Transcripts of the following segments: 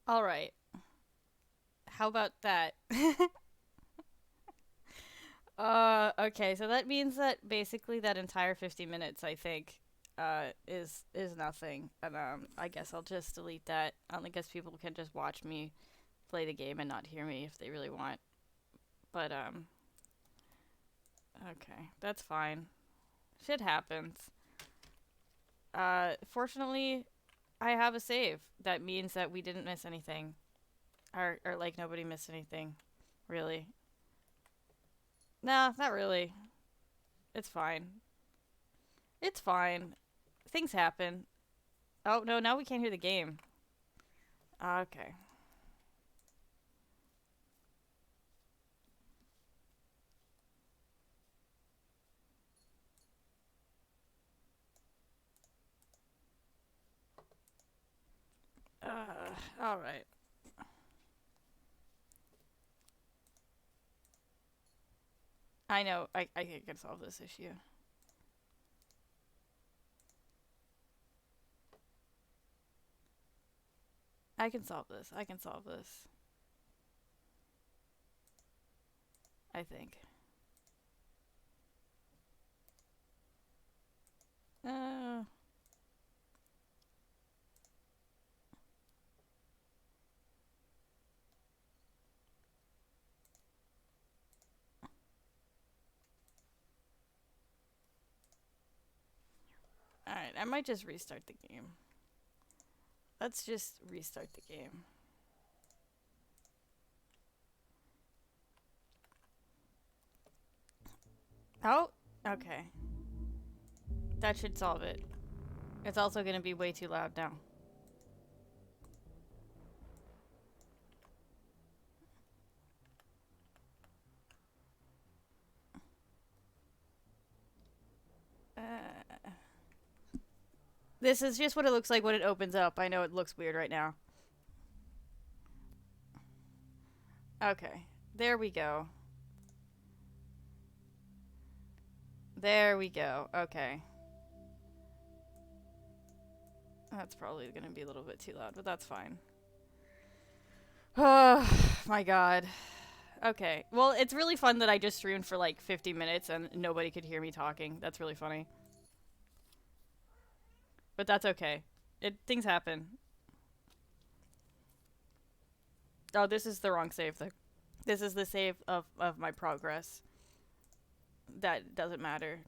All right. How about that? Okay, so that means that basically that entire 50 minutes, I think, is nothing. And I guess I'll just delete that. I guess people can just watch me play the game and not hear me if they really want. But okay, that's fine. Shit happens. Fortunately, I have a save. That means that we didn't miss anything. Or like nobody missed anything. Really. Nah, not really. It's fine. It's fine. Things happen. Oh, no, now we can't hear the game. Okay. Alright. I know. I can solve this issue. I can solve this. I can solve this. I think. Uh, Alright, I might just restart the game. Let's just restart the game. Oh, okay. That should solve it. It's also gonna be way too loud now. Uh, this is just what it looks like when it opens up. I know it looks weird right now. Okay. There we go. There we go. Okay. That's probably going to be a little bit too loud, but that's fine. Oh, my God. Okay. Well, it's really fun that I just streamed for like 50 minutes and nobody could hear me talking. That's really funny. But that's okay. Things happen. Oh, this is the wrong save though. This is the save of my progress. That doesn't matter.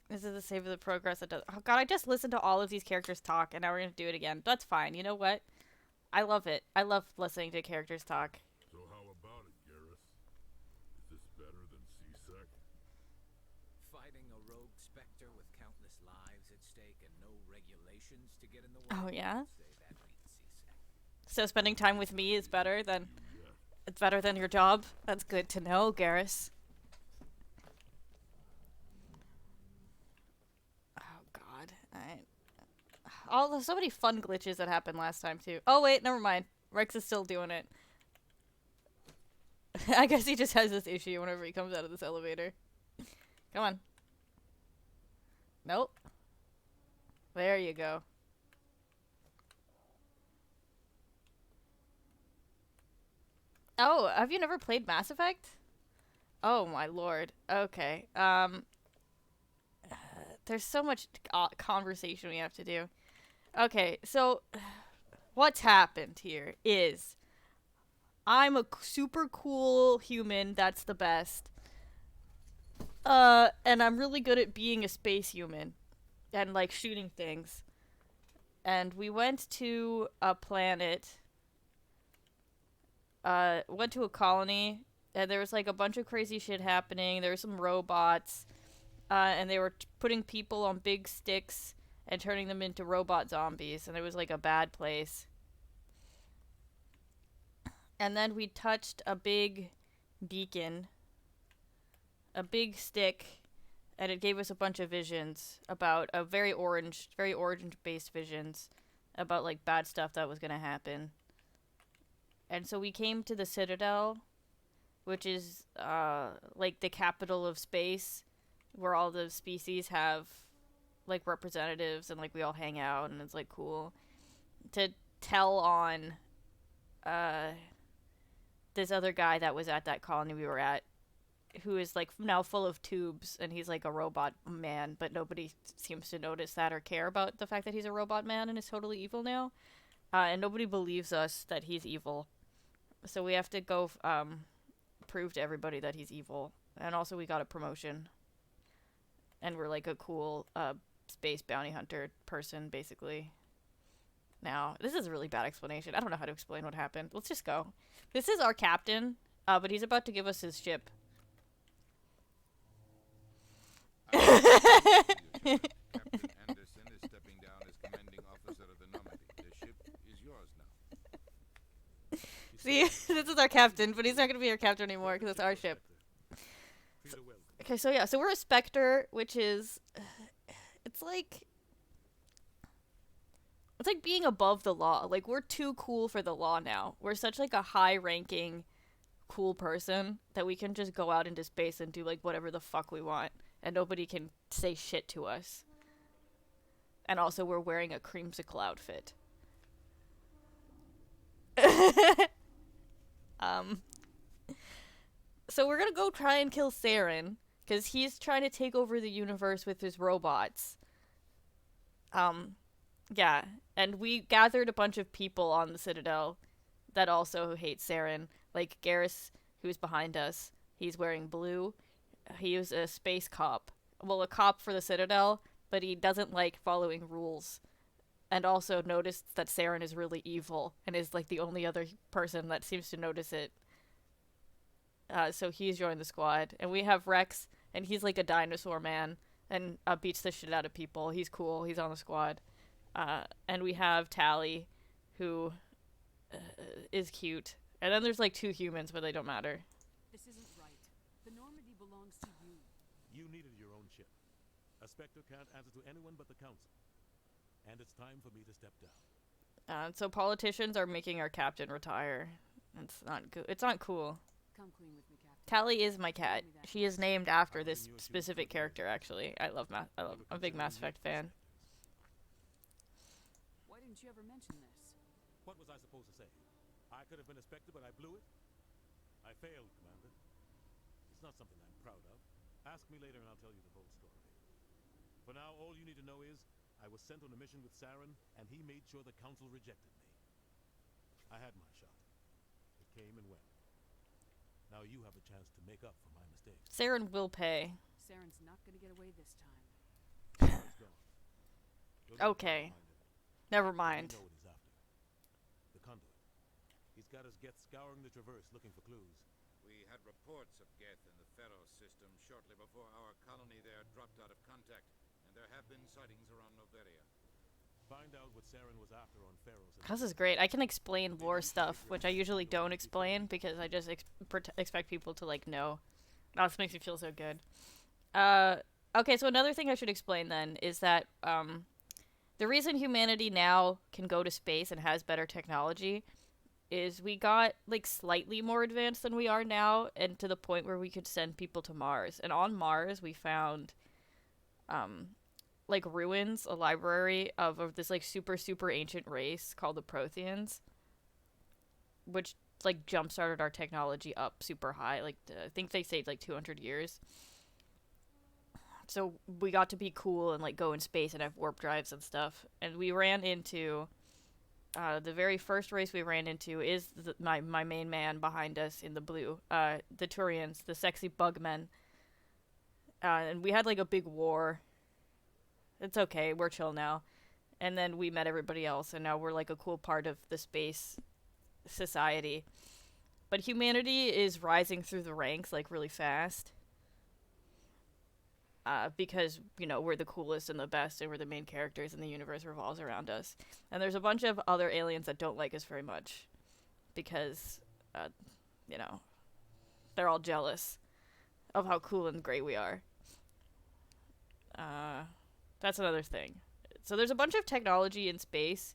This is the save of the progress that does. Oh God, I just listened to all of these characters talk, and now we're gonna do it again. That's fine. You know what? I love it. I love listening to characters talk. So how about it, Garrus? Is this better than CSEC? Fighting a rogue specter with countless lives at stake and no regulations to get in the Oh way? yeah. Say that beats CSEC. So spending time with me is better than Yeah. it's better than your job. That's good to know, Garrus. Oh God. All so many fun glitches that happened last time too. Oh wait, never mind. Rex is still doing it. I guess he just has this issue whenever he comes out of this elevator. Come on. Nope. There you go. Oh, have you never played Mass Effect? Oh my lord. Okay. There's so much conversation we have to do. Okay, so what's happened here is I'm a super cool human that's the best. And I'm really good at being a space human and like shooting things. And we went to a planet, went to a colony, and there was like a bunch of crazy shit happening. There were some robots, and they were putting people on big sticks and turning them into robot zombies, and it was like a bad place. And then we touched a big beacon, a big stick, and it gave us a bunch of visions about a very orange based visions about like bad stuff that was gonna happen. And so we came to the Citadel, which is like the capital of space, where all the species have like representatives, and like we all hang out, and it's like cool to tell on uh this other guy that was at that colony we were at, who is like now full of tubes, and he's like a robot man, but nobody seems to notice that or care about the fact that he's a robot man and is totally evil now. And nobody believes us that he's evil, so we have to go prove to everybody that he's evil. And also, we got a promotion, and we're like a cool space bounty hunter person, basically. Now, this is a really bad explanation. I don't know how to explain what happened. Let's just go. This is our captain, but he's about to give us his ship. Captain Anderson is stepping down as commanding officer of the Normandy. The ship is yours now. See, this is our captain, but he's not going to be our captain anymore because it's our ship. Okay, so yeah, so we're a Spectre, which is, it's like being above the law. Like, we're too cool for the law now. We're such like a high-ranking, cool person that we can just go out into space and do like whatever the fuck we want, and nobody can say shit to us. And also, we're wearing a creamsicle outfit. So we're gonna go try and kill Saren, because he's trying to take over the universe with his robots. Yeah, and we gathered a bunch of people on the Citadel that also hate Saren, like Garrus, who's behind us. He's wearing blue. He is a space cop. Well, a cop for the Citadel, but he doesn't like following rules. And also noticed that Saren is really evil, and is like the only other person that seems to notice it. So he's joined the squad. And we have Rex, and he's like a dinosaur man, and beats the shit out of people. He's cool. He's on the squad. And we have Tally, who is cute. And then there's like 2 humans, but they don't matter. This isn't right. The Normandy belongs to you. You needed your own ship. A Spectre can't answer to anyone but the Council. And it's time for me to step down. So politicians are making our captain retire. It's not good. It's not cool. Come clean with me, Captain. Tally is my cat. She is named after this specific character, actually. I'm a big Mass Effect fan. Why didn't you ever mention this? What was I supposed to say? I could have been a Spectre, but I blew it? I failed, Commander. It's not something I'm proud of. Ask me later and I'll tell you the whole story. For now, all you need to know is I was sent on a mission with Saren, and he made sure the Council rejected me. I had my shot. It came and went. Now you have a chance to make up for my mistakes. Saren will pay. Saren's not gonna get away this time. He's gone. Okay. Never mind. You know what he's after. The conduit. He's got his Geth scouring the Traverse looking for clues. We had reports of Geth in the Pharaoh system shortly before our colony there dropped out of contact, and there have been sightings around Noveria. Find out what Saren was after on Pharaoh's. This is great. I can explain lore stuff, which I usually don't explain because I just expect people to like know. Oh, this makes me feel so good. Okay, so another thing I should explain then is that the reason humanity now can go to space and has better technology is we got like slightly more advanced than we are now, and to the point where we could send people to Mars. And on Mars we found like ruins, a library of this like super ancient race called the Protheans, which like jump started our technology up super high. Like I think they saved like 200 years. So we got to be cool and like go in space and have warp drives and stuff. And we ran into the very first race we ran into is my main man behind us in the blue, the Turians, the sexy bugmen. And we had like a big war. It's okay, we're chill now. And then we met everybody else, and now we're like a cool part of the space society. But humanity is rising through the ranks like really fast. Because, you know, we're the coolest and the best, and we're the main characters, and the universe revolves around us. And there's a bunch of other aliens that don't like us very much. Because, you know, they're all jealous of how cool and great we are. That's another thing. So there's a bunch of technology in space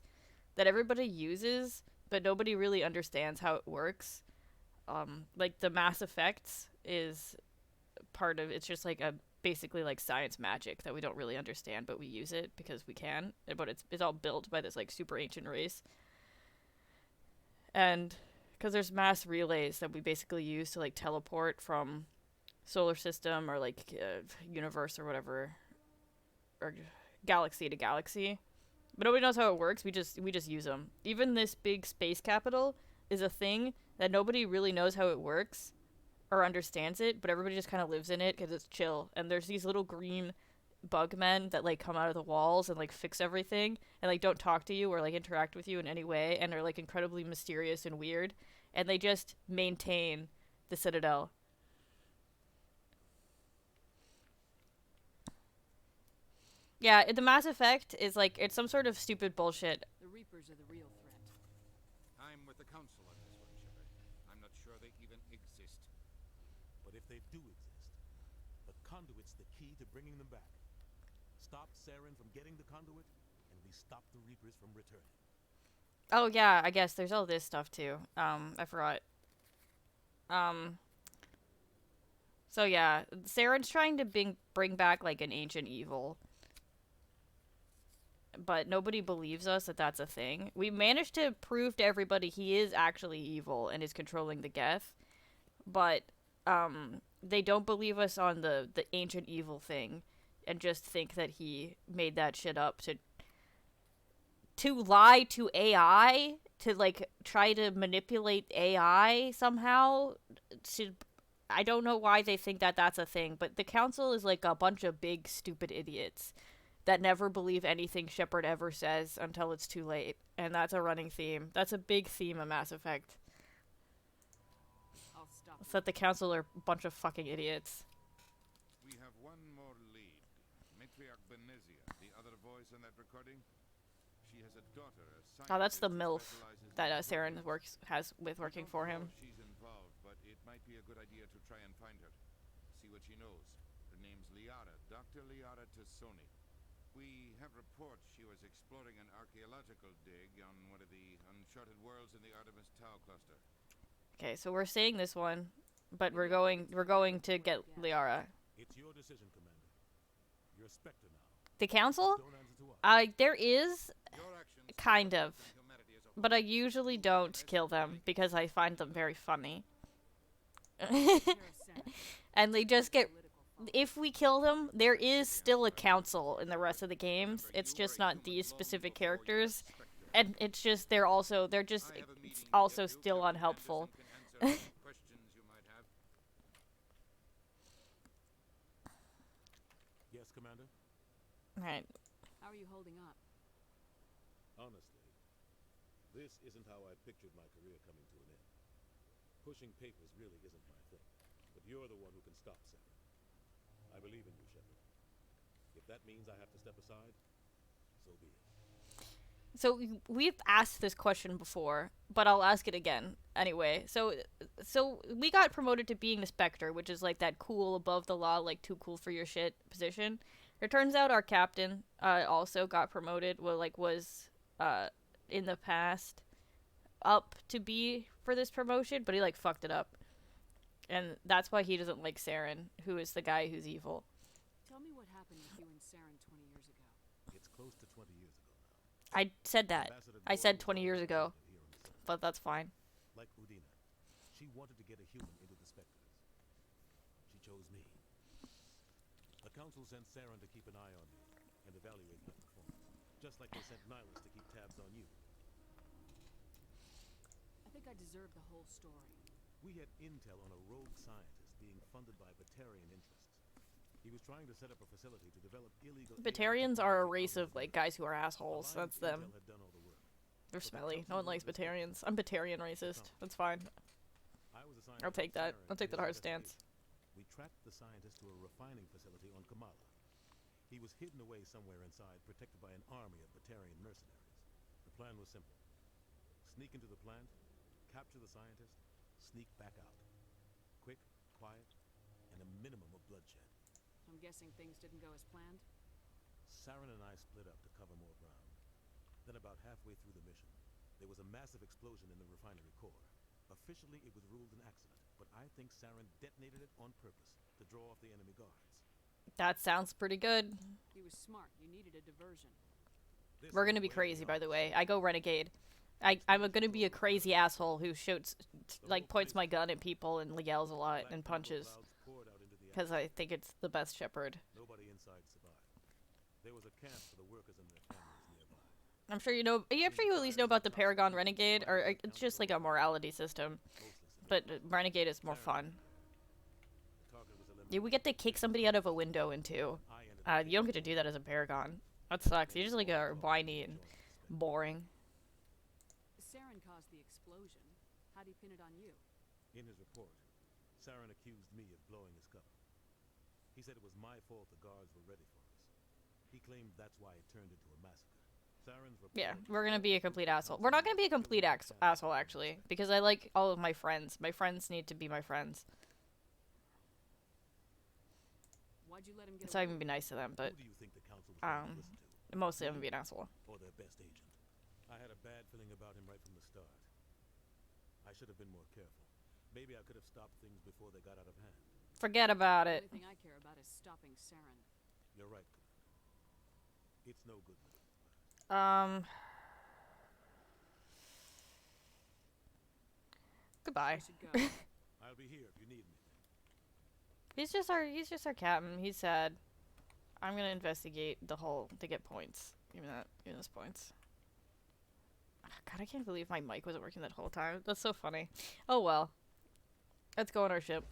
that everybody uses, but nobody really understands how it works. Like the Mass Effects is part of, it's just like a basically like science magic that we don't really understand, but we use it because we can. But it's all built by this like super ancient race. And because there's mass relays that we basically use to like teleport from solar system or like universe or whatever, or galaxy to galaxy. But nobody knows how it works. We just use them. Even this big space capital is a thing that nobody really knows how it works or understands it, but everybody just kind of lives in it because it's chill. And there's these little green bug men that like come out of the walls and like fix everything and like don't talk to you or like interact with you in any way and are like incredibly mysterious and weird, and they just maintain the Citadel. Yeah, the Mass Effect is like, it's some sort of stupid bullshit. The Reapers are the real threat. I'm with the Council on this one, Shepard. I'm not sure they even exist. But if they do exist, the conduit's the key to bringing them back. Stop Saren from getting the conduit, and we stop the Reapers from returning. Oh yeah, I guess there's all this stuff too. I forgot. So yeah, Saren's trying to bring back like an ancient evil, but nobody believes us that that's a thing. We managed to prove to everybody he is actually evil and is controlling the Geth, but they don't believe us on the ancient evil thing, and just think that he made that shit up to lie to AI, to like try to manipulate AI somehow. I don't know why they think that that's a thing, but the Council is like a bunch of big stupid idiots that never believe anything Shepard ever says until it's too late. And that's a running theme. That's a big theme of Mass Effect. I'll stop. It's that the Council are a bunch of fucking idiots. We have one more lead. Matriarch Benezia, the other voice in that recording. She has a daughter, a scientist. Oh, that's the who MILF specializes that in Saren proteins. has with working for him. She's involved, but it might be a good idea to try and find her. See what she knows. Her name's Liara, Dr. Liara Tassoni. We have reports she was exploring an archaeological dig on one of the uncharted worlds in the Artemis Tau cluster. Okay, so we're saying this one, but we're going to get Liara. It's your decision, Commander. You're a Spectre now. The Council? Don't answer to us. There is Your actions kind of, represent humanity as a whole. but I usually don't kill them because I find them very funny. And they just get, if we kill them, there is still a council in the rest of the games. It's just not these specific characters, and it's just they're just I have a meeting also scheduled. still Captain unhelpful. Anderson can answer any questions you might have. Yes, Commander? Right. How are you holding up? Honestly, this isn't how I pictured my career coming to an end. Pushing papers really isn't my thing. But you're the one who can stop Saren. I believe in you, Shepard. If that means I have to step aside, so be it. So we've asked this question before, but I'll ask it again anyway. So we got promoted to being the Spectre, which is like that cool above the law, like too cool for your shit position. It turns out our captain also got promoted. Was in the past up to be for this promotion, but he like fucked it up, and that's why he doesn't like Saren, who is the guy who's evil. Tell me what happened with you and Saren 20 years ago. It's close to 20 years ago now. I said that. Ambassador I said Gordon 20 was years already ago, appointed here on the Senate. but that's fine. Like Udina, she wanted to get a human into the Spectres. She chose me. The Council sent Saren to keep an eye on me and evaluate my performance, just like they sent Nihilus to keep tabs on you. I think I deserve the whole story. We had intel on a rogue scientist being funded by Batarian interests. He was trying to set up a facility to develop illegal... Batarians are a race of like guys who are assholes. That's them. Intel had done all the work. They're smelly. No one likes Batarians. I'm Batarian racist. That's fine. I was assigned I'll to take that. Saren I'll take in that his hard stance. investigation. We tracked the scientist to a refining facility on Kamala. He was hidden away somewhere inside, protected by an army of Batarian mercenaries. The plan was simple. Sneak into the plant, capture the scientist, sneak back out. Quick, quiet, and a minimum of bloodshed. I'm guessing things didn't go as planned. Saren and I split up to cover more ground. Then about halfway through the mission, there was a massive explosion in the refinery core. Officially, it was ruled an accident, but I think Saren detonated it on purpose to draw off the enemy guards. That sounds pretty good. He was smart. You needed a diversion. This We're is gonna be way crazy, by beyond the way. shooting. I go renegade. I'm gonna be a crazy asshole who shoots, like, points my gun at people and yells a lot Black and fuego punches. clouds poured out into the Because I think it's the best shepherd. Nobody inside survived. There was a camp for the workers and their families nearby. I'm sure you know. I'm sure you at least know about the Paragon Renegade, or it's just like a morality system. But Renegade is more fun. The target was Yeah, we get to kick somebody out of a window in 2. You don't get to do that as a Paragon. That sucks. You're just like a whiny and boring. Saren caused the explosion. How'd he pin it on you? In his report, Saren accused me of blowing his cover. He said it was my fault the guards were ready for us. He claimed that's why it turned into a massacre. Saren's report Yeah, we're gonna be a complete asshole. We're not gonna be a complete asshole, actually, because I like all of my friends. My friends need to be my friends. Why'd you let him get So I'm away? gonna be nice to them, but Who do you think the council was going to listen to? mostly I'm gonna be an asshole. Or their best agent? I had a bad feeling about him right from the start. I should have been more careful. Maybe I could have stopped things before they got out of hand. Forget about The it. only thing I care about is stopping Saren. You're right, Commander. It's no good living with that. Goodbye. I should go. I'll be here if you need anything. He's just our captain. He's sad. I'm gonna investigate the whole to get points. Give me those points. God, I can't believe my mic wasn't working that whole time. That's so funny. Oh well. Let's go on our ship.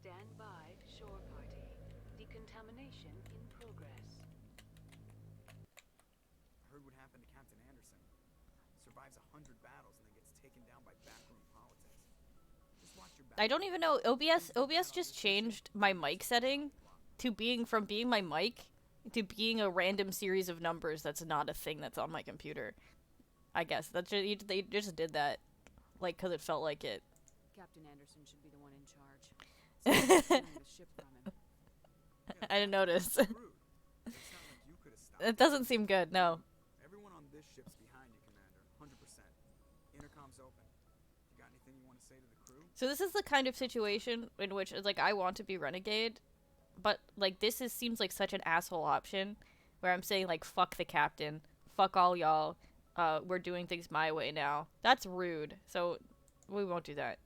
Stand by, shore party. Decontamination in progress. Heard what happened to Captain Anderson. Survives 100 battles and then gets taken down by backroom politics. Just watch your back. I don't even know. OBS just changed my mic setting to being from being my mic to being a random series of numbers that's not a thing that's on my computer. I guess that's just, they just did that, like, because it felt like it. Captain Anderson should be the one in charge. Stealing the ship from him. I didn't notice. Rude. It's not like you could have stopped It doesn't seem good. No. Everyone on this ship's behind you, Commander. 100%. Intercom's open. You got anything you want to say to the crew? So this is the kind of situation in which it's like I want to be renegade, but like seems like such an asshole option, where I'm saying like fuck the captain, fuck all y'all, we're doing things my way now. That's rude. So we won't do that.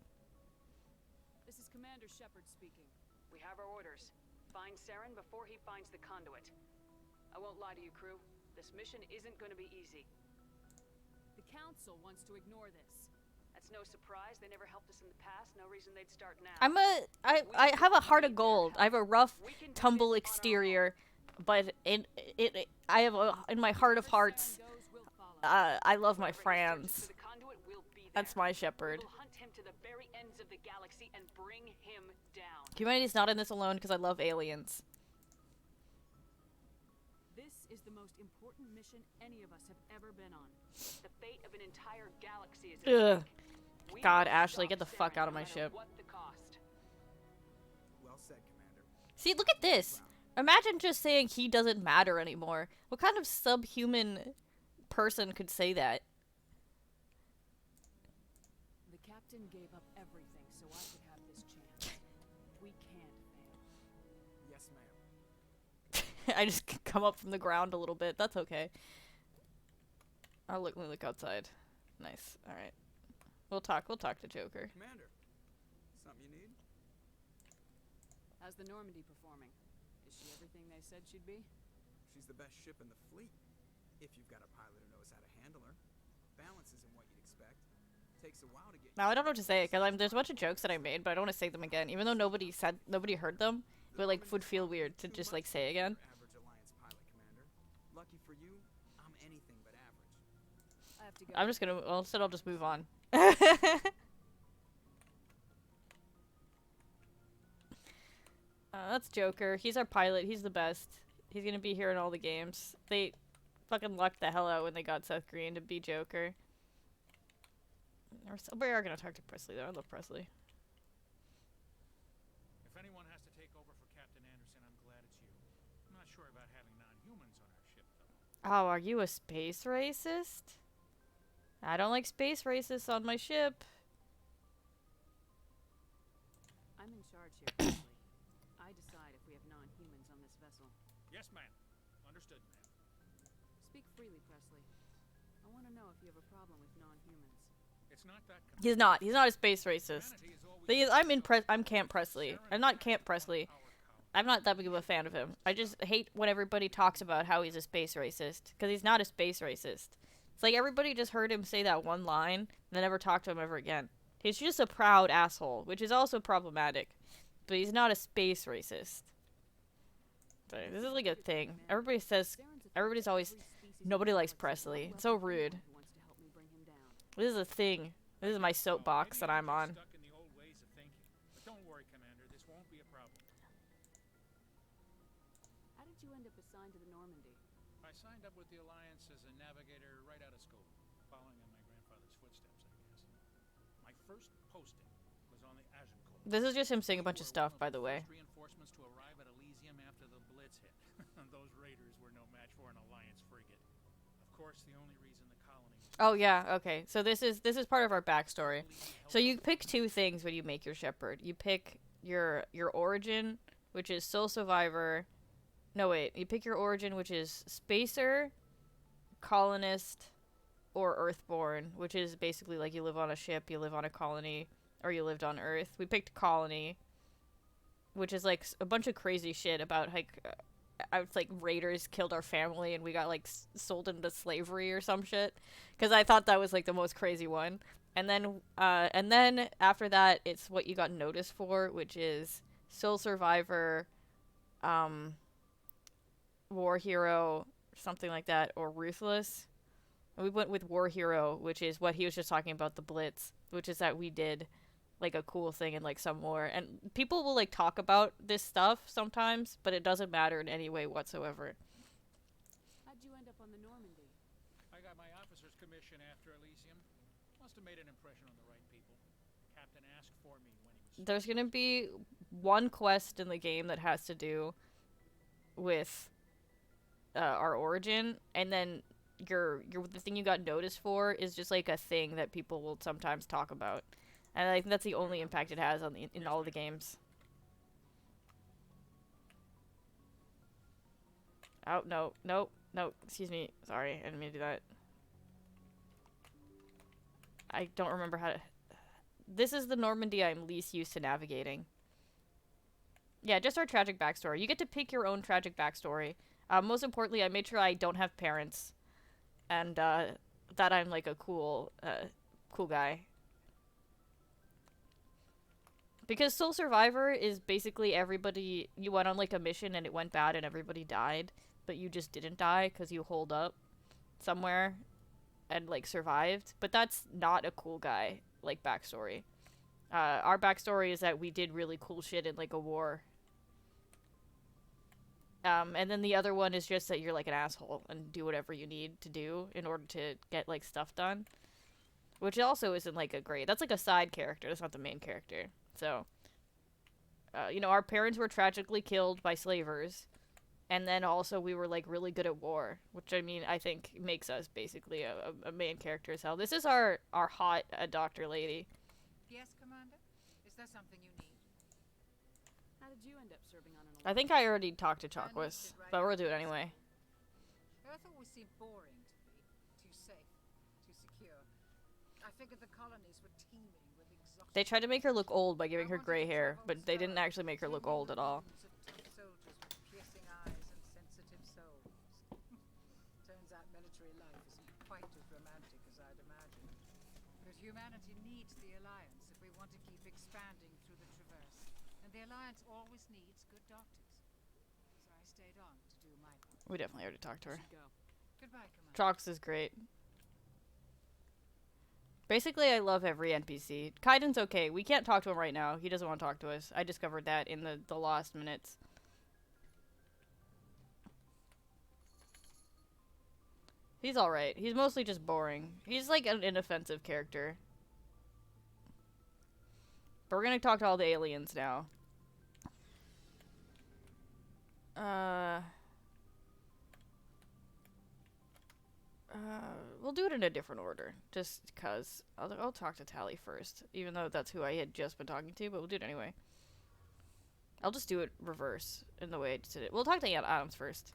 This is Commander Shepard speaking. We have our orders. Find Saren before he finds the conduit. I won't lie to you, crew. This mission isn't going to be easy. The Council wants to ignore this. That's no surprise. They never helped us in the past. No reason they'd start now. I have a heart of gold. I have a rough, tumble exterior, but I have in my heart of hearts. Where Saren goes, we'll follow. I love my Wherever he searches friends. for the conduit, we'll be That's there. my shepherd. We'll hunt him to the very ends of the galaxy and bring him down. Humanity's not in this alone because I love aliens. This is the most important mission any of us have ever been on. The fate of an entire galaxy is at Ugh. stake. We God, must Ashley, stop get the fuck Saren out of no my matter ship. what the cost. Well said, Commander. See, look at this. Imagine just saying he doesn't matter anymore. What kind of subhuman person could say that? The captain gave up everything so I could have this chance. We can't fail. Yes, ma'am. I just come up from the ground a little bit. That's okay. Let me look outside. Nice. All right. We'll talk to Joker. Commander, something you need? How's the Normandy performing? Is she everything they said she'd be? She's the best ship in the fleet. If you've got a pilot who knows how to handle her. Balance isn't what you'd expect. Takes a while to get. Now I don't know what to say because there's a bunch of jokes that I made, but I don't want to say them again. Even though nobody heard them, but like would feel weird to just like say again. Average Alliance pilot, Commander. Lucky for you, I'm anything but average. I have to go. I'm just gonna. Well, instead I'll just move on. That's Joker. He's our pilot. He's the best. He's gonna be here in all the games. They fucking lucked the hell out when they got Seth Green to be Joker. We are gonna talk to Presley though. I love Presley. If anyone has to take over for Captain Anderson, I'm glad it's you. I'm not sure about having non-humans on our ship, though. Oh, are you a space racist? I don't like space racists on my ship. non-humans on this vessel. Yes, ma'am. Understood, ma'am. Speak freely, Presley. I want to know if you have a problem with non-humans. It's not that. He's not. He's not a space racist. Humanity is always I'm Camp Presley. I'm not Camp Presley. I'm not that big of a fan of him. I just hate when everybody talks about how he's a space racist. Because he's not a space racist. It's like everybody just heard him say that one line and then never talked to him ever again. He's just a proud asshole, which is also problematic. But he's not a space racist. Sorry, this is like a thing. Everybody says, everybody's always, nobody likes Presley. It's so rude. This is a thing. This is my soapbox that I'm on. Stuck in the old ways of thinking. But don't worry, Commander. This won't be a problem. How did you end up assigned to the Normandy? I signed up with the Alliance as a navigator right out of school, following in my grandfather's footsteps, I guess. My first posting was on the Agincourt. This is just him saying a bunch of stuff, by the way. First reinforcements to arrive at Elysium after the Blitz hit. Those raiders were no match for an Alliance frigate. Of course, the only reason the colony was Oh yeah, okay. So this is part of our backstory. So you pick two things when you make your shepherd. You pick your origin, which is sole survivor. No wait, you pick your origin, which is spacer, colonist, or earthborn, which is basically like you live on a ship, you live on a colony, or you lived on Earth. We picked colony, which is like a bunch of crazy shit about like it's like raiders killed our family and we got like sold into slavery or some shit, because I thought that was like the most crazy one. And then after that it's what you got noticed for, which is sole survivor, war hero, something like that, or ruthless. And we went with war hero, which is what he was just talking about, the Blitz, which is that we did like a cool thing in like some war. And people will like talk about this stuff sometimes, but it doesn't matter in any way whatsoever. How'd you end up on the Normandy? I got my officer's commission after Elysium. Must have made an impression on the right people. The captain asked for me when he was... There's gonna be one quest in the game that has to do with our origin, and then the thing you got noticed for is just like a thing that people will sometimes talk about. And I think that's the only impact it has on in all of the games. Oh, no, excuse me. Sorry, I didn't mean to do that. I don't remember how to... This is the Normandy I'm least used to navigating. Yeah, just our tragic backstory. You get to pick your own tragic backstory. Most importantly, I made sure I don't have parents. And, that I'm like a cool guy. Because Sole Survivor is basically everybody, you went on like a mission and it went bad and everybody died, but you just didn't die because you holed up somewhere and like survived. But that's not a cool guy, like, backstory. Our backstory is that we did really cool shit in like a war. And then the other one is just that you're like an asshole and do whatever you need to do in order to get like stuff done. Which also isn't like a great, that's like a side character, that's not the main character. So, you know, our parents were tragically killed by slavers, and then also we were, like, really good at war, which, I mean, I think makes us basically a main character as hell. This is our hot doctor lady. Yes, Commander? Is there something you need? How did you end up serving on an I think I already talked to Chalkwis, but we'll do it anyway. Earth always seemed boring to me. Too safe, too secure. I figured the colonies were teeming with exotic... They tried to make her look old by giving her gray hair, but they didn't actually make her look old at all. Soldiers with piercing eyes and sensitive souls. Turns out military life isn't quite as romantic as I'd imagined. But humanity needs the Alliance if we want to keep expanding through the Traverse. And the Alliance always needs good doctors. So I stayed on to do my part. We definitely already talked to her. Goodbye, Commander. Trox is great. Basically, I love every NPC. Kaiden's okay. We can't talk to him right now. He doesn't want to talk to us. I discovered that in the last minutes. He's alright. He's mostly just boring. He's like an inoffensive character. But we're gonna talk to all the aliens now. We'll do it in a different order, just cause. I'll talk to Tally first, even though that's who I had just been talking to, but we'll do it anyway. I'll just do it reverse in the way I did it. We'll talk to Adams first.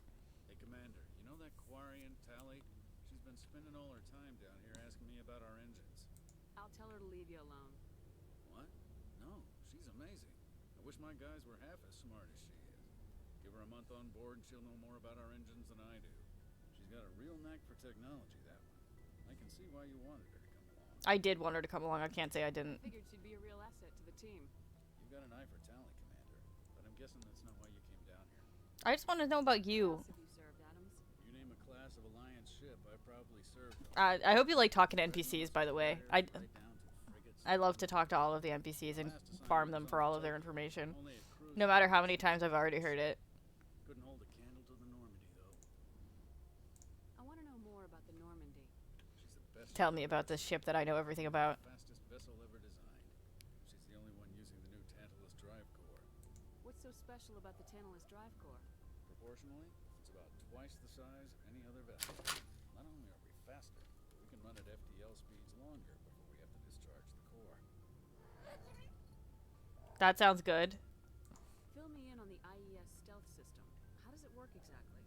Hey, Commander, you know that Quarian, Tally? She's been spending all her time down here asking me about our engines. I'll tell her to leave you alone. What? No, she's amazing. I wish my guys were half as smart as she is. Give her a month on board and she'll know more about our engines than I do. She's got a real knack for technology, that one. I can see why you wanted her to come along. I did want her to come along. I can't say I didn't. Figured she'd be a real asset to the team. You've got an eye for Tally, Commander, but I'm guessing that's not why you came down here. I just want to know about What you. else have you served, Adams? You name a class of Alliance ship, I probably served on. I hope you like talking to NPCs, by the way. Right down to frigates. I love to talk to all of the NPCs and farm them for all of their information. Only a cruise No matter how many times I've already heard it. couldn't hold a candle to the Normandy, though. I want to know more about the Normandy. She's the best. Tell me about this ship that I know everything about. Fastest vessel ever designed. She's the only one using the new Tantalus drive core. What's so special about the Tantalus drive core? Proportionally, it's about twice the size of any other vessel. Not only are we faster, but we can run at FTL speeds longer before we have to discharge the core. That sounds good. Fill me in on the IES stealth system. How does it work exactly?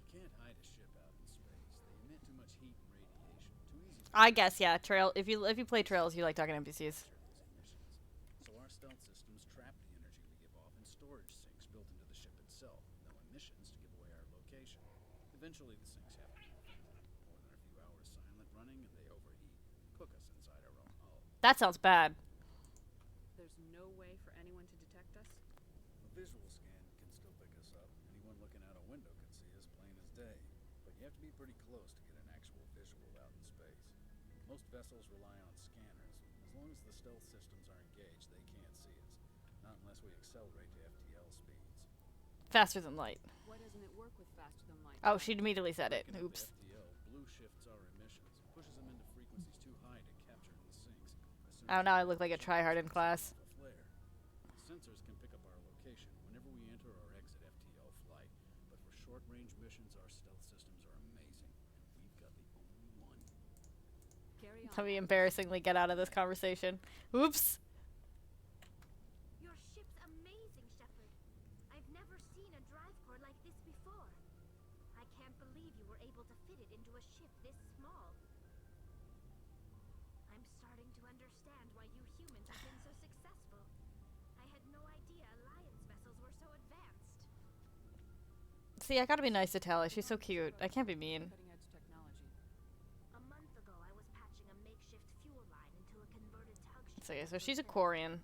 You can't hide a ship out in space. They emit too much heat and radiation. Too easy for I guess, yeah. Trail. If you play Trails, you like talking to NPCs. capture those emissions. So our stealth systems trap the energy we give off in storage sinks built into the ship itself. No emissions to give away our location. Eventually the sinks have to be filled. More than a few hours silent running and they overheat. Cook us inside our own hull. That sounds bad. There's no way for anyone to detect us? A visual scan can still pick us up. Anyone looking out a window can see us plain as day. But you have to be pretty close to get an actual visual out in space. Most vessels rely on scanners. As long as the stealth systems are engaged, they can't see us. Not unless we accelerate to FTL speeds. Faster than light. Why doesn't it work with faster than light? Oh, she immediately said it. Looking at Oops. the FTL, blue shifts our emissions, pushes them into frequencies too high to capture in the sinks. As soon Oh, as now I we look like a reach tryhard in sets class. off a flare. The sensors can pick up our location whenever we enter or exit FTL flight, but for short-range missions, our stealth systems are amazing, and we've got the only one. Carry on. Let me embarrassingly get out of this conversation. Oops. Your ship's amazing, Shepard. I've never seen a drive core like this before. I can't believe you were able to fit it into a ship this small. I'm starting to understand why you humans have been so successful. I had no idea Alliance vessels were so advanced. See, I gotta be nice to Tally. She's so cute. I can't be mean. Cutting edge technology. A month ago, I was patching a makeshift fuel line into a converted tug ship. So, yeah, so she's a Quarian.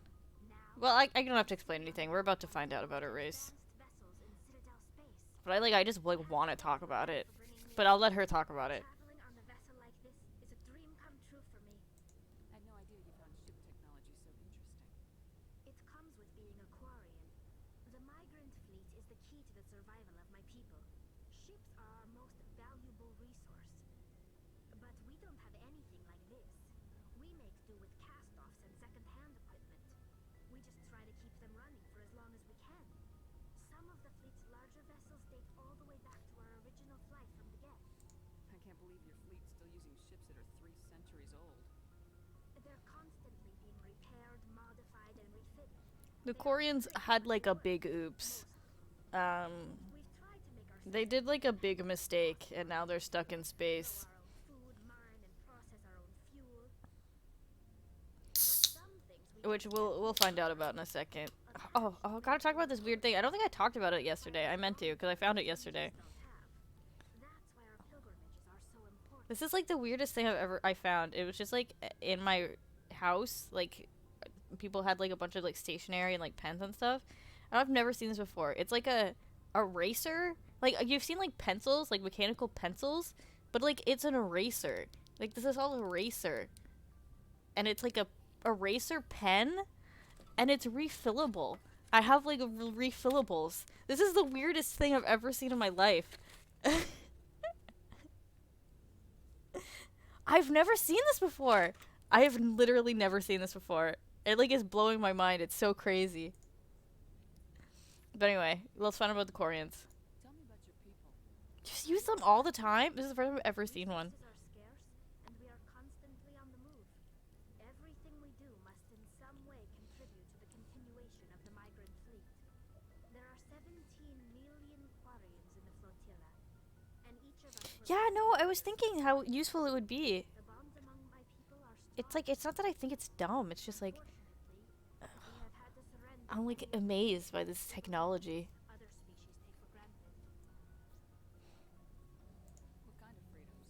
Now, Well, I don't have to explain anything. We're about to find out about her race. advanced vessels in Citadel space. But I just want to talk about it. For bringing me But I'll let her talk about it. Traveling on a vessel like this is a dream come true for me. I had no idea you found ship technology so interesting. It comes with being a Quarian. The migrant fleet is the key to the survival of my people. Ships are our most valuable resource. But we don't have anything like this. We make do with cast-offs and second-hand equipment. We just try to keep them running for as long as we can. Some of the fleet's larger vessels date all the way back to our original flight from the get. I can't believe your fleet's still using ships that are 3 centuries old. They're constantly being repaired, modified, and refitted. The Quarians had like a big oops. We've tried to make our They did like a big mistake, and now they're stuck in space. our own food, mine, and process our own fuel. But some things we Which we'll find out about in a second. Oh, gotta talk about this weird thing. I don't think I talked about it yesterday. I meant to, because I found it yesterday. don't have. That's why our pilgrimages are so important. This is like the weirdest thing I found. It was just like in my house, like people had like a bunch of like stationery and like pens and stuff. And I've never seen this before. It's like a eraser. Like you've seen like pencils, like mechanical pencils, but like it's an eraser. Like this is all eraser. And it's like a eraser pen and it's refillable. I have like refillables. This is the weirdest thing I've ever seen in my life. I've never seen this before. I have literally never seen this before. It like is blowing my mind. It's so crazy. But anyway, let's find out about the Quarians. Tell me about your people. Just use them all the time. This is the first time I've ever seen one. Resources are scarce, and we are constantly on the move. Everything we do must in some way contribute to the continuation of the migrant fleet. Yeah, no, I was thinking how useful it would be. The bonds among my people are strong. It's like, it's not that I think it's dumb, it's just like, Unfortunately, we have had to surrender I'm like many of the amazed by this civil technology. freedoms other species take for granted. What kind of freedoms?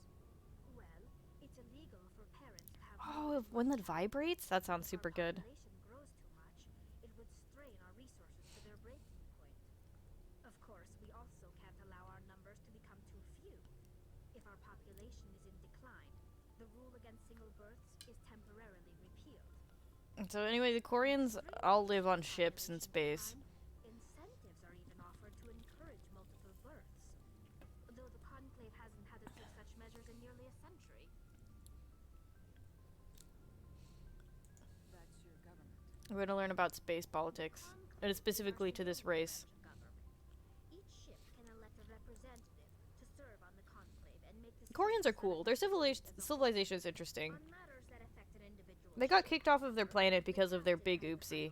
Well, it's illegal for parents to have Oh, one that vibrates? That sounds super good. If our population grows too much, it would strain our resources to their breaking point. Of course, we also can't allow our numbers to become too few. If our population is in decline, the rule against single births is temporarily repealed. So anyway, the Koreans all live on ships in space. Incentives are even offered to encourage multiple births, though the Conclave hasn't had to take such measures in nearly a century. That's your government. We're gonna learn about space politics, and specifically to this race. Each ship can elect a representative to serve on the Conclave and make Koreans are cool. Their civilization is interesting. on matters that affect an individual. They got kicked off of their planet because of their big oopsie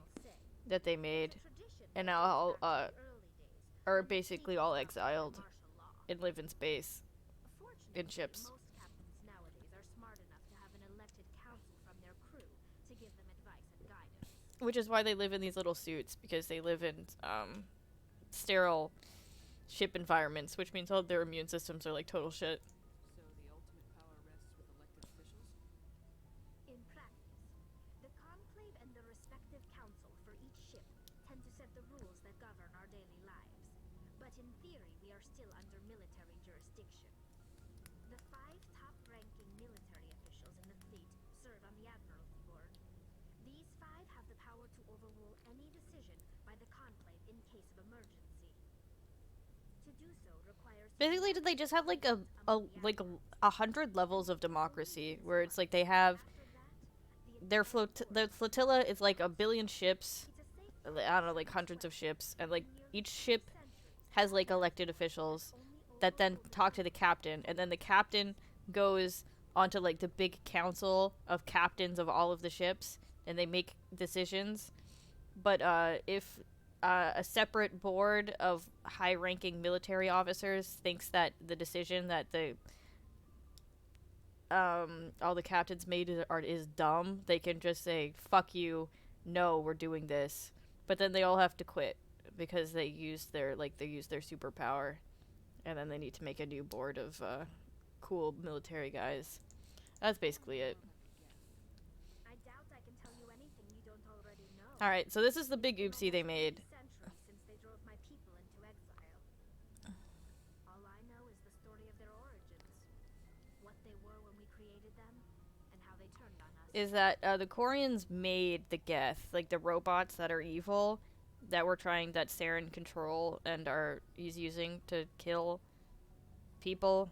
that they made, and now all are basically all exiled and live in space in ships. Most captains nowadays are smart enough to have an elected council from their crew to give them advice and guidance. Which is why they live in these little suits, because they live in sterile ship environments, which means all their immune systems are like total shit. So the ultimate power rests with elected officials? In practice, the Conclave and the respective council for each ship tend to set the rules that govern our daily lives. But in theory, we are still under military jurisdiction. The 5 top-ranking military officials in the fleet serve on the Admiralty Board. These 5 have the power to overrule any decision by the Conclave in case of emergency. To do so requires Basically, did they just have like a 100 levels of democracy, where it's like they have their flotilla is like a billion ships, I don't know, like hundreds of ships, and like each ship has like elected officials that then talk to the captain, and then the captain goes onto like the big council of captains of all of the ships, and they make decisions. But if a separate board of high-ranking military officers thinks that the decision that the all the captains made is dumb, they can just say, "Fuck you, no, we're doing this." But then they all have to quit because they use their superpower, and then they need to make a new board of cool military guys. That's basically it. I doubt I can tell you anything you don't already know. All right, so this is the big oopsie they made. Centuries since they drove my people into exile. All I know is the story of their origins, what they were when we created them, and how they turned on us. Is that the Koreans made the Geth, like the robots that are evil, that Saren control and he's using to kill people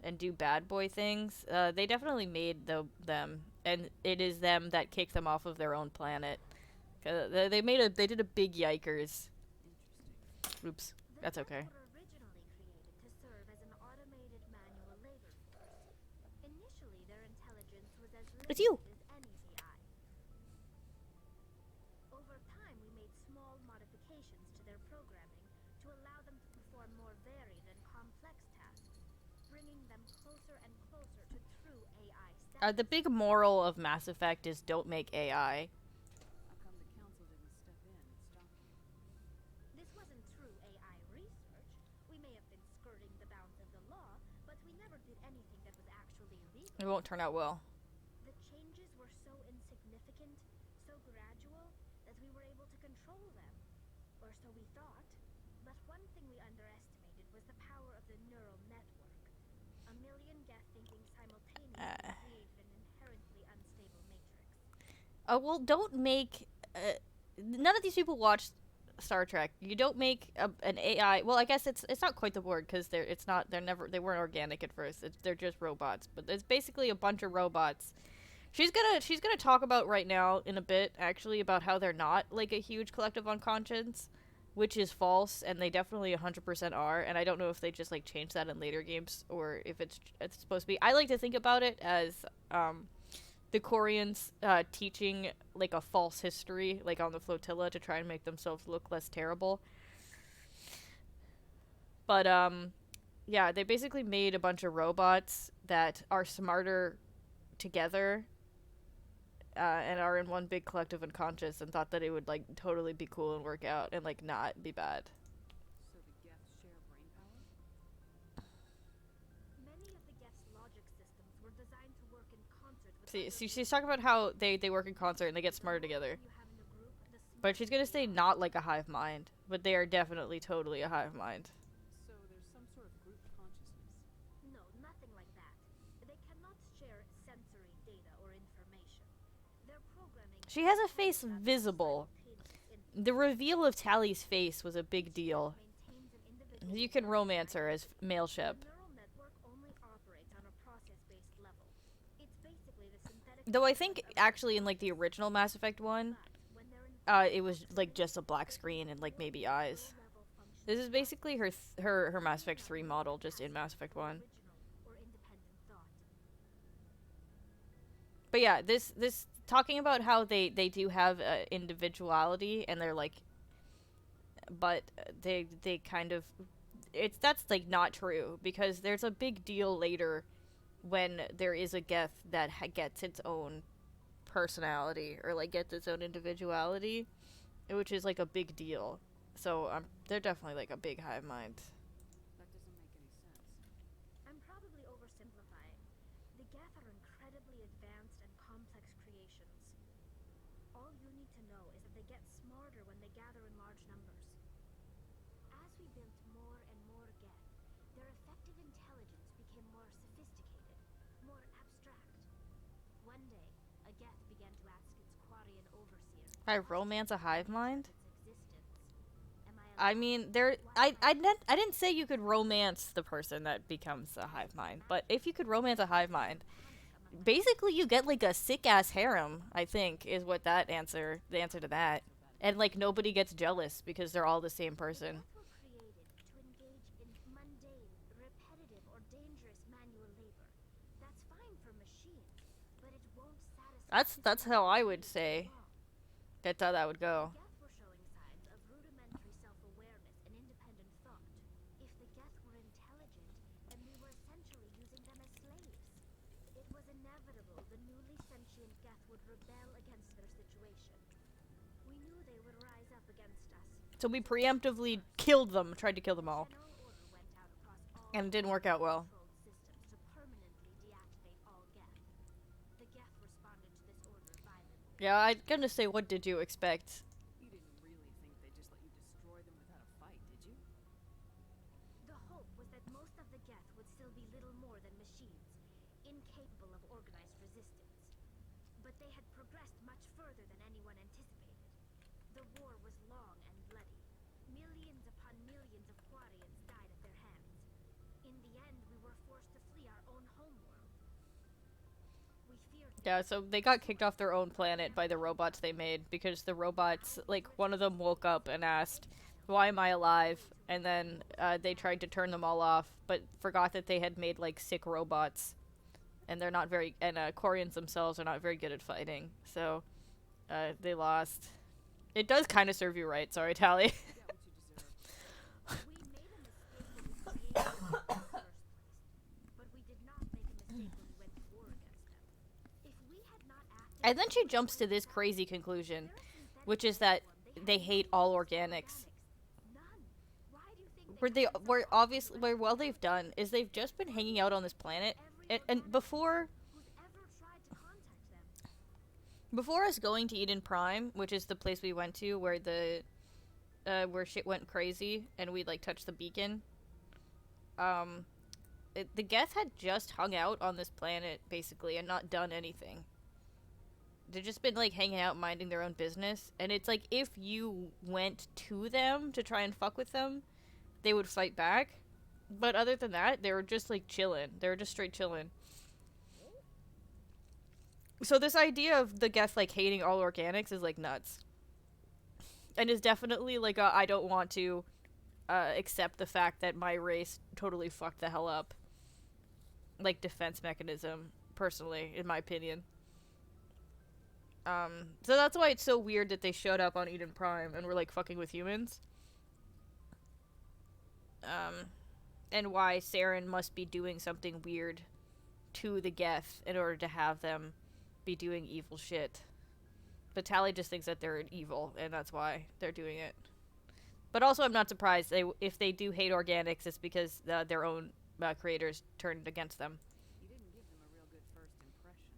and do bad boy things. They definitely made them, and it is them that kicked them off of their own planet. They did a big yikers. Interesting. Oops, that's okay. Were originally created to serve as an automated manual labor force. Initially, their intelligence was as It's you. limited as any AI. Over time, we made small modifications to their programming to allow them to perform more varied and complex tasks, bringing them closer and closer to true AI status. The big moral of Mass Effect is don't make AI. How come the council didn't step in and stop you? This wasn't true AI research. We may have been skirting the bounds of the law, but we never did anything that was actually illegal. It won't turn out well. The changes were so insignificant, so gradual, that we were able to control them. Or so we thought. But one thing we underestimated was the power of the neural network. A million Geth thinking simultaneously created an inherently unstable matrix. Well, don't make. None of these people watch Star Trek. You don't make an AI. Well, I guess it's not quite the word, because they weren't organic at first. They're just robots. But it's basically a bunch of robots. She's gonna talk about right now in a bit, actually, about how they're not like a huge collective unconscious, which is false, and they definitely 100% are. And I don't know if they just like change that in later games or if it's supposed to be. I like to think about it as the Koreans teaching like a false history, like on the flotilla, to try and make themselves look less terrible. But yeah, they basically made a bunch of robots that are smarter together, and are in one big collective unconscious, and thought that it would like totally be cool and work out and like not be bad. So the Geths share brain power? Many of the Geth's logic systems were designed to work in concert with See, other she's talking about how they work in concert and they get smarter together. you have in a group, the But she's gonna smarter say they are. not like a hive mind, but they are definitely totally a hive mind. So there's some sort of group consciousness. No, nothing like that. They cannot share sensory data or information. Their programming She has a face visible. The reveal of Tally's face was a big deal. maintains an individual You can romance her as male ship. The neural network only operates on a process-based level. It's basically the synthetic Though I think actually in like the original Mass Effect one, when they're in it was like just a black screen and like maybe eyes. This is basically her Mass Effect 3 model just in Mass Effect 1. original or independent thought. But yeah, this talking about how they do have individuality and they're like, but they kind of, that's like not true, because there's a big deal later when there is a Geth that gets its own personality or like gets its own individuality, which is like a big deal. So they're definitely like a big hive mind. That doesn't make any sense. I'm probably oversimplifying. The Geth are incredibly advanced and complex creations. All you need to know is that they get smarter when they gather in large numbers. As we built more and more Geth, their effective intelligence became more sophisticated, more abstract. One day, a Geth began to ask its Quarian overseer, I romance a hive mind? its existence. Am I mean, I didn't say you could romance the person that becomes a hive mind, but if you could romance a hive mind, basically you get like a sick ass harem, I think, is what the answer to that. And like nobody gets jealous because they're all the same person. Geth were created to engage in mundane, repetitive, or dangerous manual labor. That's fine for machines, but it won't satisfy. That's how I would say. That's how that would go. Geth were showing signs of rudimentary self-awareness and independent thought. If the Geth were intelligent, then we were essentially using them as slaves. It was inevitable the newly sentient Geth would rebel against their situation. We knew they would rise up against us. So we preemptively killed them, tried to kill them all. General order went out across all And it didn't work out well. controlled systems to permanently deactivate all Geth. The Geth responded to this order violently. Yeah, I'm gonna say, what did you expect? You didn't really think they'd just let you destroy them without a fight, did you? The hope was that most of the Geth would still be little more than machines, incapable of organized resistance. But they had progressed much further than anyone anticipated. The war was long and bloody. Millions upon millions of Quarians died at their hands. In the end, we were forced to flee our own homeworld. We feared Yeah, so they got kicked off their own planet by the robots they made because the robots, like, one of them woke up and asked, "Why am I alive?" And then they tried to turn them all off, but forgot that they had made, like, sick robots. And they're not very, and Quarians themselves are not very good at fighting, so they lost. It does kind of serve you right, sorry, Tally. You get what you deserve. we made a mistake when we created them in the first place. But we did not make a mistake when we went to war against them. If we had not acted And then she jumps to this crazy conclusion, which is that they hate all organics. none, why do you think Where obviously, where they've done is they've just been hanging out on this planet, and before who's ever tried to contact them? Before us going to Eden Prime, which is the place we went to where the where shit went crazy and we like touched the beacon, the Geth had just hung out on this planet basically and not done anything. They've just been like hanging out, minding their own business, and it's like if you went to them to try and fuck with them, they would fight back. But other than that, they were just like chilling. They were just straight chilling. So this idea of the Geth like hating all organics is like nuts. And is definitely like a I don't want to accept the fact that my race totally fucked the hell up. Like defense mechanism, personally, in my opinion. So that's why it's so weird that they showed up on Eden Prime and were like fucking with humans. and why Saren must be doing something weird to the Geth in order to have them be doing evil shit. But Tally just thinks that they're evil, and that's why they're doing it. But also, I'm not surprised. If they do hate organics, it's because their own creators turned against them. You didn't give them a real good first impression.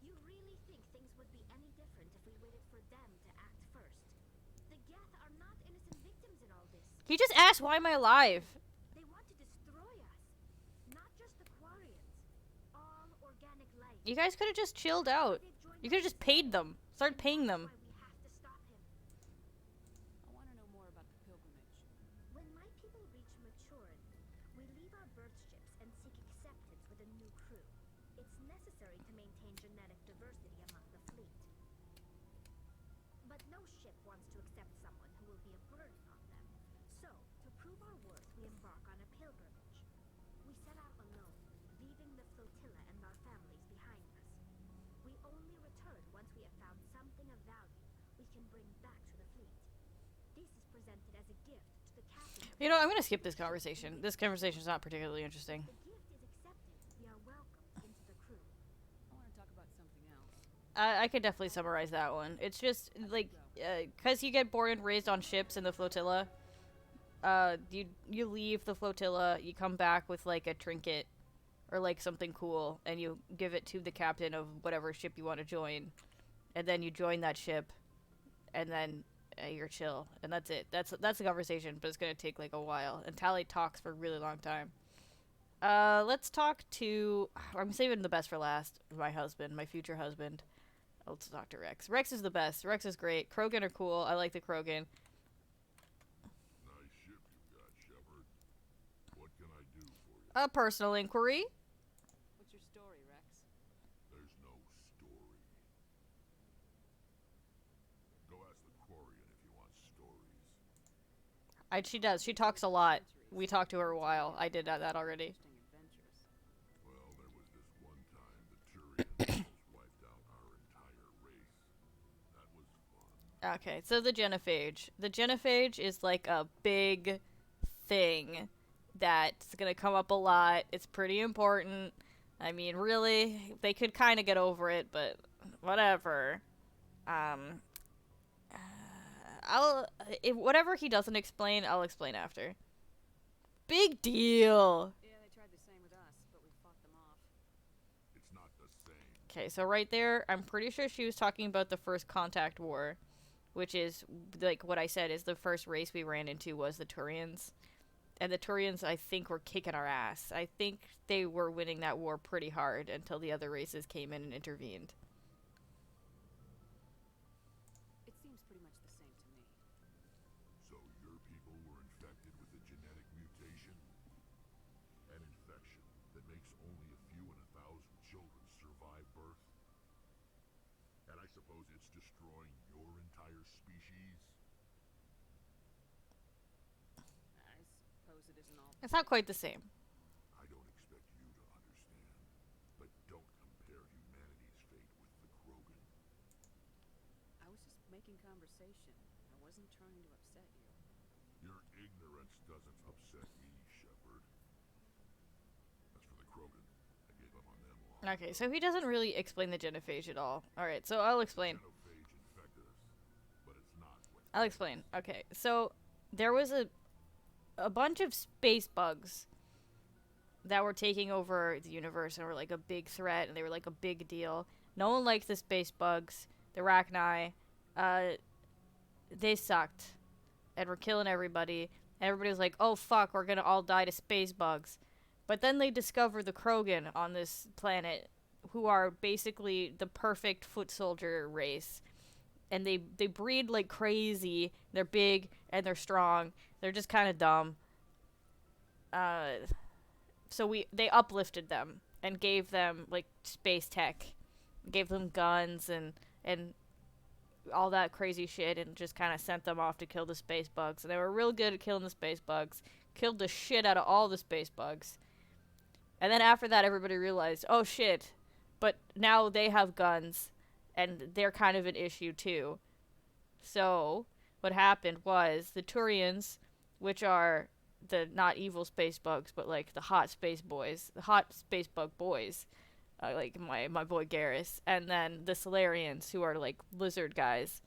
You really think things would be any different if we waited for them to act first? The Geth are not innocent victims in all this. He just asked, why am I alive? They want to destroy us. Not just the Quarians. All organic life. You guys could have just chilled out. You could have just paid them. Start paying them. We have to stop him. I want to know more about the pilgrimage. When my people reach maturity, we leave our birth ships and seek acceptance with a new crew. It's necessary to maintain genetic diversity among the fleet. But no ship wants to accept someone who will be a burden on them. So, to prove our worth, we embark on a pilgrimage. We set out alone, leaving the flotilla and our families behind us. We only return once we have found something of value we can bring back to the fleet. This is presented as a gift to the captain. You know, I'm going to skip this conversation. This conversation is not particularly interesting. The gift is accepted. We are welcomed into the crew. I want to talk about something else. I could definitely summarize that one. It's just, like, because you get born and raised on ships in the flotilla, you leave the flotilla, you come back with, like, a trinket or, like, something cool, and you give it to the captain of whatever ship you want to join, and then you join that ship, and then you're chill, and that's it. That's the conversation, but it's going to take, like, a while, and Tally talks for a really long time. Let's talk to... I'm saving the best for last. My husband. My future husband. Let's talk to Rex. Rex is the best. Rex is great. Krogan are cool. I like the Krogan. Nice ship you got, Shepard. What can I do for you? A personal inquiry. What's your story, Rex? There's no story. Go ask the Quarian if you want stories. She does. She talks a lot. We talked to her a while. I did that already. Well, there was this one time the Turians almost wiped out our entire race. That was fun. Okay, so the genophage. The genophage is like a big thing that's gonna come up a lot. It's pretty important. I mean, really, they could kind of get over it, but whatever. Whatever he doesn't explain, I'll explain after. Big deal. Yeah, they tried the same with us, but we fought them off. It's not the same. Okay, so right there, I'm pretty sure she was talking about the first contact war, which is, like, what I said is the first race we ran into was the Turians. And the Turians, I think, were kicking our ass. I think they were winning that war pretty hard until the other races came in and intervened. It seems pretty much the same to me. So your people were infected with a genetic mutation? An infection that makes only a few in 1,000 children survive birth? And I suppose it's destroying your entire species? I suppose it isn't all. It's not quite the same. I don't expect you to understand, but don't compare humanity's fate with the Krogan. I was just making conversation. I wasn't trying to upset you. Your ignorance doesn't upset me, Shepard. As for the Krogan, I gave up on them long Okay, so he doesn't really explain the genophage at all. Alright, so I'll explain. Genophage infected us, but it's not what I'll explain. Okay, so there was a bunch of space bugs that were taking over the universe and were like a big threat, and they were like a big deal. No one liked the space bugs. The Rachni, they sucked and were killing everybody. And everybody was like, oh fuck, we're gonna all die to space bugs. But then they discovered the Krogan on this planet, who are basically the perfect foot soldier race. And they breed like crazy. They're big and they're strong. They're just kind of dumb. So they uplifted them and gave them like space tech, gave them guns and all that crazy shit, and just kind of sent them off to kill the space bugs. And they were real good at killing the space bugs. Killed the shit out of all the space bugs. And then after that, everybody realized, oh shit, but now they have guns. And they're kind of an issue, too. So, what happened was, the Turians, which are the not evil space bugs, but like the hot space boys, the hot space bug boys, like my boy Garrus, and then the Solarians, who are like lizard guys,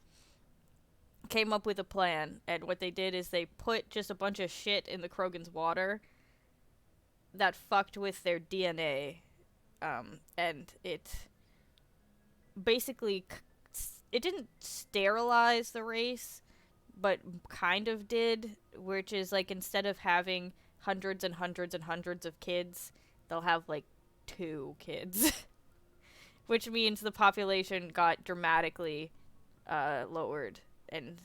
came up with a plan. And what they did is they put just a bunch of shit in the Krogan's water that fucked with their DNA, and it basically it didn't sterilize the race, but kind of did, which is like instead of having hundreds and hundreds and hundreds of kids, they'll have like 2 kids. Which means the population got dramatically lowered. And,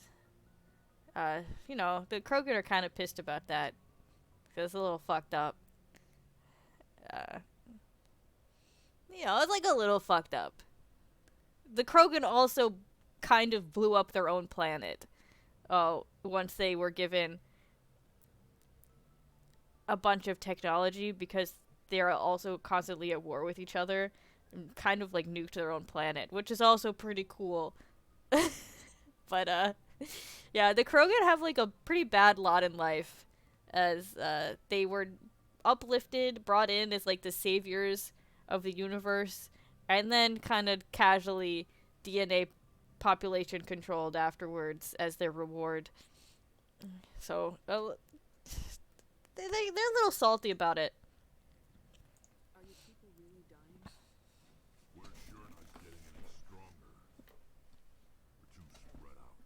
you know, the Krogan are kind of pissed about that, because it's a little fucked up. You know, it's like a little fucked up. The Krogan also kind of blew up their own planet. Once they were given a bunch of technology, because they're also constantly at war with each other, and kind of like nuked their own planet, which is also pretty cool. But yeah, the Krogan have like a pretty bad lot in life, as they were uplifted, brought in as like the saviors of the universe, and then kind of casually DNA population controlled afterwards as their reward. So they're a little salty about it. Are your people really dying? We're sure not getting any stronger. We're too spread out.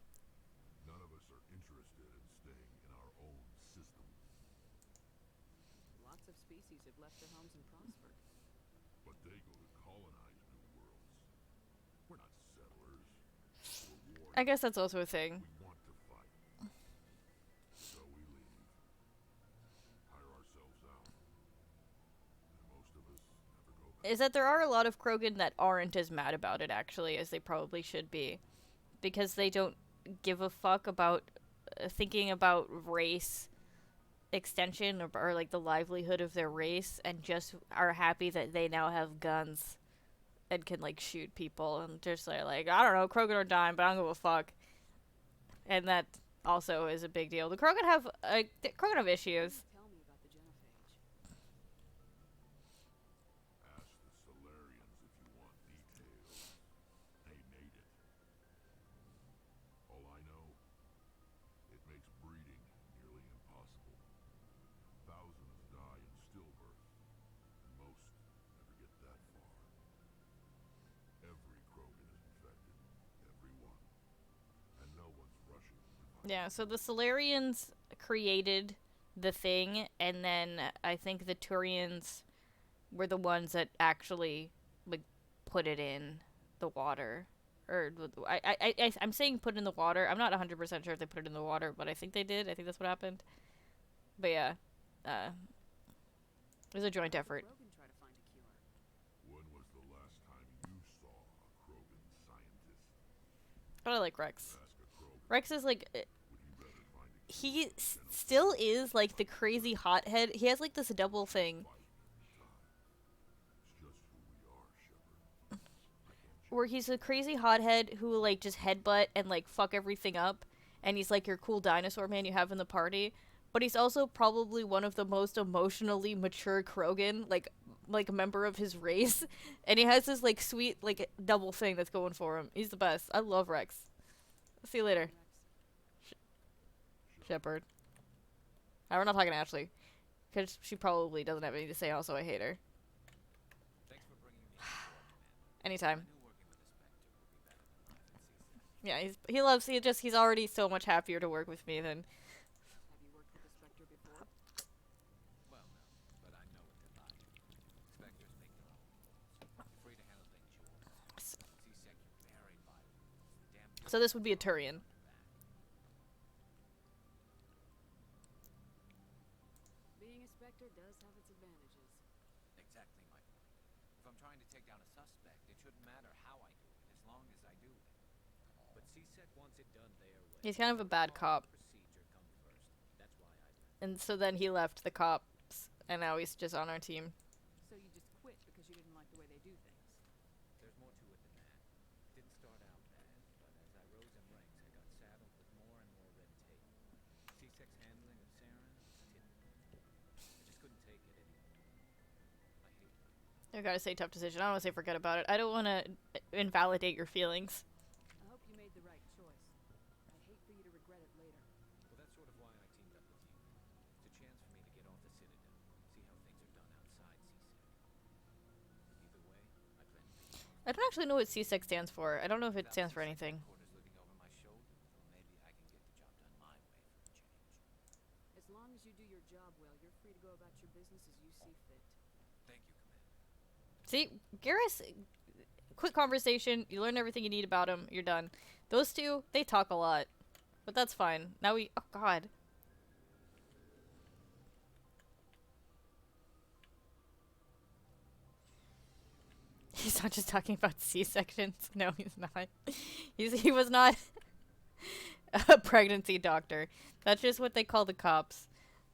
None of us are interested in staying in our own system. Lots of species have left their homes and prospered. But they go to colonize new worlds. We're not settlers. We're warriors. I guess that's also a thing. We want to fight. So we leave. Hire ourselves out. And most of us never go back. Is that there are a lot of Krogan that aren't as mad about it, actually, as they probably should be. Because they don't give a fuck about thinking about race extension, or like the livelihood of their race, and just are happy that they now have guns and can like shoot people, and just like I don't know, Krogan are dying, but I don't give a fuck. And that also is a big deal. The Krogan have issues. Tell me about the genophage. Ask the Solarians if you want details. They made it. All I know, it makes breeding nearly impossible. Thousands die in stillbirth, and most never get that far. Every Krogan is infected. Every one. And no one's rushing to find Yeah, so the Solarians created the thing, and then I think the Turians were the ones that actually like put it in the water. Or I'm saying put in the water. I'm not 100% sure if they put it in the water, but I think they did. I think that's what happened. But yeah, it was a joint effort. Rogan try to find a cure. When was the last time you saw a Krogan scientist? But I like Rex. Ask a Krogan. Rex is like, Would he rather find a he still is like the crazy hothead. He has like this double thing fight every time? It's just who we are, Shepard. where he's a crazy hothead who will like just headbutt and like fuck everything up, and he's like your cool dinosaur man you have in the party. But he's also probably one of the most emotionally mature Krogan, like a member of his race, and he has this like sweet like double thing that's going for him. He's the best. I love Rex. See you later, Shepard. We're not talking to Ashley, because she probably doesn't have anything to say. Also, I hate her. Thanks for bringing me on board, Commander. Anytime. I knew working with the Spectre would be better than life at CSAC. Yeah, he's already so much happier to work with me than. Have you worked with the Spectre before? Well, no, but I know what they're like. Spectres make their own rules. You're free to handle things you want. CSEC, you're very violent. Damn So this would be a Turian. Being a Spectre does have its advantages. Exactly my point. If I'm trying to take down a suspect, it shouldn't matter how I do it, as long as I do it. But CSEC wants it done their way. He's kind of a bad cop. Procedure comes first. That's why I left. And so then he left the cops, and now he's just on our team. So you just quit because you didn't like the way they do things. There's more to it than that. Didn't start out bad, but as I rose in ranks, I got saddled with more and more red tape. CSEC's handling of Saren, typical. I gotta say tough decision. I don't want to say forget about it. I don't want to invalidate your feelings. I hope you made the right choice. I'd hate for you to regret it later. Well, that's sort of why I teamed up with you. It's a chance for me to get off the Citadel, see how things are done outside CSEC. Either way, I plan to pay you off. I don't actually know what CSEC stands for. I don't know if it Without stands for CSEC anything. headquarters looking over my shoulder, so maybe I can get the job done my way for a change. As long as you do your job well, you're free to go about your business as you see fit. Thank you, Commander. See, Garrus, quick conversation. You learn everything you need about him. You're done. Those two, they talk a lot. But that's fine. Now we... Oh, God. He's not just talking about C-sections. No, he's not. He was not a pregnancy doctor. That's just what they call the cops.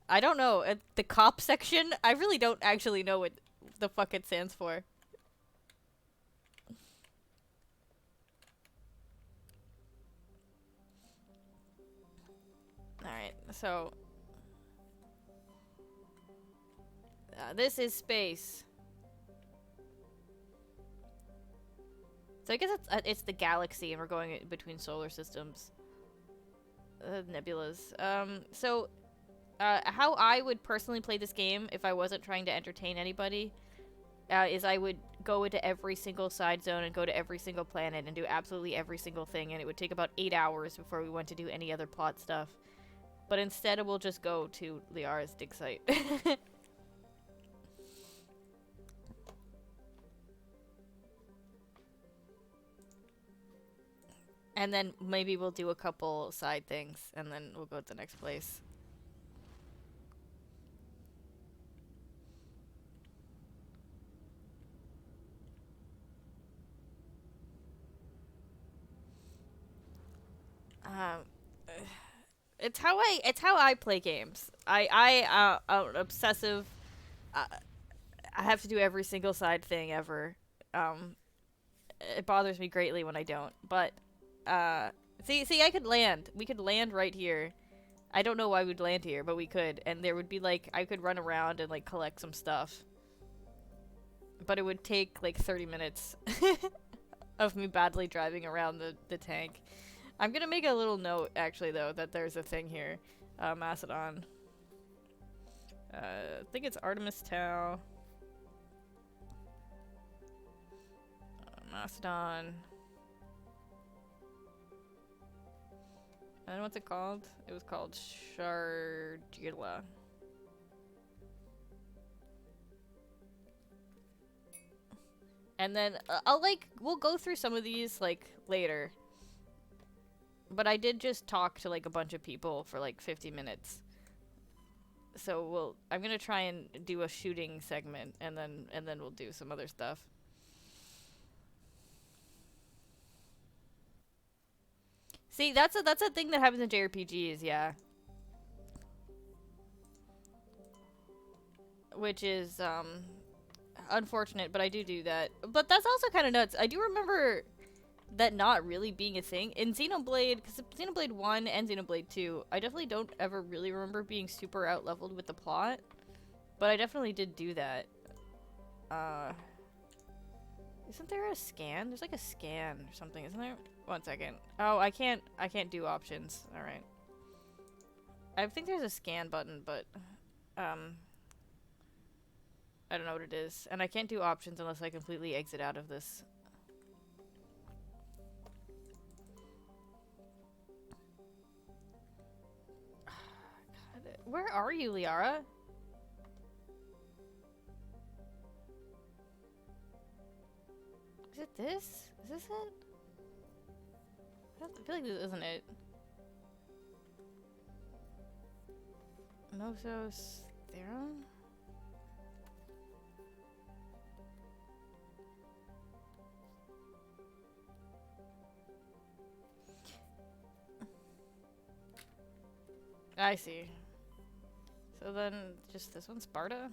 I don't know. The cop section? I really don't actually know what the fuck it stands for. Alright, so... this is space. So I guess it's the galaxy, and we're going between solar systems. Nebulas. How I would personally play this game, if I wasn't trying to entertain anybody, is I would go into every single side zone and go to every single planet and do absolutely every single thing, and it would take about 8 hours before we went to do any other plot stuff. But instead, we'll just go to Liara's dig site. And then maybe we'll do a couple side things, and then we'll go to the next place. It's how I play games. I'm obsessive. I have to do every single side thing ever. It bothers me greatly when I don't. But see, I could land. We could land right here. I don't know why we'd land here, but we could, and there would be like I could run around and like collect some stuff. But it would take like 30 minutes of me badly driving around the tank. I'm gonna make a little note, actually, though, that there's a thing here. Macedon. I think it's Artemis Tau. Macedon. And what's it called? It was called Shardula. And then we'll go through some of these, later. But I did just talk to, a bunch of people for, 50 minutes. So I'm gonna try and do a shooting segment, and then we'll do some other stuff. See, that's a thing that happens in JRPGs, yeah. Which is, unfortunate, but I do that. But that's also kind of nuts. I do remember that not really being a thing. In Xenoblade, because Xenoblade 1 and Xenoblade 2, I definitely don't ever really remember being super out-leveled with the plot. But I definitely did do that. Isn't there a scan? There's like a scan or something, isn't there? 1 second. Oh, I can't do options. Alright. I think there's a scan button, but, I don't know what it is. And I can't do options unless I completely exit out of this. God, where are you, Liara? Is it this? Is this it? I feel like this isn't it. Noxos Theron? I see. So then, just this one, Sparta?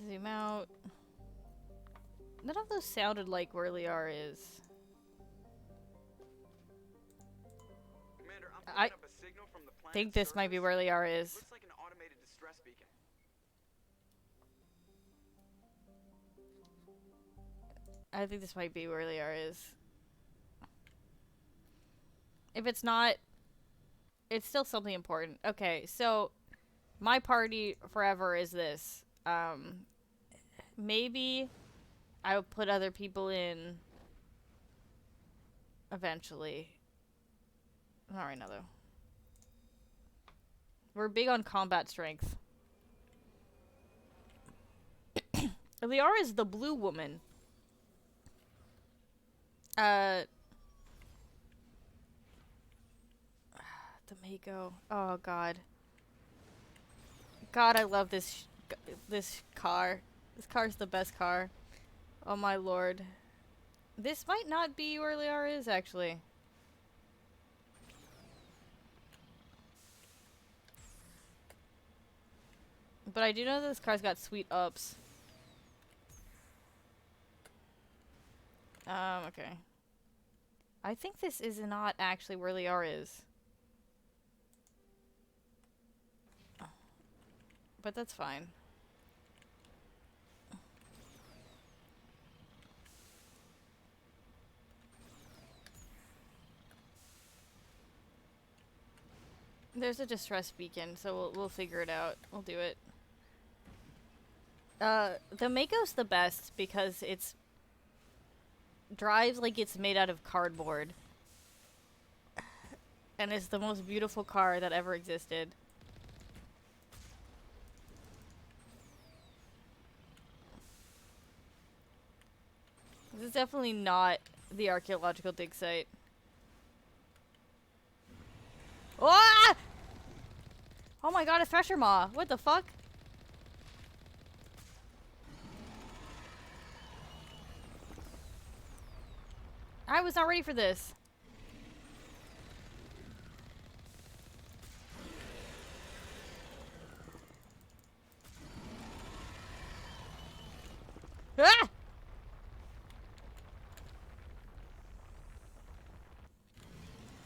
Zoom out. None of those sounded like where Liara is. Commander I up a signal from the think planet's this might be surface. where Liara is. Looks like an automated distress beacon. I think this might be where Liara is. If it's not, it's still something important. Okay, so my party forever is this. Maybe I will put other people in eventually. Not right now, though. We're big on combat strength. Liara is the blue woman. The Mako. Oh, God. God, I love this this car. This car's the best car. Oh, my lord. This might not be where Liara is, actually. But I do know this car's got sweet ups. Okay. I think this is not actually where Liara is. But that's fine. There's a distress beacon, so we'll figure it out. We'll do it. The Mako's the best because it's drives like it's made out of cardboard. And it's the most beautiful car that ever existed. This is definitely not the archaeological dig site. Ah! Oh my god, a thresher maw. What the fuck? I was not ready for this. Ah!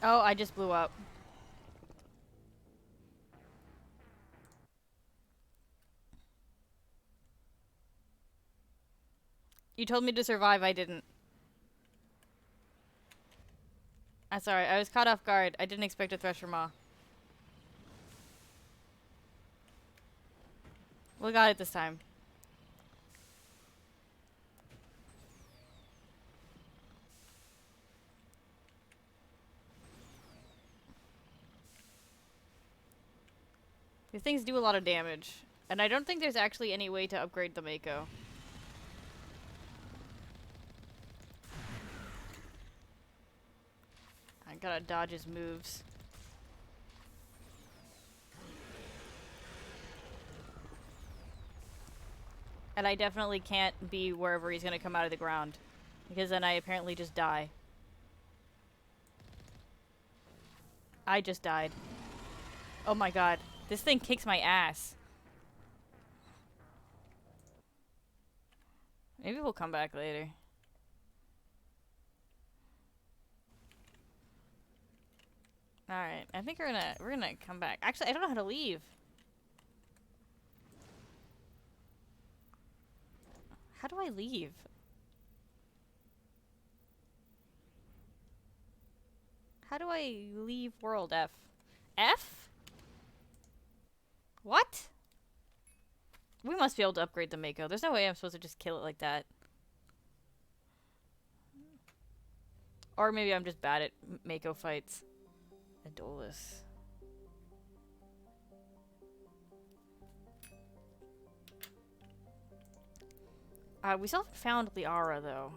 Oh, I just blew up. You told me to survive, I didn't. I'm sorry, I was caught off guard. I didn't expect a thresher maw. We got it this time. These things do a lot of damage. And I don't think there's actually any way to upgrade the Mako. I gotta dodge his moves. And I definitely can't be wherever he's gonna come out of the ground. Because then I apparently just die. I just died. Oh my god. This thing kicks my ass. Maybe we'll come back later. Alright, I think we're gonna come back. Actually, I don't know how to leave. How do I leave? How do I leave world F? F? What? We must be able to upgrade the Mako. There's no way I'm supposed to just kill it like that. Or maybe I'm just bad at Mako fights. Adolis. We still haven't found Liara, though.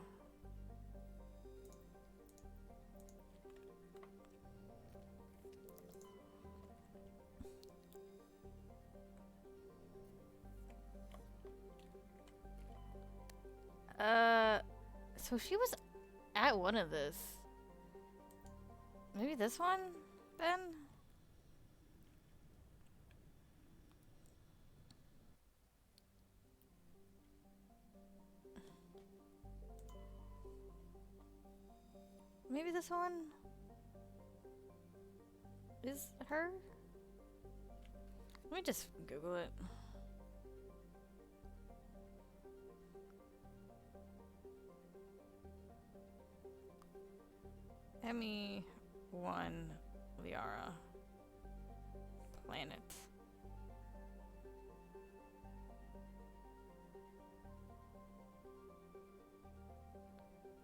So she was at one of this. Maybe this one, then? Maybe this one? is her? Let me just Google it. ME1 Liara planet.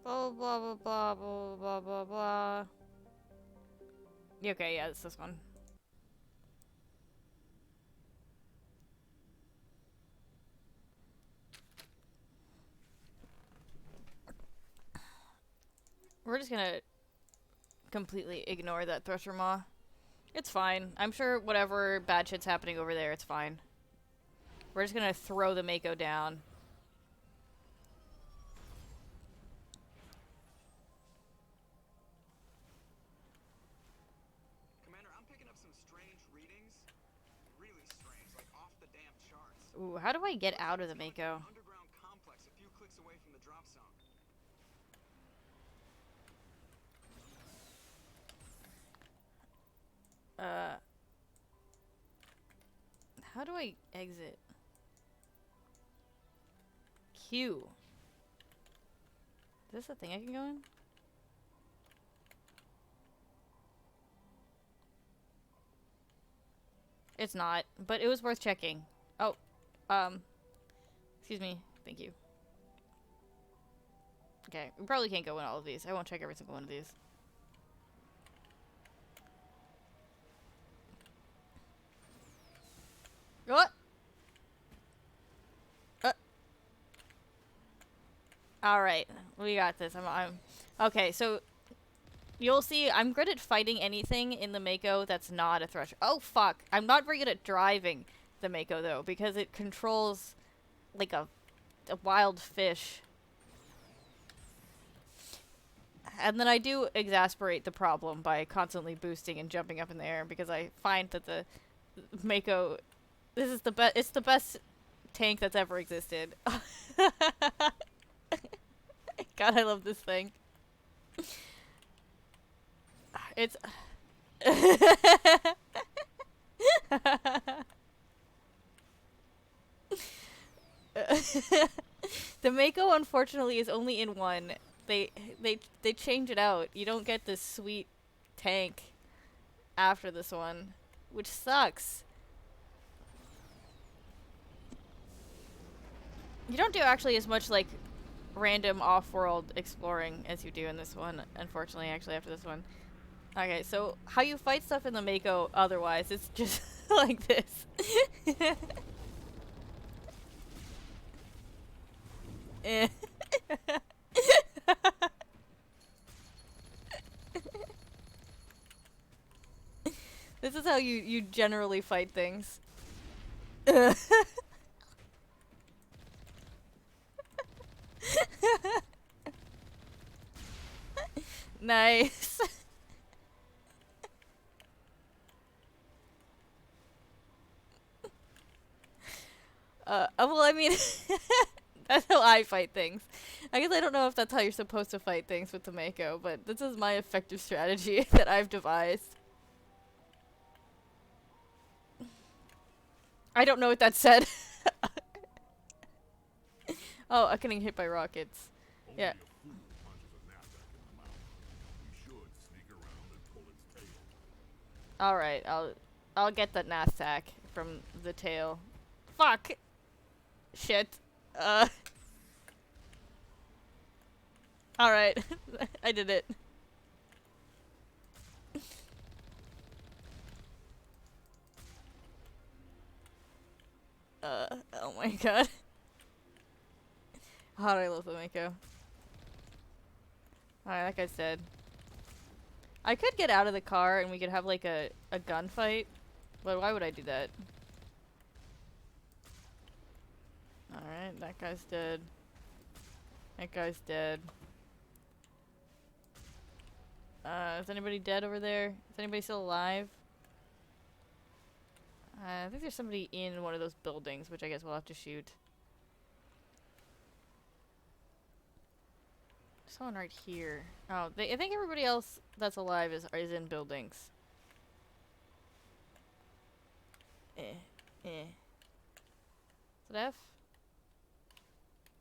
Blah blah blah blah blah blah blah blah. Okay, yeah, it's this one. We're just gonna completely ignore that Thresher Maw. It's fine. I'm sure whatever bad shit's happening over there, it's fine. We're just gonna throw the Mako down. Commander, I'm picking up some strange readings. Really strange, like off the damn charts. Ooh, how do I get out of the Mako? Underground complex a few clicks away from the drop zone. How do I exit? Q. Is this a thing I can go in? It's not, but it was worth checking. Oh, excuse me. Thank you. Okay, we probably can't go in all of these. I won't check every single one of these. What? Alright, we got this. I'm okay, so you'll see I'm good at fighting anything in the Mako that's not a Thresher. Oh fuck. I'm not very good at driving the Mako though, because it controls like a wild fish. And then I do exasperate the problem by constantly boosting and jumping up in the air because I find that the Mako it's the best tank that's ever existed. God, I love this thing. It's the Mako unfortunately is only in one. They change it out. You don't get this sweet tank after this one, which sucks. You don't do actually as much like random off-world exploring as you do in this one, unfortunately, actually after this one. Okay, so how you fight stuff in the Mako otherwise, it's just like this. Eh. This is how you generally fight things. Nice. Well, I mean, that's how I fight things. I guess I don't know if that's how you're supposed to fight things with the Mako, but this is my effective strategy that I've devised. I don't know what that said. Oh, I'm getting hit by rockets. Only Yeah. a fool punches a knapsack in the mouth. We should sneak around and pull its tail. All right, I'll get that knapsack from the tail. Fuck. Shit. All right, I did it. Oh my god. How do I love the Mako? Alright, like I said. I could get out of the car and we could have like a gunfight, but why would I do that? Alright, that guy's dead. That guy's dead. Is anybody dead over there? Is anybody still alive? I think there's somebody in one of those buildings, which I guess we'll have to shoot. Someone right here. Oh, I think everybody else that's alive is in buildings. Is it F?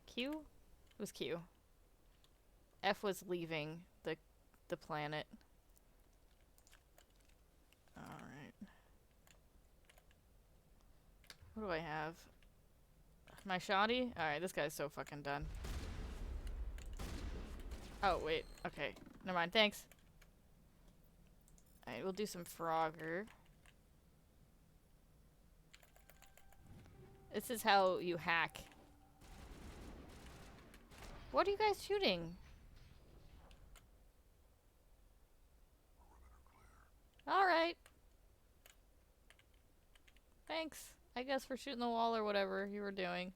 Q? It was Q. F was leaving the planet. Alright. What do I have? My shoddy? Alright, this guy's so fucking done. Oh, wait. Okay. Never mind. Thanks. Alright, we'll do some Frogger. This is how you hack. What are you guys shooting? Alright. Thanks, I guess, for shooting the wall or whatever you were doing.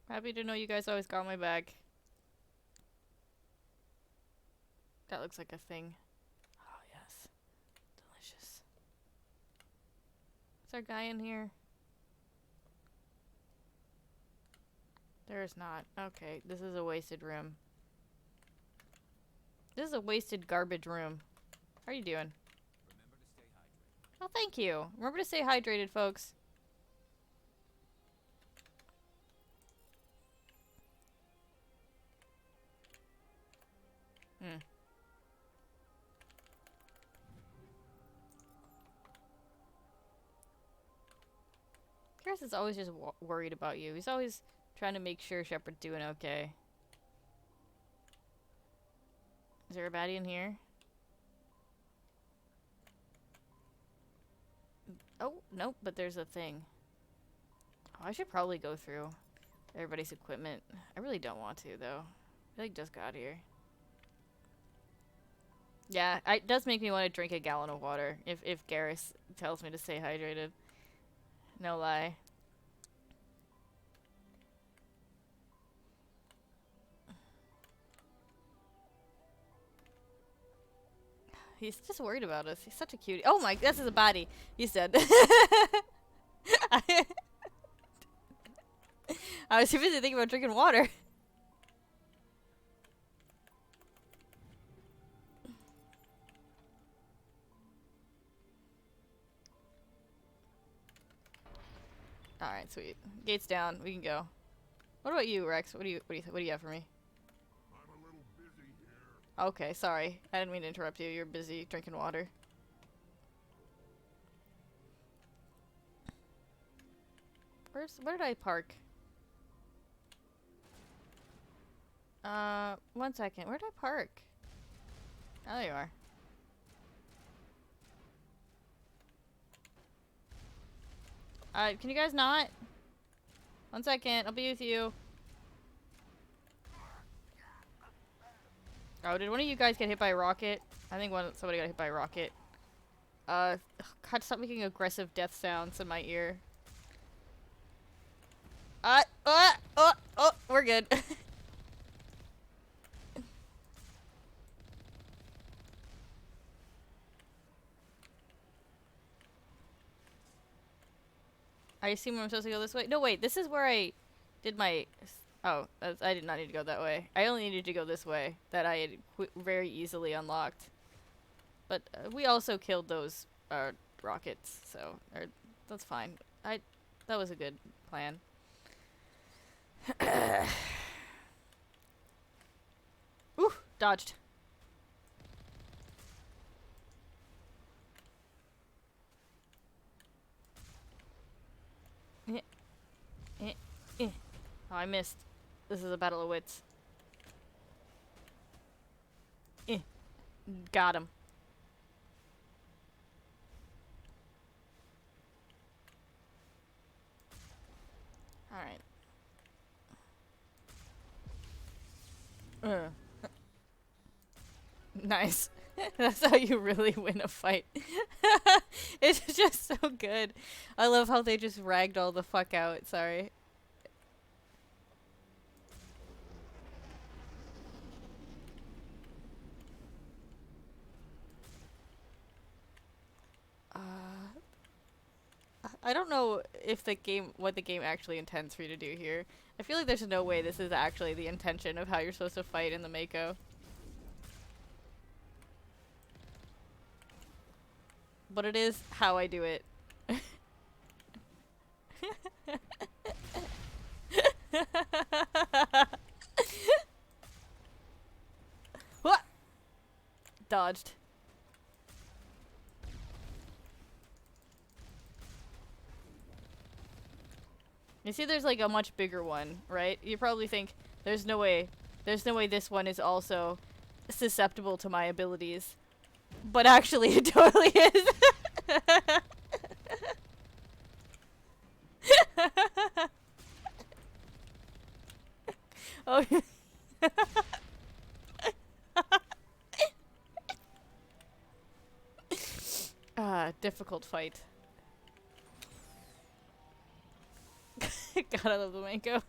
Happy to know you guys always got my back. That looks like a thing. Oh, yes. Delicious. Is there a guy in here? There's not. Okay, this is a wasted room. This is a wasted garbage room. How are you doing? Remember to stay hydrated. Oh, thank you. Remember to stay hydrated, folks. Garrus is always just worried about you. He's always trying to make sure Shepard's doing okay. Is there a baddie in here? Oh, nope, but there's a thing. Oh, I should probably go through everybody's equipment. I really don't want to, though. I like just got here. Yeah, it does make me want to drink a gallon of water if Garrus tells me to stay hydrated. No lie. He's just worried about us. He's such a cutie. Oh my, this is a body. He's dead. I was too busy thinking about drinking water. Alright, sweet. Gates down. We can go. What about you, Rex? What do you have for me? I'm a little busy here. Okay, sorry. I didn't mean to interrupt you. You're busy drinking water. Where did I park? 1 second. Where did I park? Oh, there you are. Can you guys not? 1 second. I'll be with you. Oh, did one of you guys get hit by a rocket? I think somebody got hit by a rocket. God, stop making aggressive death sounds in my ear. We're good. I assume I'm supposed to go this way? No, wait, this is where I did my... Oh, I did not need to go that way. I only needed to go this way, that I had very easily unlocked. But we also killed those rockets, so that's fine. That was a good plan. Ooh, dodged. Oh, I missed. This is a battle of wits. Got him. Alright. Nice. That's how you really win a fight. It's just so good. I love how they just ragdoll the fuck out. Sorry. I don't know if what the game actually intends for you to do here. I feel like there's no way this is actually the intention of how you're supposed to fight in the Mako. but it is how I do it. What? Dodged. You see there's like a much bigger one, right? You probably think there's no way this one is also susceptible to my abilities. But actually it totally is. Oh. Difficult fight. God, I love the mango.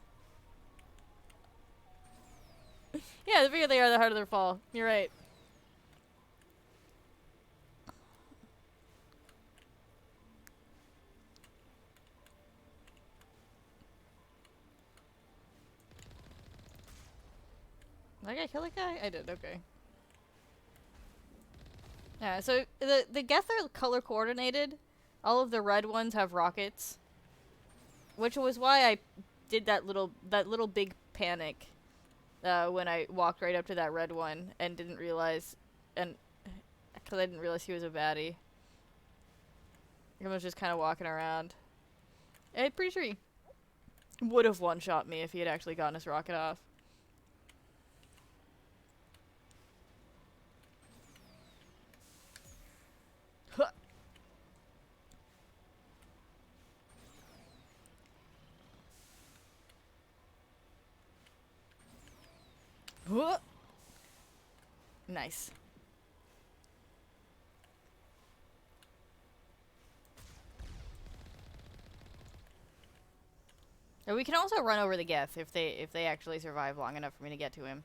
Yeah, the bigger they are, the harder they fall. You're right. Did I kill that guy? I did, okay. Yeah, so the Geth are color coordinated. All of the red ones have rockets. Which was why I did that little big panic when I walked right up to that red one and didn't realize, and because I didn't realize he was a baddie. I was just kind of walking around. I'm pretty sure he would have one-shot me if he had actually gotten his rocket off. Huh. Huh. Nice. And we can also run over the Geth if they actually survive long enough for me to get to him.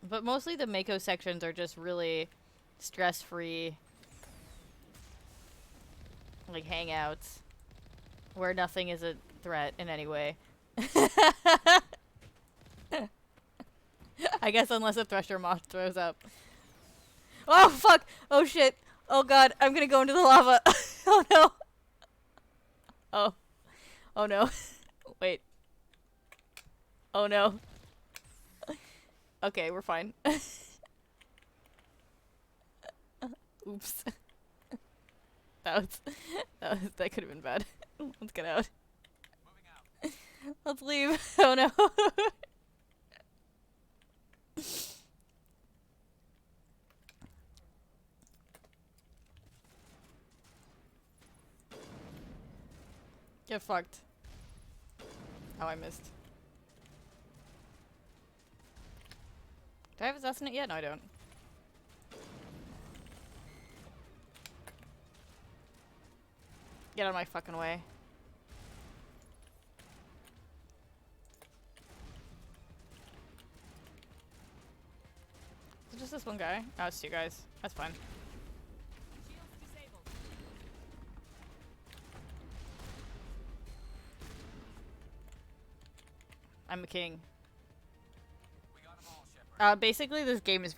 But mostly the Mako sections are just really stress-free, like, hangouts, where nothing is a threat in any way. I guess unless a Thresher Moth throws up. Oh, fuck! Oh, shit! Oh, God, I'm gonna go into the lava! Oh, no! Oh. Oh, no. Wait. Oh, no. Okay, we're fine. Oops. That could have been bad. Let's get out. Moving out. Let's leave. Oh no. Get fucked. Oh, I missed. Do I have assassinate yet? No, I don't. Get out of my fucking way. Is it just this one guy? Oh, it's two guys. That's fine. Shields disabled. I'm a king. We got 'em all, Shepard. Basically this game is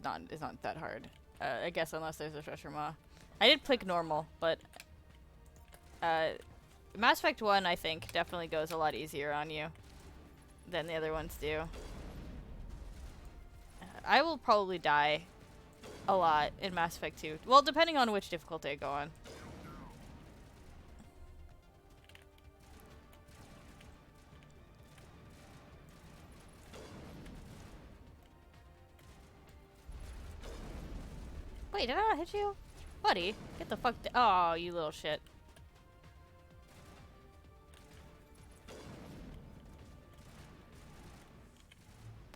not that hard. I guess unless there's a Thresher Maw. I did click normal, but Mass Effect 1 I think definitely goes a lot easier on you than the other ones do. I will probably die a lot in Mass Effect 2. Well, depending on which difficulty I go on. Wait, did I not hit you? Buddy, get the fuck oh, you little shit.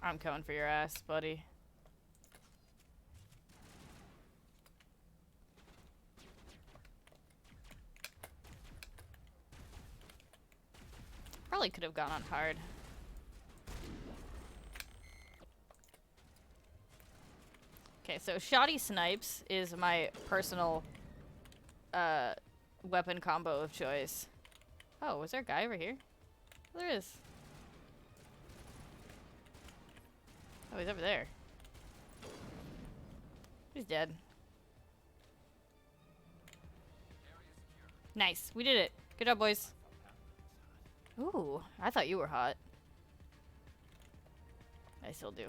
I'm coming for your ass, buddy. Probably could have gone on hard. Okay, so Shoddy Snipes is my personal weapon combo of choice. Oh, was there a guy over here? Oh, there is. Oh, he's over there. He's dead. Nice. We did it. Good job, boys. Ooh, I thought you were hot. I still do.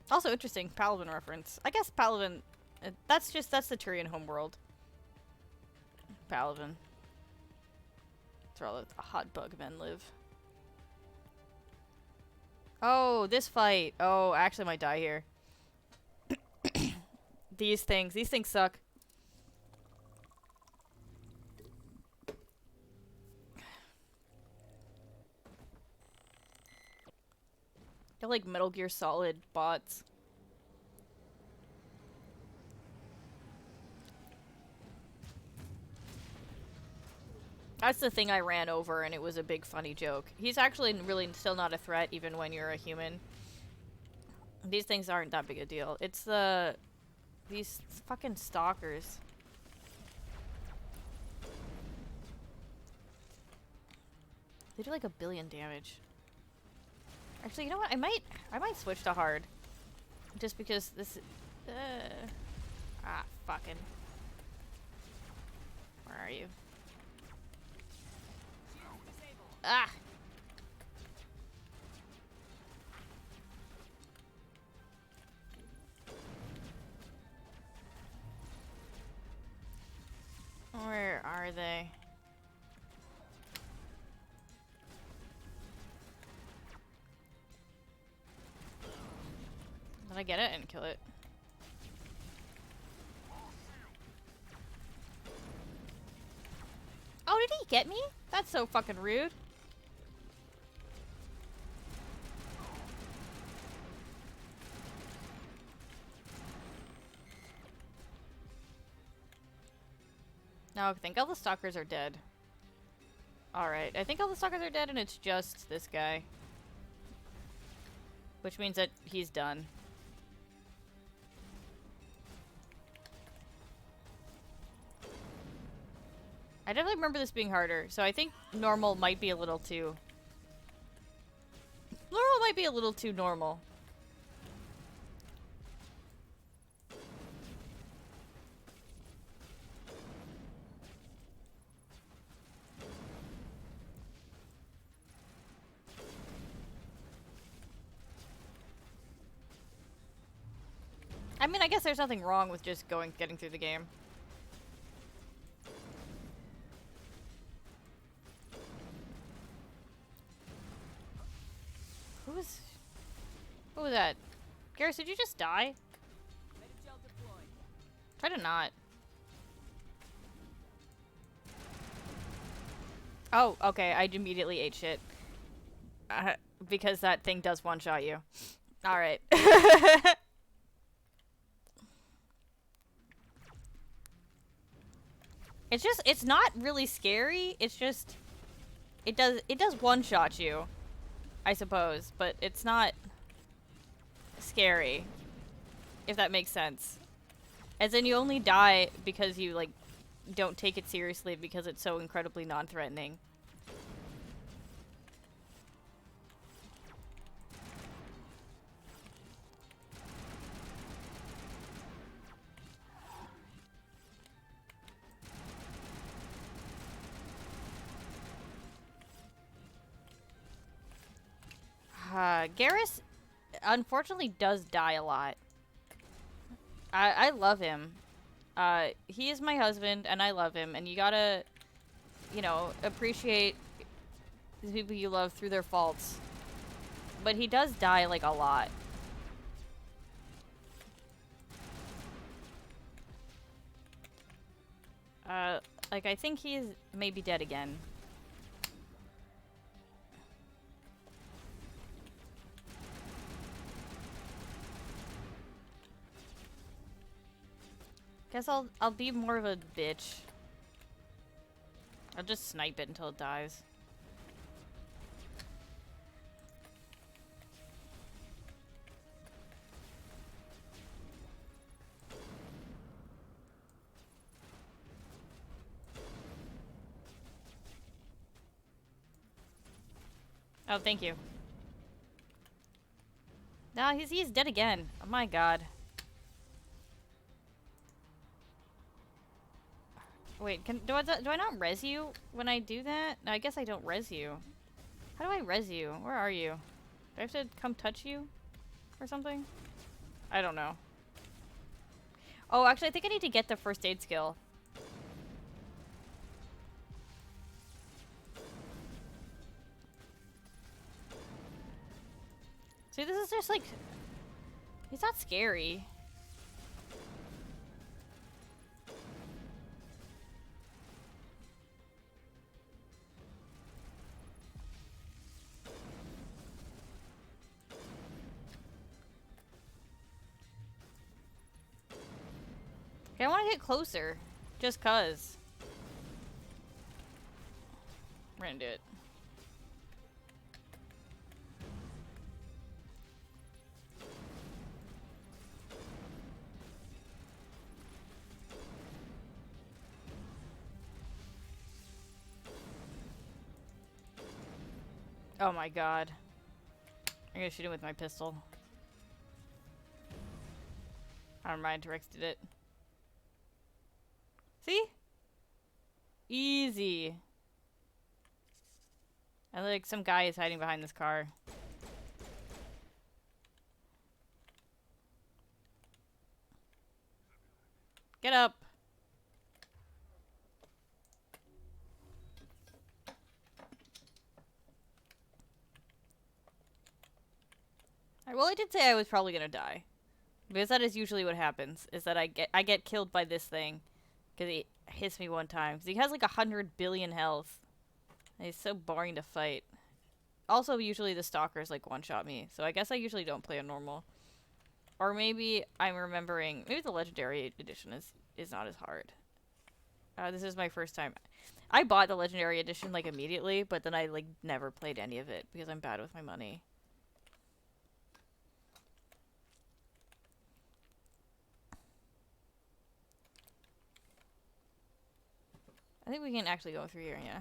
Also interesting, Paladin reference. I guess Paladin, that's the Turian homeworld. Paladin. That's where all the hot bug men live. Oh, this fight. Oh, I actually might die here. These things suck. They're like Metal Gear Solid bots. That's the thing I ran over, and it was a big funny joke. He's actually really still not a threat, even when you're a human. These things aren't that big a deal. It's these fucking stalkers. They do like 1 billion damage. Actually, you know what? I might switch to hard. Just because this... fucking... Where are you? Ah! Where are they? Did I get it and kill it? Oh, did he get me? That's so fucking rude. No, I think all the stalkers are dead. Alright, I think all the stalkers are dead and it's just this guy. Which means that he's done. I definitely remember this being harder, so I think normal might be a little too... Normal might be a little too normal. I mean, I guess there's nothing wrong with just getting through the game. Who was that? Garrus, did you just die? Try to not. Oh, okay, I immediately ate shit. Because that thing does one-shot you. Alright. It's not really scary, it's just... It does one-shot you, I suppose, but it's not scary, if that makes sense. As in, you only die because you, like, don't take it seriously because it's so incredibly non-threatening. Garrus, unfortunately, does die a lot. I love him. He is my husband, and I love him, and you gotta, you know, appreciate the people you love through their faults. But he does die, like, a lot. Like, I think he's maybe dead again. Guess I'll be more of a bitch. I'll just snipe it until it dies. Oh, thank you. No, he's dead again. Oh my god. Wait, do I not res you when I do that? No, I guess I don't res you. How do I res you? Where are you? Do I have to come touch you? Or something? I don't know. Oh, actually, I think I need to get the first aid skill. See, this is just like... He's not scary. Okay, I want to get closer. Just cuz. We're gonna do it. Oh my god. I'm gonna shoot him with my pistol. I don't mind, Rex did it. See? Easy. And like some guy is hiding behind this car. Get up. Alright, well, I did say I was probably gonna die. Because that is usually what happens, is that I get killed by this thing. Because he hits me one time. Because he has like 100 billion health. And he's so boring to fight. Also, usually the stalkers like one-shot me. So I guess I usually don't play on normal. Or maybe I'm remembering... Maybe the Legendary Edition is not as hard. This is my first time. I bought the Legendary Edition like immediately, but then I like never played any of it because I'm bad with my money. I think we can actually go through here, yeah.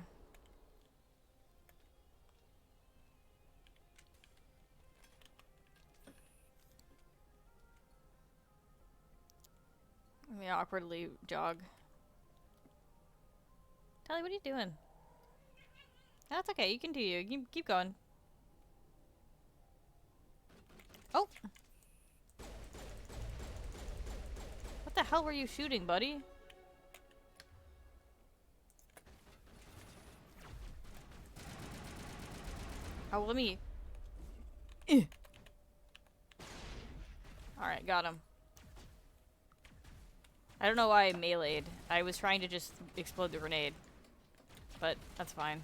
Let me awkwardly jog. Tally, what are you doing? That's okay, you can do you. You keep going. Oh! What the hell were you shooting, buddy? Oh, let me... Alright, got him. I don't know why I meleeed. I was trying to just explode the grenade. But, that's fine.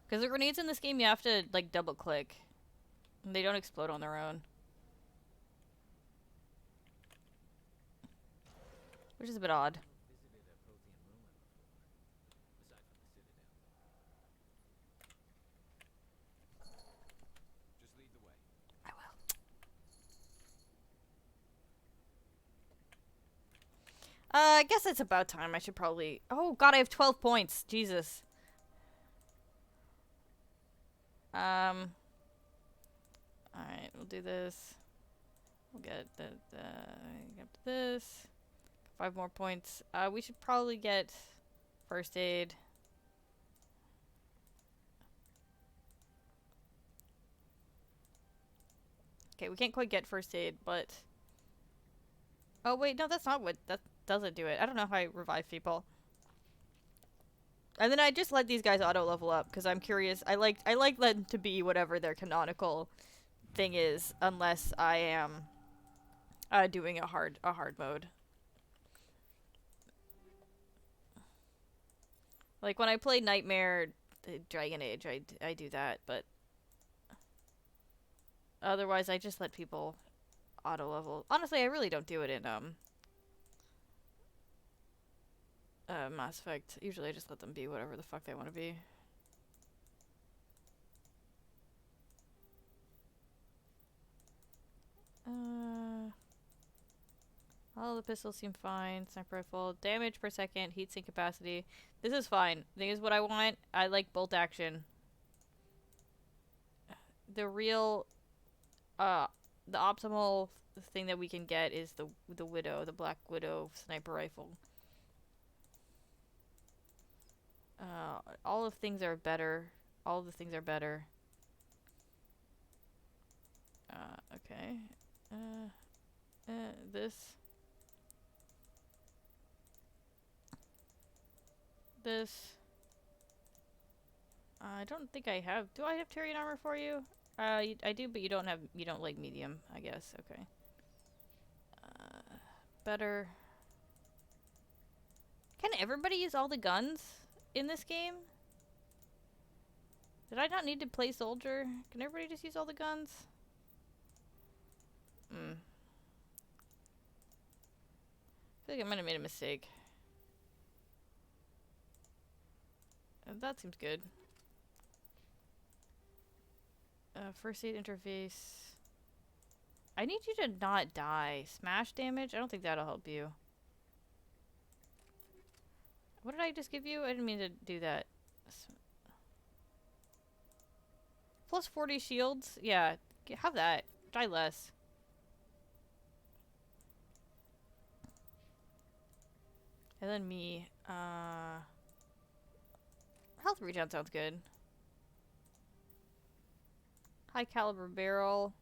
Because the grenades in this game, you have to, like, double-click. They don't explode on their own. Which is a bit odd. Just lead the way. I will. I guess it's about time. I should probably... Oh, God, I have 12 points. Jesus. Alright, we'll do this. We'll get get this. 5 more points. We should probably get first aid. Okay, we can't quite get first aid, but... Oh, wait, no, that's not what... That doesn't do it. I don't know how I revive people. And then I just let these guys auto-level up, because I'm curious. I like them to be whatever their canonical thing is, unless I am doing a hard mode. Like, when I play Nightmare Dragon Age, I do that, but... Otherwise, I just let people auto-level. Honestly, I really don't do it in, Mass Effect. Usually I just let them be whatever the fuck they want to be. All the pistols seem fine. Sniper rifle. Damage per second. Heatsink capacity. This is fine. Thing is what I want. I like bolt action. The real, the optimal thing that we can get is the Widow, the Black Widow sniper rifle. All of things are better. All of the things are better. Okay. This. This. I don't think I have. Do I have Tyrian armor for you? I do, but you don't have. You don't like medium, I guess. Okay. Better. Can everybody use all the guns in this game? Did I not need to play soldier? Can everybody just use all the guns? I feel like I might have made a mistake. That seems good. First aid interface. I need you to not die. Smash damage? I don't think that'll help you. What did I just give you? I didn't mean to do that. Plus 40 shields? Yeah. Have that. Die less. And then me. Health regen sounds good. High caliber barrel.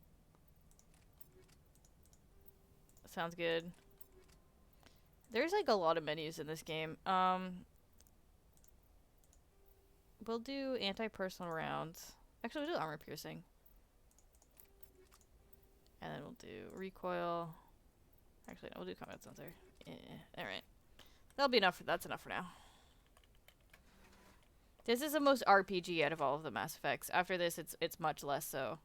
Sounds good. There's like a lot of menus in this game. We'll do anti-personal rounds. Actually, we'll do armor piercing. And then we'll do recoil. Actually, no, we'll do combat sensor. Alright. That'll be enough. That's enough for now. This is the most RPG out of all of the Mass Effects. After this, it's much less so.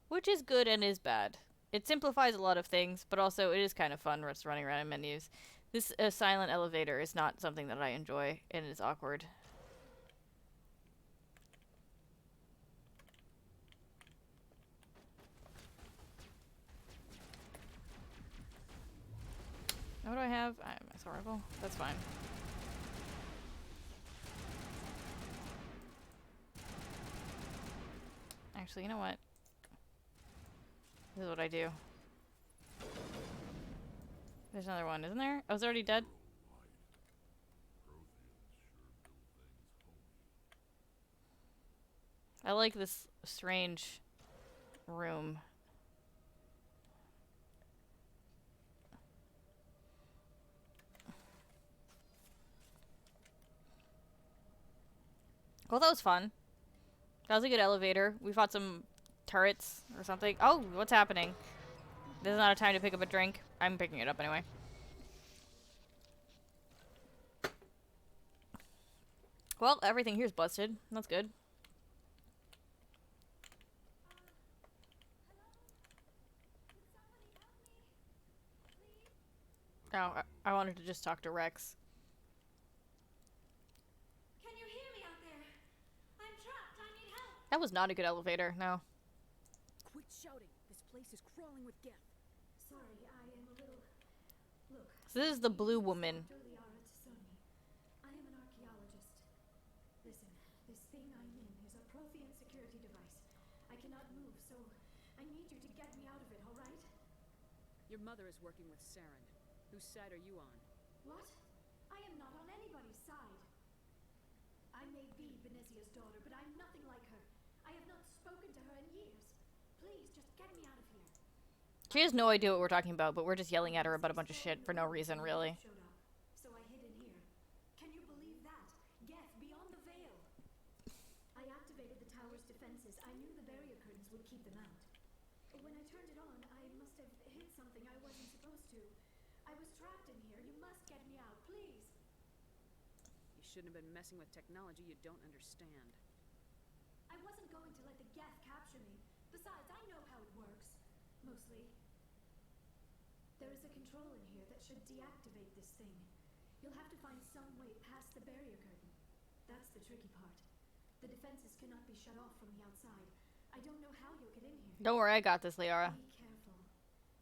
Which is good and is bad. It simplifies a lot of things, but also it is kind of fun just running around in menus. This silent elevator is not something that I enjoy, and it's awkward. What do I have? I have my assault rifle. That's fine. Actually, you know what? This is what I do. There's another one, isn't there? Oh, it's already dead? I like this strange room. Well, that was fun. That was a good elevator. We fought some turrets or something. Oh, what's happening? This is not a time to pick up a drink. I'm picking it up anyway. Well, everything here's busted. That's good. Oh, I wanted to just talk to Rex. Can you hear me out there? I'm trapped. I need help. That was not a good elevator, no. Quit shouting. This place is crawling with Geth. Sorry, I am a little... Look. So this is the blue woman. I am an archaeologist. Listen, this thing I'm in is a Prothean security device. I cannot move, so I need you to get me out of it, all right? Your mother is working with Saren. Whose side are you on? What? I am not on anybody's side. I may be Benezia's daughter, but I'm nothing like her. I have not spoken to her in years. Please, just get me out of here. She has no idea what we're talking about, but we're just yelling at her about a bunch of shit for no reason, really. So I hid in here. Can you believe that? Geth, beyond the veil. I activated the tower's defenses. I knew the barrier curtains would keep them out. When I turned it on, I must have hit something I wasn't supposed to. I was trapped in here. You must get me out, please. You shouldn't have been messing with technology you don't understand. I wasn't going to let the Geth capture me. Besides, I know how it works. Mostly. There is a control in here that should deactivate this thing. You'll have to find some way past the barrier curtain. That's the tricky part. The defenses cannot be shut off from the outside. I don't know how you'll get in here. Don't worry, I got this, Liara. Be careful.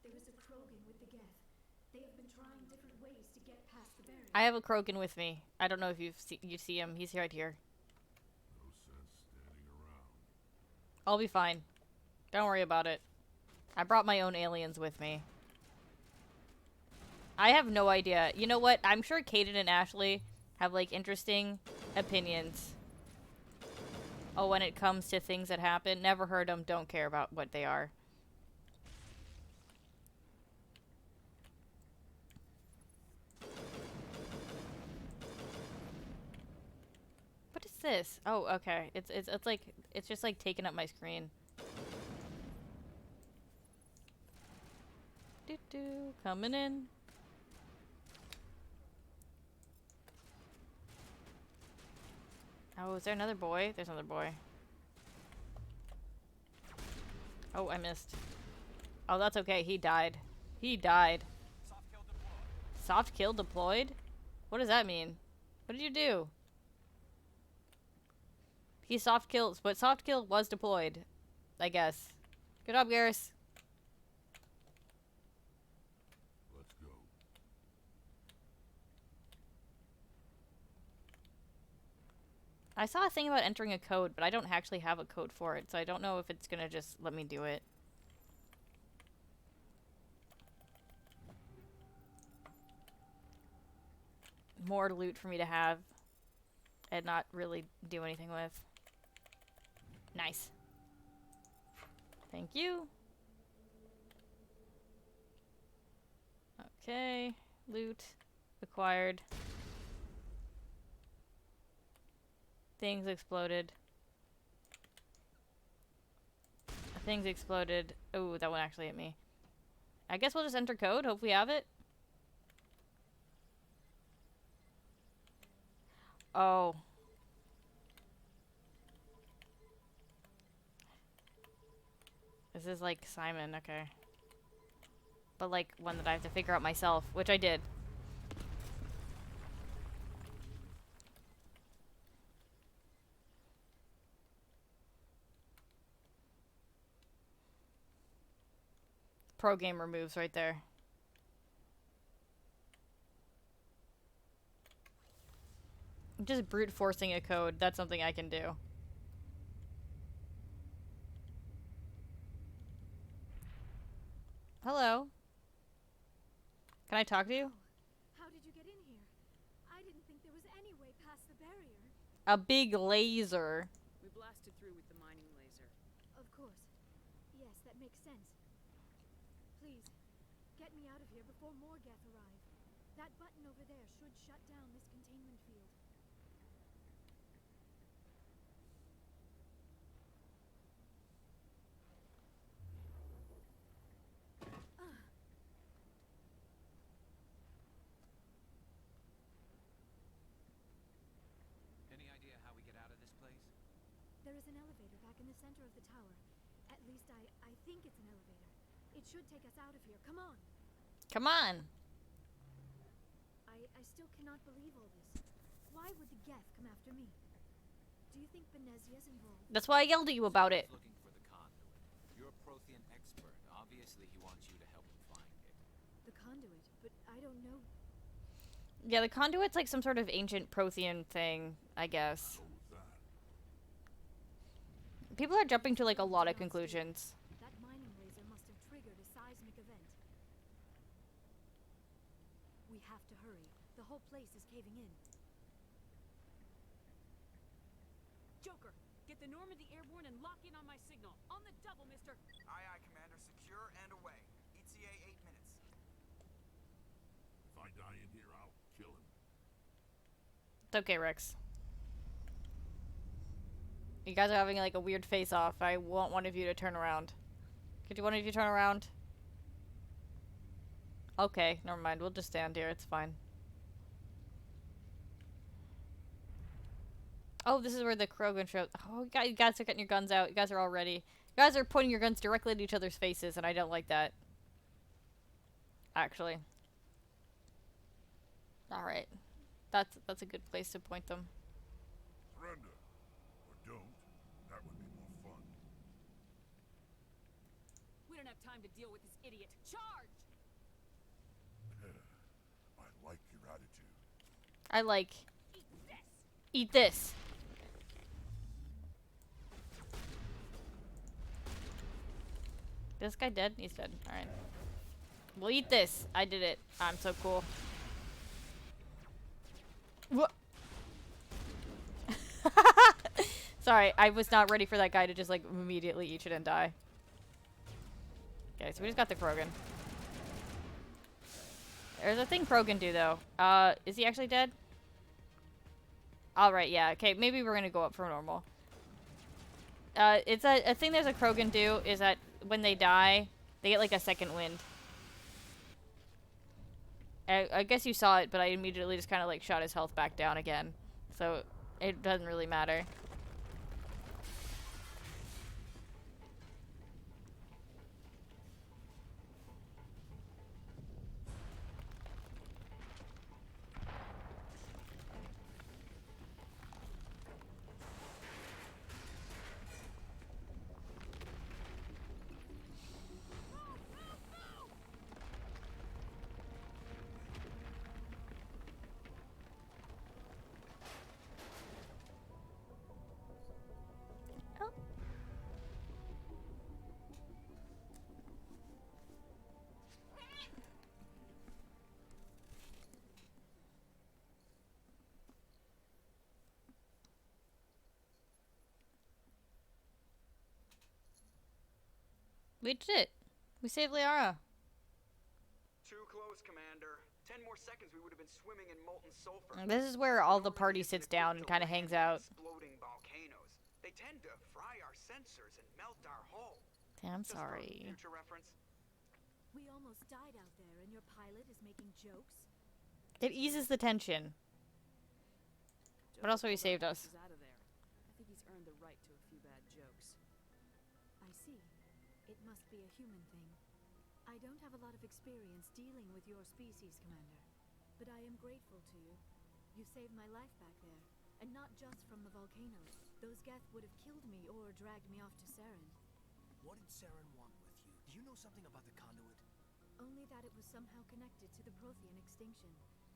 There is a Krogan with the Geth. They have been trying different ways to get past the barrier. I have a Krogan with me. I don't know if you see him. He's right here. No sense standing around. I'll be fine. Don't worry about it. I brought my own aliens with me. I have no idea. You know what? I'm sure Kaden and Ashley have, like, interesting opinions. Oh, when it comes to things that happen. Never heard them. Don't care about what they are. What is this? Oh, okay. It's like, it's just like taking up my screen. Doo-doo. Coming in. Oh, is there another boy? There's another boy. Oh, I missed. Oh, that's okay. He died. He died. Soft kill deployed? What does that mean? What did you do? He soft killed, but soft kill was deployed. I guess. Good job, Garrus. Let's go. I saw a thing about entering a code, but I don't actually have a code for it, so I don't know if it's gonna just let me do it. More loot for me to have and not really do anything with. Nice. Thank you. Okay. Loot. Acquired. Things exploded. Things exploded. Oh, that one actually hit me. I guess we'll just enter code. Hope we have it. Oh. This is like Simon, okay. But like one that I have to figure out myself, which I did. Pro gamer moves right there. Just brute forcing a code. That's something I can do. Hello. Can I talk to you? How did you get in here? I didn't think there was any way past the barrier. A big laser. We blasted through with the mining laser. Of course. Yes, that makes sense. Please, get me out of here before more Geth arrive. That button over there should shut down this containment field. Any idea how we get out of this place? There is an elevator back in the center of the tower. At least I think it's an elevator. It should take us out of here. Come on. Come on. I still cannot believe all this. Why would the Geth come after me? Do you think Benezia's involved? That's why I yelled at you about it. Looking for the conduit. You're a Prothean expert. Obviously, he wants you to help him find it. The conduit, but I don't know. Yeah, the conduit's like some sort of ancient Prothean thing, I guess. So was that. People are jumping to like a lot of conclusions. That mining laser must have triggered a seismic event. We have to hurry. The whole place is caving in. Joker, get the Normandy airborne and lock in on my signal. On the double, mister. Aye, aye, Commander. Secure and away. ETA 8 minutes. If I die in here, I'll kill him. It's okay, Rex. You guys are having like a weird face-off. I want one of you to turn around. Could you one of you turn around? Okay, never mind. We'll just stand here. It's fine. Oh, this is where the Krogan show. Oh, you guys are getting your guns out. You guys are all ready. You guys are pointing your guns directly at each other's faces, and I don't like that. Actually. Alright. That's a good place to point them. Surrender. Or don't. That would be more fun. have time to deal with this idiot. Charge! I like your attitude. I like. Eat this! Eat this. This guy dead? He's dead. Alright. We'll eat this. I did it. I'm so cool. What? Sorry, I was not ready for that guy to just like immediately eat it and die. Okay, so we just got the Krogan. There's a thing Krogan do though. Is he actually dead? Alright, yeah. Okay, maybe we're gonna go up for normal. It's a thing there's a Krogan do is that when they die, they get like a second wind. I guess you saw it, but I immediately just kind of like shot his health back down again. So it doesn't really matter. We did it. We saved Liara. Too close, Commander. 10 more seconds we would have been swimming in molten sulfur. This is where all the party sits down and kind of hangs out. Exploding volcanoes. They tend to fry our sensors and melt our hull. I'm Just for sorry. future reference. We almost died out there, and your pilot is making jokes. It eases the tension. What else have you saved us? He's out of there. I think he's earned the right to a few bad jokes. I see. It must be a human thing. I don't have a lot of experience dealing with your species, Commander, but I am grateful to you. You saved my life back there, and not just from the volcanoes. Those Geth would have killed me or dragged me off to Saren. What did Saren want with you? Do you know something about the conduit? Only that it was somehow connected to the Prothean extinction.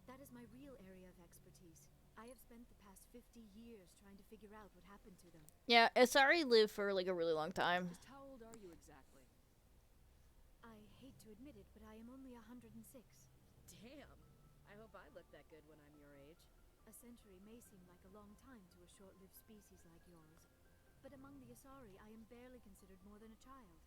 That is my real area of expertise. I have spent the past 50 years trying to figure out what happened to them. Yeah, Asari lived for like a really long time. Just how old are you exactly? I hate to admit it, but I am only 106. Damn. I hope I look that good when I'm your age. A century may seem like a long time to a short-lived species like yours, but among the Asari, I am barely considered more than a child.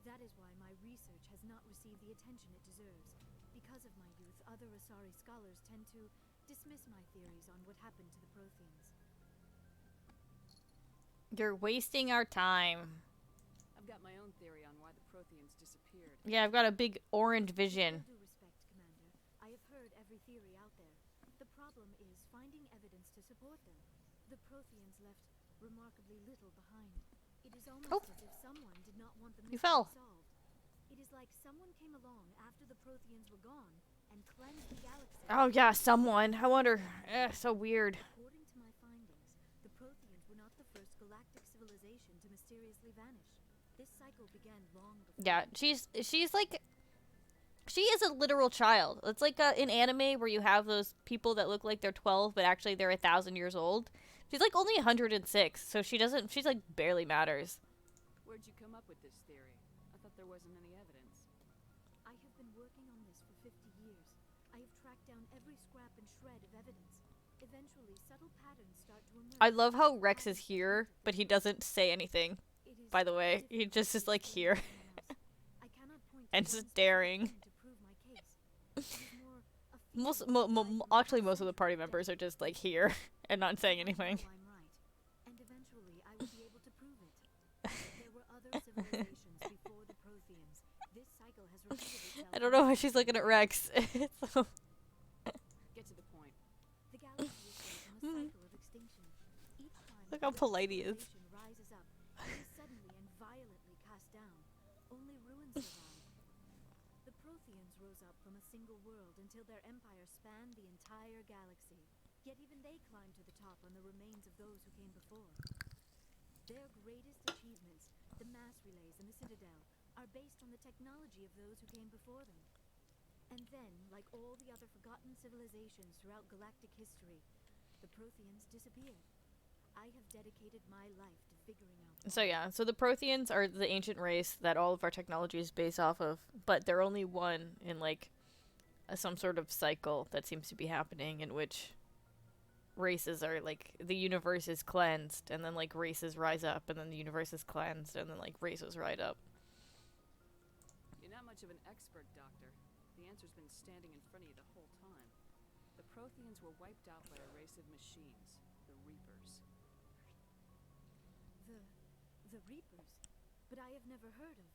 That is why my research has not received the attention it deserves. Because of my youth, other Asari scholars tend to dismiss my theories on what happened to the Protheans. You're wasting our time. I've got my own theory on why the Protheans disappeared. Yeah, I've got a big orange vision. With all due respect, Commander, I have heard every theory out there. The problem is finding evidence to support them. The Protheans left remarkably little behind. It is almost as if someone did not want the mystery fell. solved. It is like someone came along after the Protheans were gone and cleansed the galaxy. Oh yeah, someone. I wonder. So weird. According to my findings, the Protheans were not the first galactic civilization to mysteriously vanish. This cycle began long before. Yeah, she's like, she is a literal child. It's like in anime where you have those people that look like they're 12, but actually they're 1,000 years old. She's like only 106, so she doesn't. She's like barely matters. Where'd you come up with this theory? I thought there wasn't any evidence. I have been working on this for 50 years. I have tracked down every scrap and shred of evidence. Eventually, subtle patterns start to emerge. I love how Rex is here, but he doesn't say anything. By the way, he just is like here I cannot point to and one staring. to prove my case. It is more a feeling Actually, most of the party members are just like here and not saying anything. I'm right, and eventually I will be able to prove it. There were other civilizations before the Protheans. This cycle has repeated itself. I don't know why she's looking at Rex. So- Get to the point. The galaxy is built on a cycle of extinction. Each time Look a how great polite he is. civilization rises up, it is suddenly and violently cast down. Only ruins survive. The Protheans rose up from a single world until their empire spanned the entire galaxy. Yet even they climbed to the top on the remains of those who came before. Their greatest achievements, the mass relays and the Citadel, are based on the technology of those who came before them. And then, like all the other forgotten civilizations throughout galactic history, the Protheans disappeared. I have dedicated my life to figuring out. So yeah, so the Protheans are the ancient race that all of our technology is based off of, but they're only one in like some sort of cycle that seems to be happening in which races are like the universe is cleansed and then like races rise up and then the universe is cleansed and then like races rise up. You're not much of an expert, Doctor. The answer's been standing in front of you the whole time. The Protheans were wiped out by a race of machines, the Reapers. The Reapers? But I have never heard of.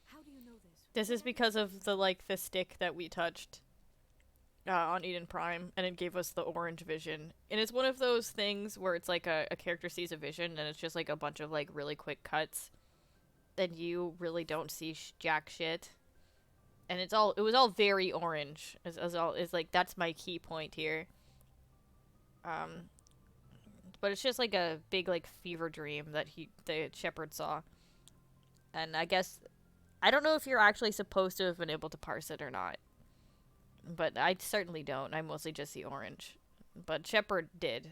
How do you know this? This is because of the stick that we touched on Eden Prime, and it gave us the orange vision. And it's one of those things where it's like a character sees a vision, and it's just like a bunch of like really quick cuts, and you really don't see jack shit. And it was all very orange. Is like that's my key point here. But it's just like a big like fever dream that the shepherd saw. And I guess I don't know if you're actually supposed to have been able to parse it or not. But I certainly don't. I mostly just see orange. But Shepard did.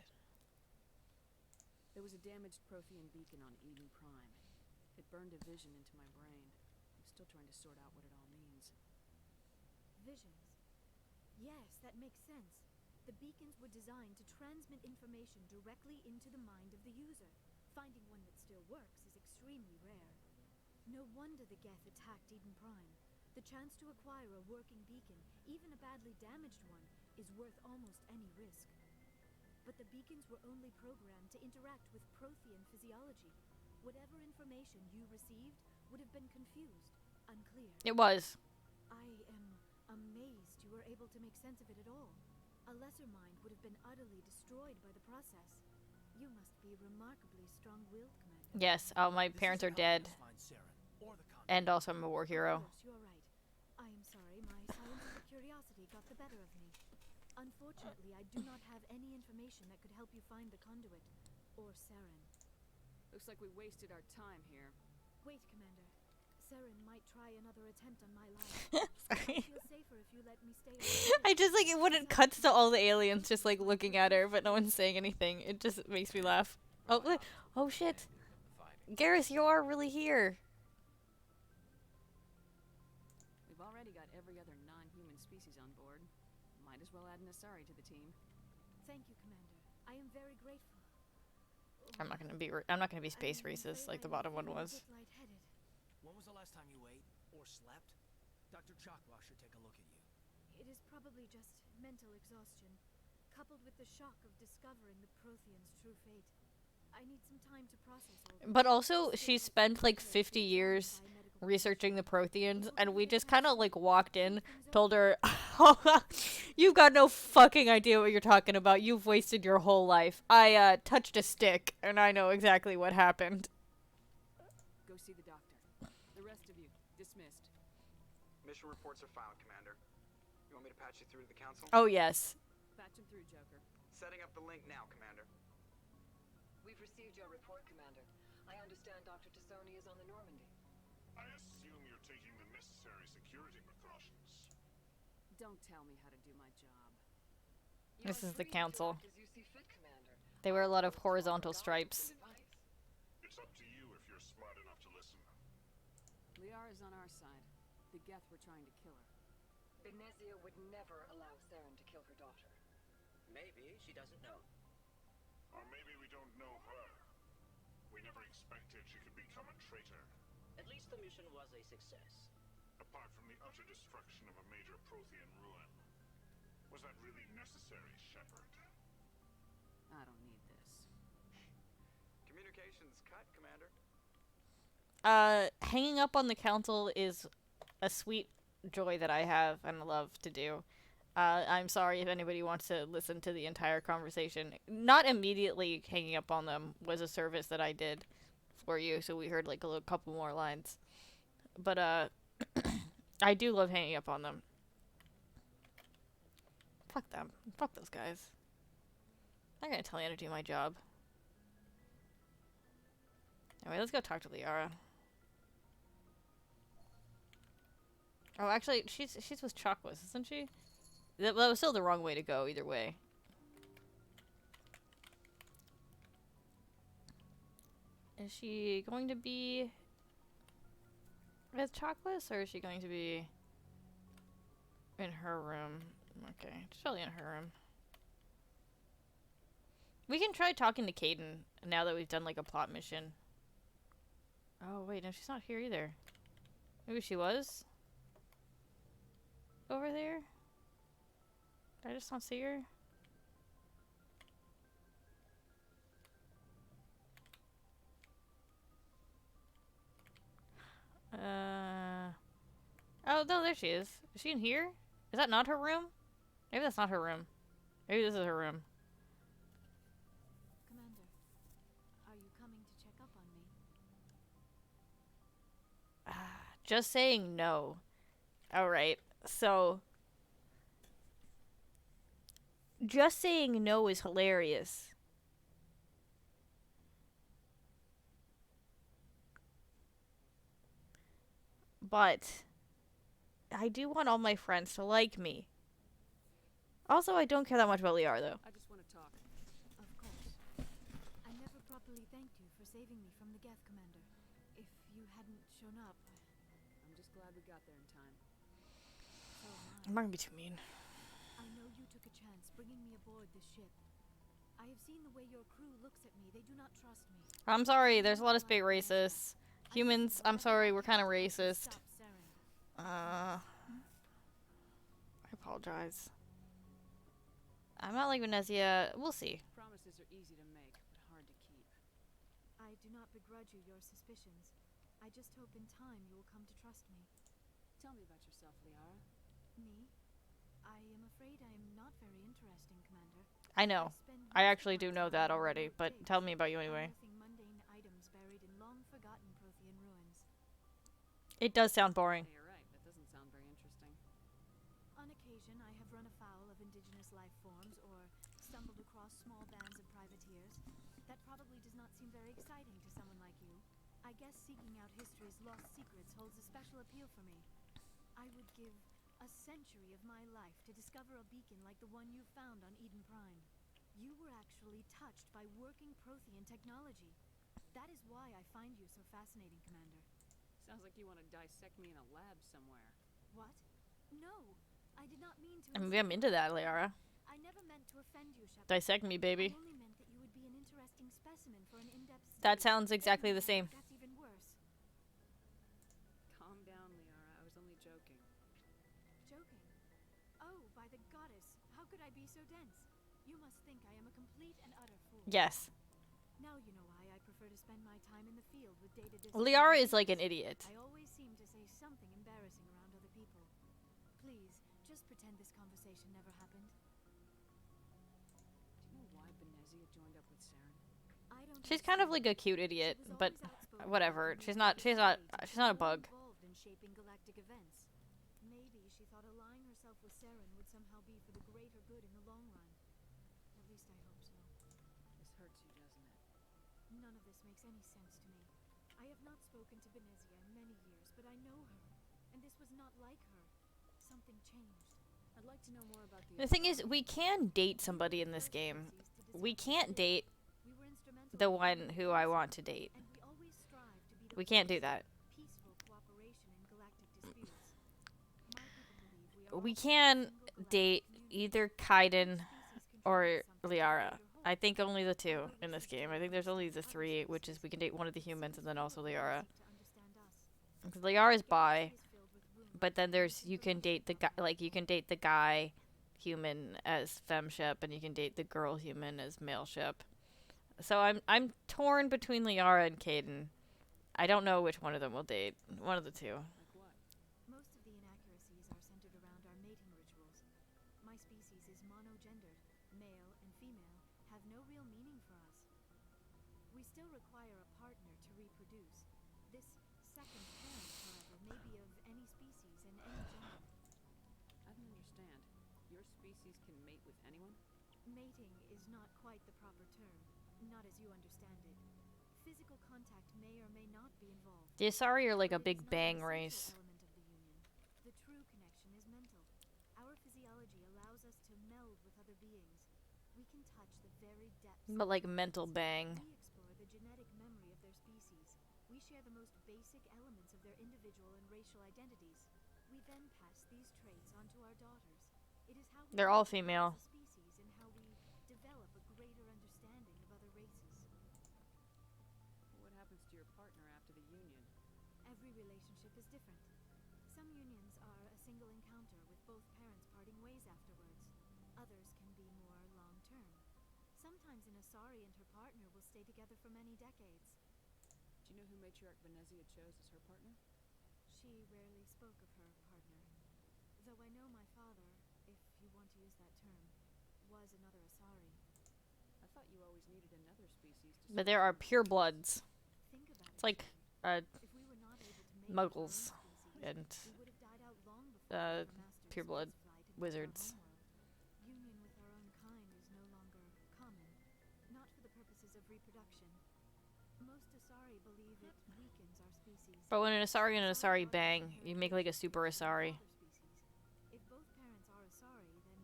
There was a damaged Prothean beacon on Eden Prime. It burned a vision into my brain. I'm still trying to sort out what it all means. Visions. Yes, that makes sense. The beacons were designed to transmit information directly into the mind of the user. Finding one that still works is extremely rare. No wonder the Geth attacked Eden Prime. The chance to acquire a working beacon, even a badly damaged one, is worth almost any risk. But the beacons were only programmed to interact with Prothean physiology. Whatever information you received would have been confused, unclear. It was. I am amazed you were able to make sense of it at all. A lesser mind would have been utterly destroyed by the process. You must be remarkably strong-willed, Commander. Yes, my parents are dead. And also I'm a war hero. Of course, you're right. I am sorry, my scientific curiosity got the better of me. Unfortunately, I do not have any information that could help you find the conduit, or Saren. Looks like we wasted our time here. Wait, Commander. Saren might try another attempt on my life. Sorry. I feel safer if you let me stay. I just like it when it cuts to all the aliens just like looking at her, but no one's saying anything. It just makes me laugh. Oh shit. Garrus, you are really here. We've already got every other non-human species on board. Might as well add an Asari to the team. Thank you, Commander. I am very grateful. I'm not gonna be space racist like the bottom one was. When was the last time you ate or slept? Dr. Chakwa should take a look at you. It is probably just mental exhaustion, coupled with the shock of discovering the Prothean's true fate. I need some time to process all this. But also, she spent like 50 years researching the Protheans, and we just kind of like walked in, told her, "You've got no fucking idea what you're talking about. You've wasted your whole life. I touched a stick, and I know exactly what happened." Go see the doctor. The rest of you, dismissed. Mission reports are filed, Commander. You want me to patch you through to the council? Oh, yes. Patch him through, Joker. Setting up the link now, Commander. We've received your report, Commander. I understand Dr. Tassoni is on the Normandy. I assume you're taking the necessary security precautions. Don't tell me how to do my job. This is the council. As you see fit, Commander. They wear a lot of horizontal stripes. It's up to you if you're smart enough to listen. Liara's on our side. The Geth were trying to kill her. Benezia would never allow Saren to kill her daughter. Maybe she doesn't know. Or maybe we don't know her. We never expected she could become a traitor. At least the mission was a success. Apart from the utter destruction of a major Prothean ruin. Was that really necessary, Shepard? I don't need this. Communications cut, Commander. Hanging up on the council is a sweet joy that I have and love to do. I'm sorry if anybody wants to listen to the entire conversation. Not immediately hanging up on them was a service that I did for you, so we heard like a couple more lines. But I do love hanging up on them. Fuck them. Fuck those guys. I'm not gonna tell you how to do my job. Anyway, let's go talk to Liara. Oh, actually, she's with Chocolates, isn't she? That was still the wrong way to go, either way. Is she going to be with Chocolates, or is she going to be in her room? Okay, she's probably in her room. We can try talking to Caden now that we've done like a plot mission. Oh wait, no, she's not here either. Maybe she was over there? Did I just not see her? Oh, no, there she is. Is she in here? Is that not her room? Maybe that's not her room. Maybe this is her room. Commander, are you coming to check up on me? Just saying no. Alright, so... Just saying no is hilarious. But... I do want all my friends to like me. Also, I don't care that much about Liara, though. I just want to talk. Of course. I never properly thanked you for saving me from the Geth, Commander. If you hadn't shown up... I'm just glad we got there in time. So I'm not gonna be too mean. I know you took a chance bringing me aboard this ship. I have seen the way your crew looks at me. They do not trust me. I'm sorry, there's a lot of spate racists. Humans, I'm sorry, we're kind of racist. I apologize. I'm not like Venezia. We'll see. Promises are easy to make, but hard to keep. I do not begrudge you your suspicions. I just hope in time you will come to trust me. Tell me about yourself, Liara. Me? I am afraid I am not very interesting, Commander. I know. I actually do know that already, but tell me about you anyway. Unearthing mundane items buried in long-forgotten Prothean ruins. It does sound boring. Yeah, you're right. That doesn't sound very interesting. On occasion, I have run afoul of indigenous life forms or stumbled across small bands of privateers. That probably does not seem very exciting to someone like you. I guess seeking out history's lost secrets holds a special appeal for me. I would give a century of my life to discover a beacon like the one you found on Eden Prime. You were actually touched by working Prothean technology. That is why I find you so fascinating, Commander. Sounds like you want to dissect me in a lab somewhere. What? No, I did not mean to. I mean, I'm into that, Liara. I never meant to offend you, Shepard. Dissect me, baby. I only meant that you would be an interesting specimen for an in-depth study. That sounds exactly the same. That's even worse. Calm down, Liara. I was only joking. Joking? Oh, by the goddess, how could I be so dense? You must think I am a complete and utter fool. Yes. Now you know why I prefer to spend my time in the field with data disc. Liara is like an idiot. I always seem to say something embarrassing around other people. Please, just pretend this conversation never happened. Do you know why Benezia joined up with Saren? I don't. She's kind of like a cute idiot, but whatever. She's not a bug. Involved in shaping galactic events. Maybe she thought allying herself with Saren would somehow be for the greater good in the long run. At least I hope so. This hurts you, doesn't it? None of this makes any sense to me. I have not spoken to Benezia in many years, but I know her, and this was not like her. Something changed. I'd like to know more about The thing is, we can date somebody in this game. We can't date the one who I want to date. And we always strive to be the We can't do that. peaceful cooperation in galactic disputes. My people believe we are We all can part of a single date galactic either unity. Kaiden Species or contribute something Liara. to the I greater think whole. only the two Although in we this seek game. to I think there's only the understand three, other which is we can date one of the species, humans and then seems also people Liara. seek to understand us. Because Liara's bi, Galaxy is filled with rumors but then and there's you can date the guy, misinformation like you can date the guy human as femship, and you can date the girl human as maleship. So I'm torn between Liara and Caden. I don't know which one of them will date. One of the two. Like what? Most of the inaccuracies are centered around our mating rituals. My species is monogendered. Male and female have no real meaning for us. We still require a partner to reproduce. This second parent, however, may be of any species and any gender. I don't understand. Your species can mate with anyone? Mating is not quite the proper term, not as you understand it. Physical contact may or may not be involved. The Asari are like a but it Big is not an Bang essential race. element of the union. The true But like mental bang. We explore the genetic memory of their species. We share the most basic elements of their individual and racial identities. We then pass these traits on to our daughters. It is how we They're all develop female. as a species and how we develop a greater understanding of other races. What happens to your partner after the union? Every relationship is different. Some unions are a single encounter with both parents parting ways afterwards. Others can be more long-term. Sometimes an Asari and her partner will stay together for many decades. Do you know who Matriarch Venezia chose as her partner? She rarely spoke of her partner. Though I know my father, if you want to use that term, was another Asari. I thought you always needed another species to But there are purebloods. Think about It's it, like Shepard. If we were not able to make our own muggles species, and we would have died out long before our master's pureblood spaceflight had reached our wizards. homeworld. Union with our own kind is no longer common, not for the purposes of reproduction. Most Asari believe it weakens our species. But when an Asari and an Asari Asari bang, daughters you inherit make like a traits super from their Asari. father species. If both parents are Asari, then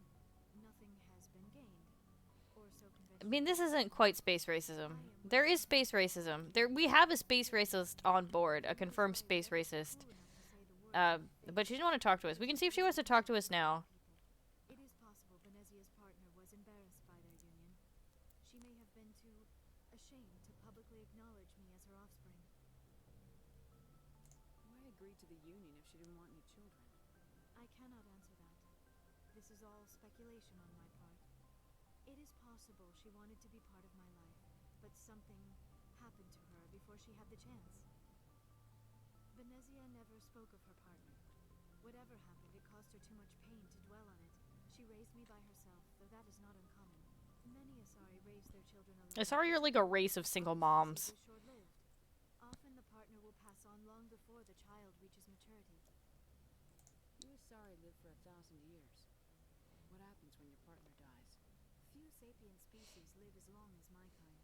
nothing has been gained, or so I mean, this isn't quite space racism. There is space racism. We have a space racist on board, a confirmed space racist. But she didn't want to talk to us. We can see if she wants to talk to us now. It is possible Venezia's partner was embarrassed by their union. She may have been too ashamed to publicly acknowledge me as her offspring. Why agree to the union if she didn't want any children? I cannot answer that. This is all speculation on my part. It is possible she wanted to be part of my life, but something happened to her before she had the chance. Venezia never spoke of her partner. Whatever happened, it caused her too much pain to dwell on it. She raised me by herself, though that is not uncommon. Many Asari raise their children alone. Asari are like a race of single moms. Is short-lived. Often the partner will pass on long before the child reaches maturity. You Asari live for 1,000 years. What happens when your partner dies? Few sapient species live as long as my kind.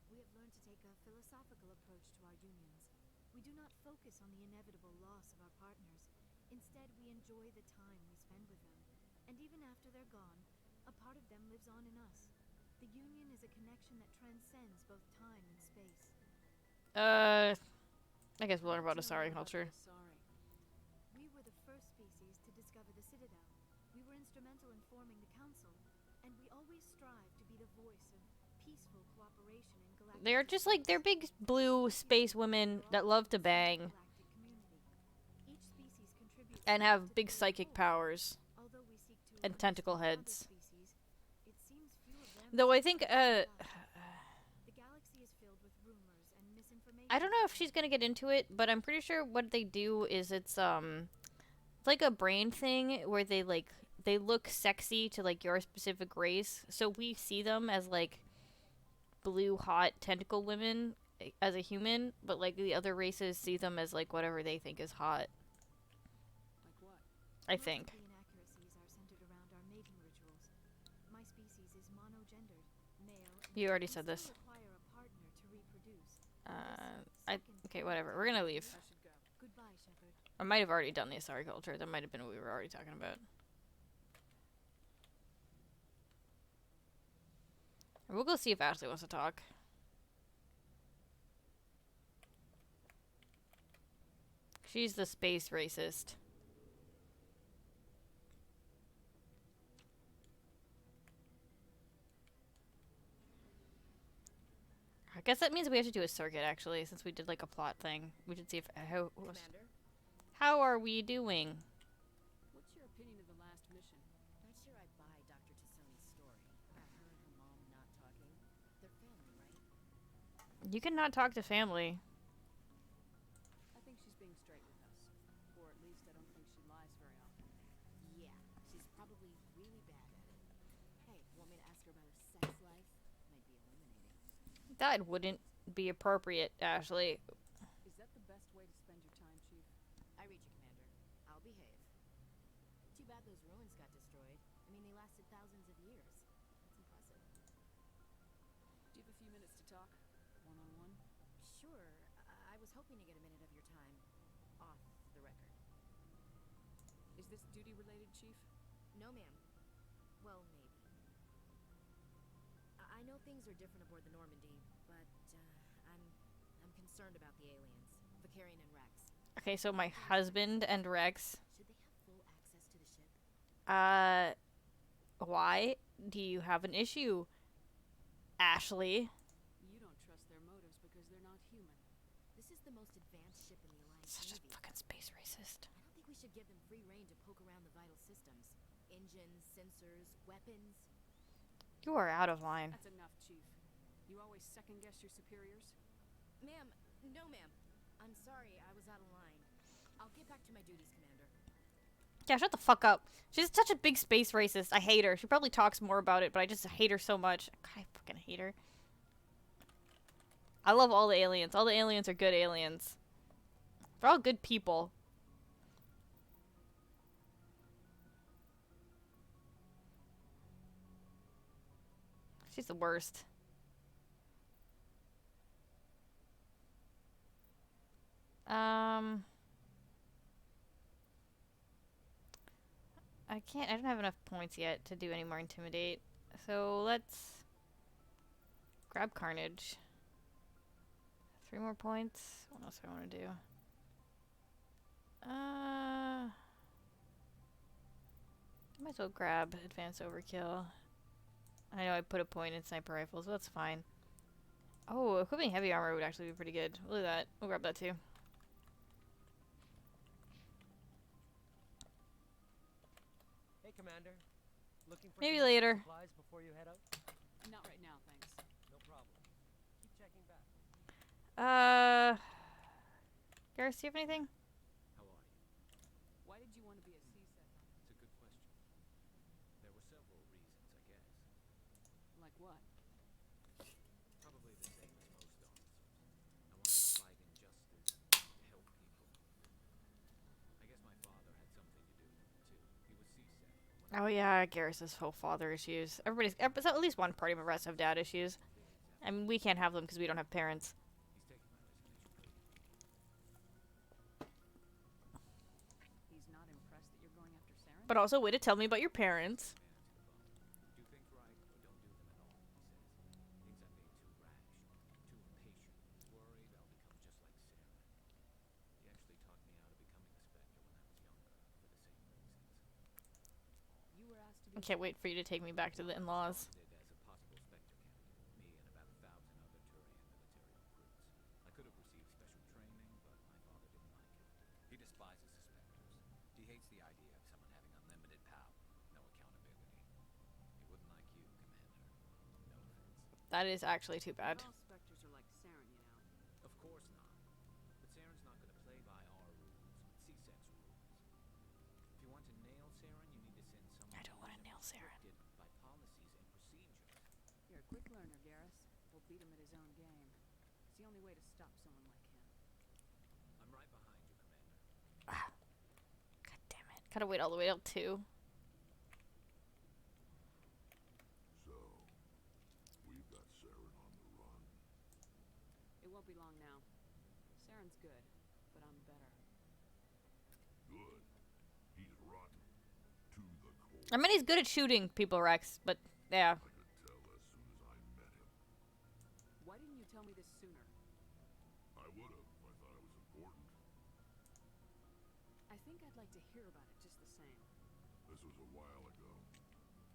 We have learned to take a philosophical approach to our unions. We do not focus on the inevitable loss of our partners. Instead, we enjoy the time we spend with them. And even after they're gone, a part of them lives on in us. The union is a connection that transcends both time and space. I guess we'll learn about Asari culture. We were the first species to discover the Citadel. We were instrumental in forming the Council, and we always strive to be the voice of peaceful cooperation in galactic. They're just like, they're big blue space women that love to bang. Each species contributes And something have to big the psychic whole. powers. Although we seek to And tentacle understand other heads. species, it seems few of them Though I seem think, to know us. The galaxy is filled with rumors and misinformation. I don't know if she's gonna get into it, but I'm pretty sure what they do is it's like a brain thing where they look sexy to like your specific race, so we see them as like blue hot tentacle women as a human, but like the other races see them as like whatever they think is hot. Like what? I Most think. of the inaccuracies are centered around our mating rituals. My species is monogendered, male. And You already we said still this. require a partner to reproduce. Okay, whatever. We're gonna leave. I should go. Goodbye, Shepard. I might have already done the Asari culture. That might have been what we were already talking about. We'll go see if Ashley wants to talk. She's the space racist. I guess that means we have to do a circuit, actually, since we did like a plot thing. We should see if Commander, how are we doing? what's your opinion of the last mission? Not sure I buy Dr. Tassoni's story about her and her mom not talking. They're family, right? You cannot talk to family. I think she's being straight with us. Or at least I don't think she lies very often. Yeah, she's probably really bad at it. Hey, want me to ask her about her sex life? Might be illuminating. That wouldn't be appropriate, Ashley. Is that the best way to spend your time, Chief? I read you, Commander. I'll behave. Too bad those ruins got destroyed. I mean, they lasted thousands of years. That's impressive. Do you have a few minutes to talk? One-on-one? Sure. I was hoping to get a minute of your time off the record. Is this duty-related, Chief? No, ma'am. Well, maybe. I I know things are different aboard the Normandy, but I'm concerned about the aliens, Vicarian and Rex. Okay, so my husband and Rex. Should they have full access to the ship? Why do you have an issue, Ashley? You don't trust their motives because they're not human. This is the most advanced ship in the Alliance Such a Navy. fucking space racist. I don't think we should give them free rein to poke around the vital systems. Engines, sensors, weapons. You are out of line. That's enough, Chief. You always second-guess your superiors? Ma'am, no ma'am. I'm sorry, I was out of line. I'll get back to my duties, Commander. Yeah, shut the fuck up. She's such a big space racist. I hate her. She probably talks more about it, but I just hate her so much. God, I fucking hate her. I love all the aliens. All the aliens are good aliens. They're all good people. She's the worst. I don't have enough points yet to do any more intimidate. So let's grab Carnage. 3 more points. What else do I want to do? Might as well grab Advanced Overkill. I know I put a point in Sniper Rifles, but that's fine. Oh, equipping heavy armor would actually be pretty good. We'll do that. We'll grab that too. Hey, Commander. Looking for Maybe some later. supplies before you head out? Not right now, thanks. No problem. Keep checking back. Garrus, do you have anything? How are you? Why did you want to be a CSEC? It's a good question. There were several reasons, I guess. Like what? Probably the same as most officers. I wanted to fight injustice, help people. I guess my father had something to do with it, too. He was CSEC. Oh yeah, Garrus's whole father issues. So at least one party members have dad issues. I mean, we can't have them because we don't have parents. He's taking my resignation pretty. He's not impressed that you're going after Saren? But also, way to tell me about your parents. Do things right or don't do them at all, he says. Thinks I'm being too rash, too impatient. He's worried I'll become just like Saren. He actually talked me out of becoming a Spectre when I was younger, for the same reasons. You were asked to I be can't wait for you to take me back to the in-laws. As a possible Spectre candidate, me and about 1,000 other Turian military recruits. I could have received special training, but my father didn't like it. He despises the Spectres. He hates the idea of someone having unlimited power, no accountability. He wouldn't like you, Commander. No offense. That is actually too bad. All Spectres are like Saren, you know. Of course not. But Saren's not going to play by our rules, CSEC's rules. If you want to nail Saren, you need to send someone I don't want to nail Saren. restricted by policies and procedures. You're a quick learner, Garrus. We'll beat him at his own game. It's the only way to stop someone like him. I'm right behind you, Commander. God damn it. Gotta wait all the way till 2. So, we've got Saren on the run. It won't be long now. Saren's good, but I'm better. Good. He's rotten. To the core. I mean, he's good at shooting people, Rex, but yeah. I could tell as soon as I met him. Why didn't you tell me this sooner? I would have if I thought it was important. I think I'd like to hear about it just the same. This was a while ago.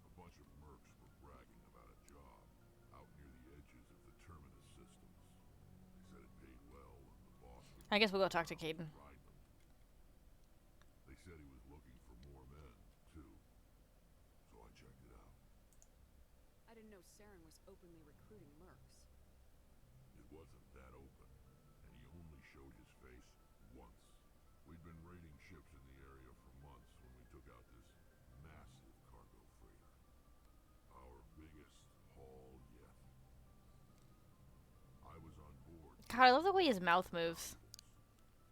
A bunch of mercs were bragging about a job out near the edges of the terminus systems. They said it paid well and the boss would I guess we'll go talk to Caden. ride them. They said he was looking for more men, too. So I checked it out. I didn't know Saren was openly recruiting mercs. It wasn't that open, and he only showed his face once. We'd been raiding ships in the area for months when we took out this massive cargo freighter. Our biggest haul yet. I was on board. God, I love the way his mouth moves.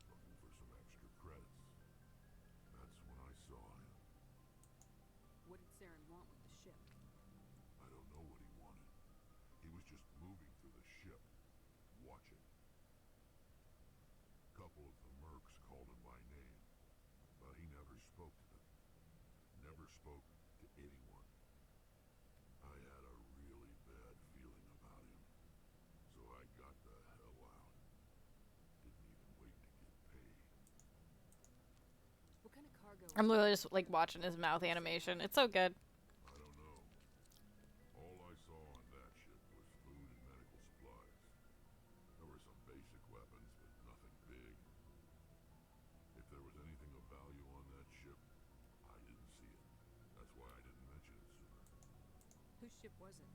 Looking for some extra credits. That's when I saw him. What did Saren want with the ship? I don't know what he wanted. He was just moving through the ship, watching. A couple of the mercs called him by name, but he never spoke to them. Never spoke to anyone. I had a really bad feeling I'm literally just like watching his mouth animation. It's so good. I don't know. All I saw on that ship was food and medical supplies. There were some basic weapons, but nothing big. If there was anything of value on that ship, I didn't see it. That's why I didn't mention it sooner. Whose ship was it?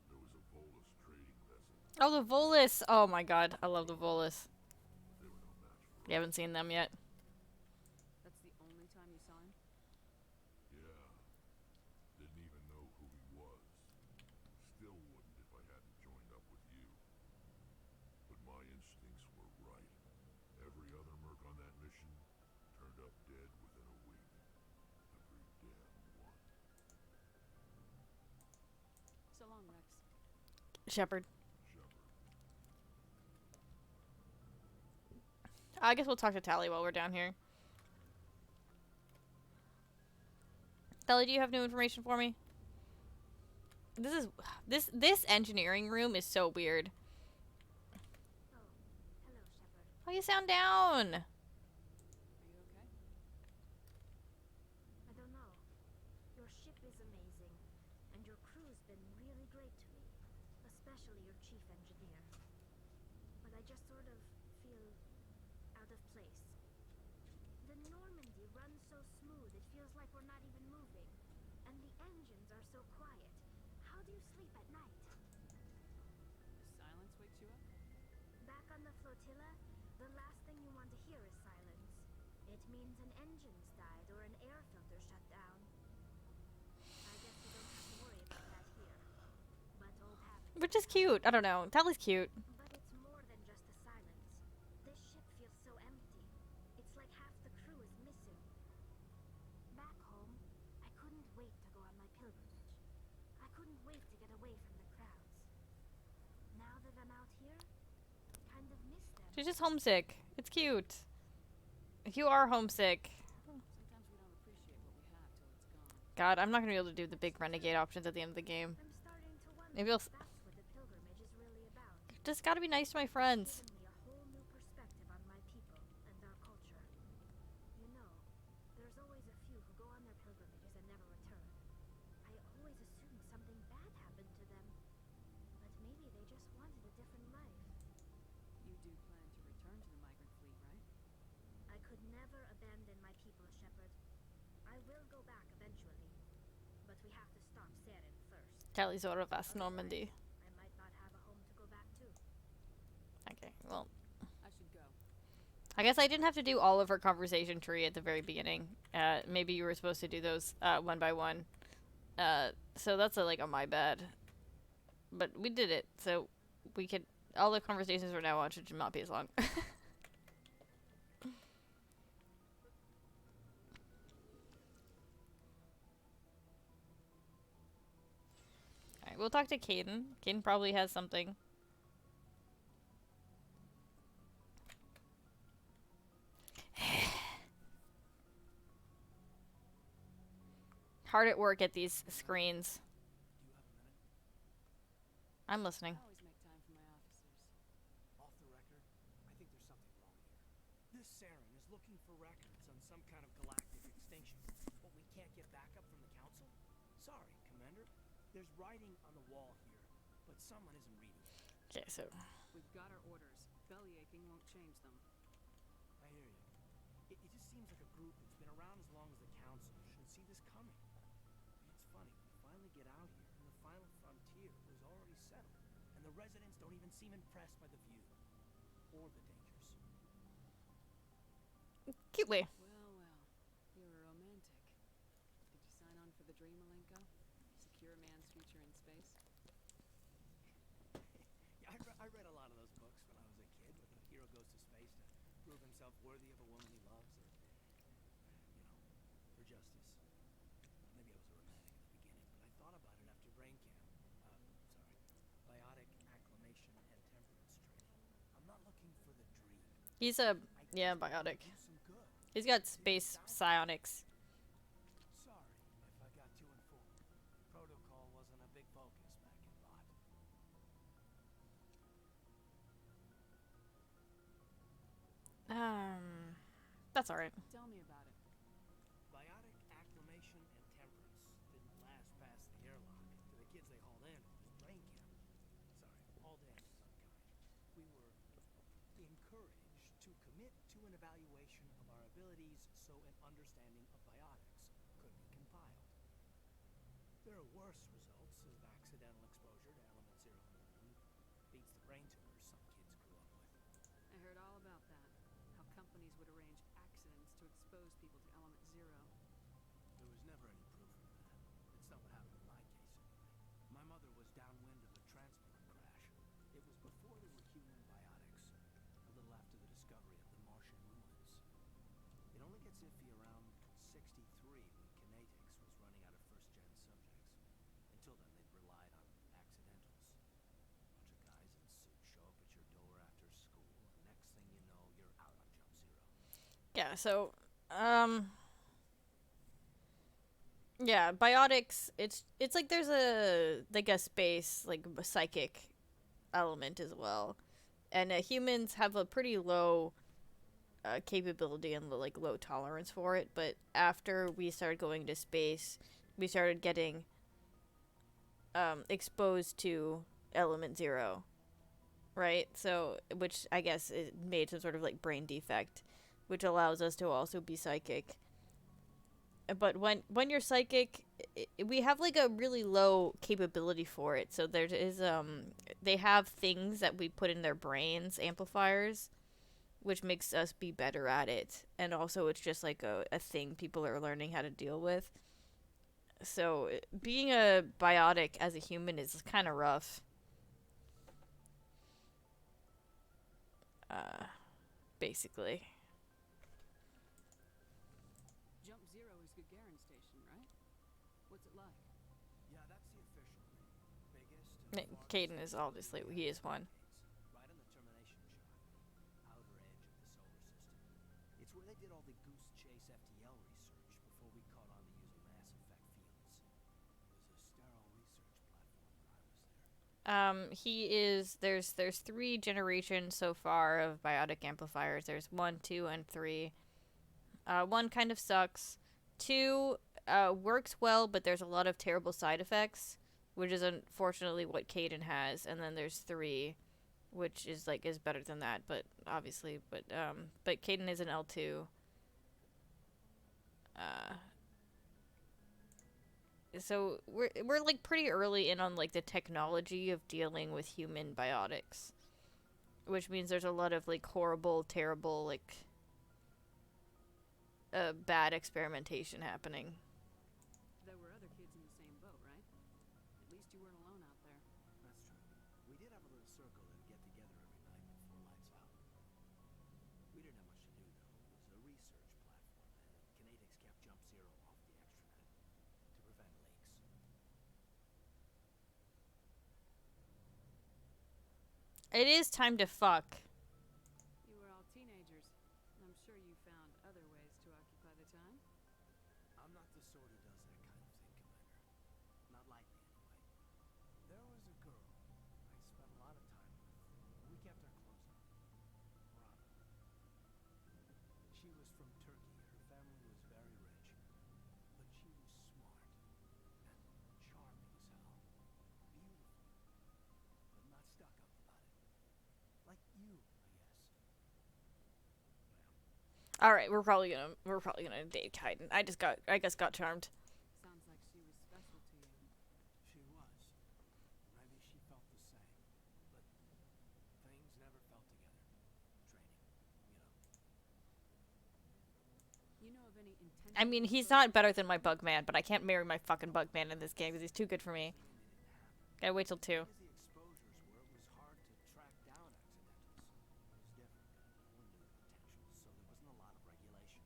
There was a Volus trading vessel. Oh, the Volus! Oh my god, I love the Volus. They were no match for You haven't seen them yet. That's the only time you saw him? Yeah. Didn't even know who he was. Still wouldn't if I hadn't joined up with you. But my instincts were right. Every other merc on that mission turned up dead within a week. Every damn one. So long, Rex. Shepard. Shepard. I guess we'll talk to Tally while we're down here. Tally, do you have new information for me? This engineering room is so weird. Oh, hello, Shepard. Oh, you sound down. Are you okay? I don't know. Your ship is amazing, and your crew's been really great to me, especially your chief engineer. But I just sort of feel out of place. The Normandy runs so smooth, it feels like we're not even moving. And the engines are so quiet. How do you sleep at night? The silence wakes you up? Back on the flotilla, the last thing you want to hear is silence. It means an engine's died or an air filter shut down. I guess you don't have to worry about that here. But old habits. Which is cute. I don't know. Tally's cute. But it's more than just the silence. This ship feels so empty. It's like half the crew is missing. Back home, I couldn't wait to go on my pilgrimage. I couldn't wait to get away from the crowds. Now that I'm out here, kind of miss them. She's just homesick. It's cute. If you are homesick. Sometimes we don't appreciate what we have till it's gone. God, I'm not gonna be able to do the big renegade options at the end of the game. I'm starting to wonder Maybe I'll if that's what the pilgrimage is really about. just gotta be nice to my friends. Given me a whole new perspective on my people and our culture. You know, there's always a few who go on their pilgrimages and never return. I always assume something bad happened to them. But maybe they just wanted a different life. You do plan to return to the migrant fleet, right? I could never abandon my people, Shepard. I will go back eventually. But we have to stop Saren first. Tally's out of West Normandy. I might not have a home to go back to. Okay, well. I should go. I guess I didn't have to do all of her conversation tree at the very beginning. Maybe you were supposed to do those one by one. So that's like on my bad. But we did it, so we could. All the conversations from now on should not be as long. Alright, we'll talk to Caden. Caden probably has something. Hard at work at these screens. Do you have a minute? I'm listening. I always make time for my officers. Off the record, I think there's something wrong here. This Saren is looking for records on some kind of galactic extinction, but we can't get backup from the Council? Sorry, Commander. There's writing on the wall here, but someone isn't reading it. Okay, so We've got our orders. Belly aching won't change them. I hear you. It just seems like a group that's been around as long as the Council should see this coming. It's funny, we finally get out here, and the final frontier was already settled, and the residents don't even seem impressed by the view or the dangers. cutely. Well, you're a romantic. Did you sign on for the dream, Malenko? Secure man's future in space? Yeah, I read a lot of those books when I was a kid, where the hero goes to space to prove himself worthy of a woman he loves, or, for justice. Maybe I was a romantic at the beginning, but I thought about it after brain camp. Biotic acclimation and temperance training. I'm not looking for the dream. He's a I biotic. do some good. He's got space psionics. Sorry if I got too informed. Protocol wasn't a big focus back in Lot. That's alright. Tell me about it. an evaluation of our abilities so an understanding of biotics could be compiled. There are worse results of accidental exposure to element zero in the wound. Beats the brain tumors some kids grew up with. I heard all about that. How companies would arrange accidents to expose people to element zero. There was never any proof of that. It's not what happened in my case, anyway. My mother was downwind of a transport crash. It was before there were human biotics, a little after the discovery of the Martian ruins. It only gets iffy around 63 when Kinetics was running out of first-gen subjects. Until then, they'd relied on accidentals. A bunch of guys in suits show up at your door after school, and next thing you know, you're out on jump zero. Yeah, so, yeah, biotics, it's like there's a space, like, a psychic element as well. And humans have a pretty low capability and, like, low tolerance for it, but after we started going to space, we started getting exposed to element zero, right? So, which I guess it made some sort of, like, brain defect, which allows us to also be psychic. But when you're psychic, we have like a really low capability for it. So there is they have things that we put in their brains, amplifiers, which makes us be better at it. And also it's just like a thing people are learning how to deal with. So being a biotic as a human is kind of rough. Basically. Jump Zero is Gagarin Station, right? What's it like? Yeah, that's the official name. Biggest and Caden is obviously, he is one. right on the termination shot, the outer edge of the solar system. It's where they did all the Goose Chase FTL research before we caught on to using mass effect fields. It was a sterile research platform when I was there. He is, there's 3 generations so far of biotic amplifiers. There's 1, 2, and 3. 1 kind of sucks. 2 works well, but there's a lot of terrible side effects, which is unfortunately what Caden has. And then there's 3, which is like is better than that, but obviously, but Caden is an L2. So we're like pretty early in on like the technology of dealing with human biotics, which means there's a lot of like horrible, terrible, like bad experimentation happening. There were other kids in the same boat, right? At least you weren't alone out there. That's true. We did have a little circle that'd get together every night before lights out. We didn't have much to do, though. It was a research platform, and Kinetics kept Jump Zero off the extranet to prevent leaks. It is time to fuck. You were all teenagers. I'm sure you found other ways to occupy the time. I'm not the sort who does that kind of thing, Commander. Not lightly, anyway. There was a girl I spent a lot of time with. We kept our close on. Rana. She was from Turkey. Her family was very rich. But she was smart. And charming as hell. Beautiful. But not stuck up about it. Like you, I guess. All right, we're probably gonna date Kaiden. I guess got charmed. Sounds like she was special to you. She was. Maybe she felt the same. But things never felt together. Training, You know of any intentional... I mean, he's not better than my bug man, but I can't marry my fucking bug man in this game because he's too good for me. Gotta wait till 2. As the exposures were, it was hard to track down accidentals. It was different. No one knew the potential, so there wasn't a lot of regulation.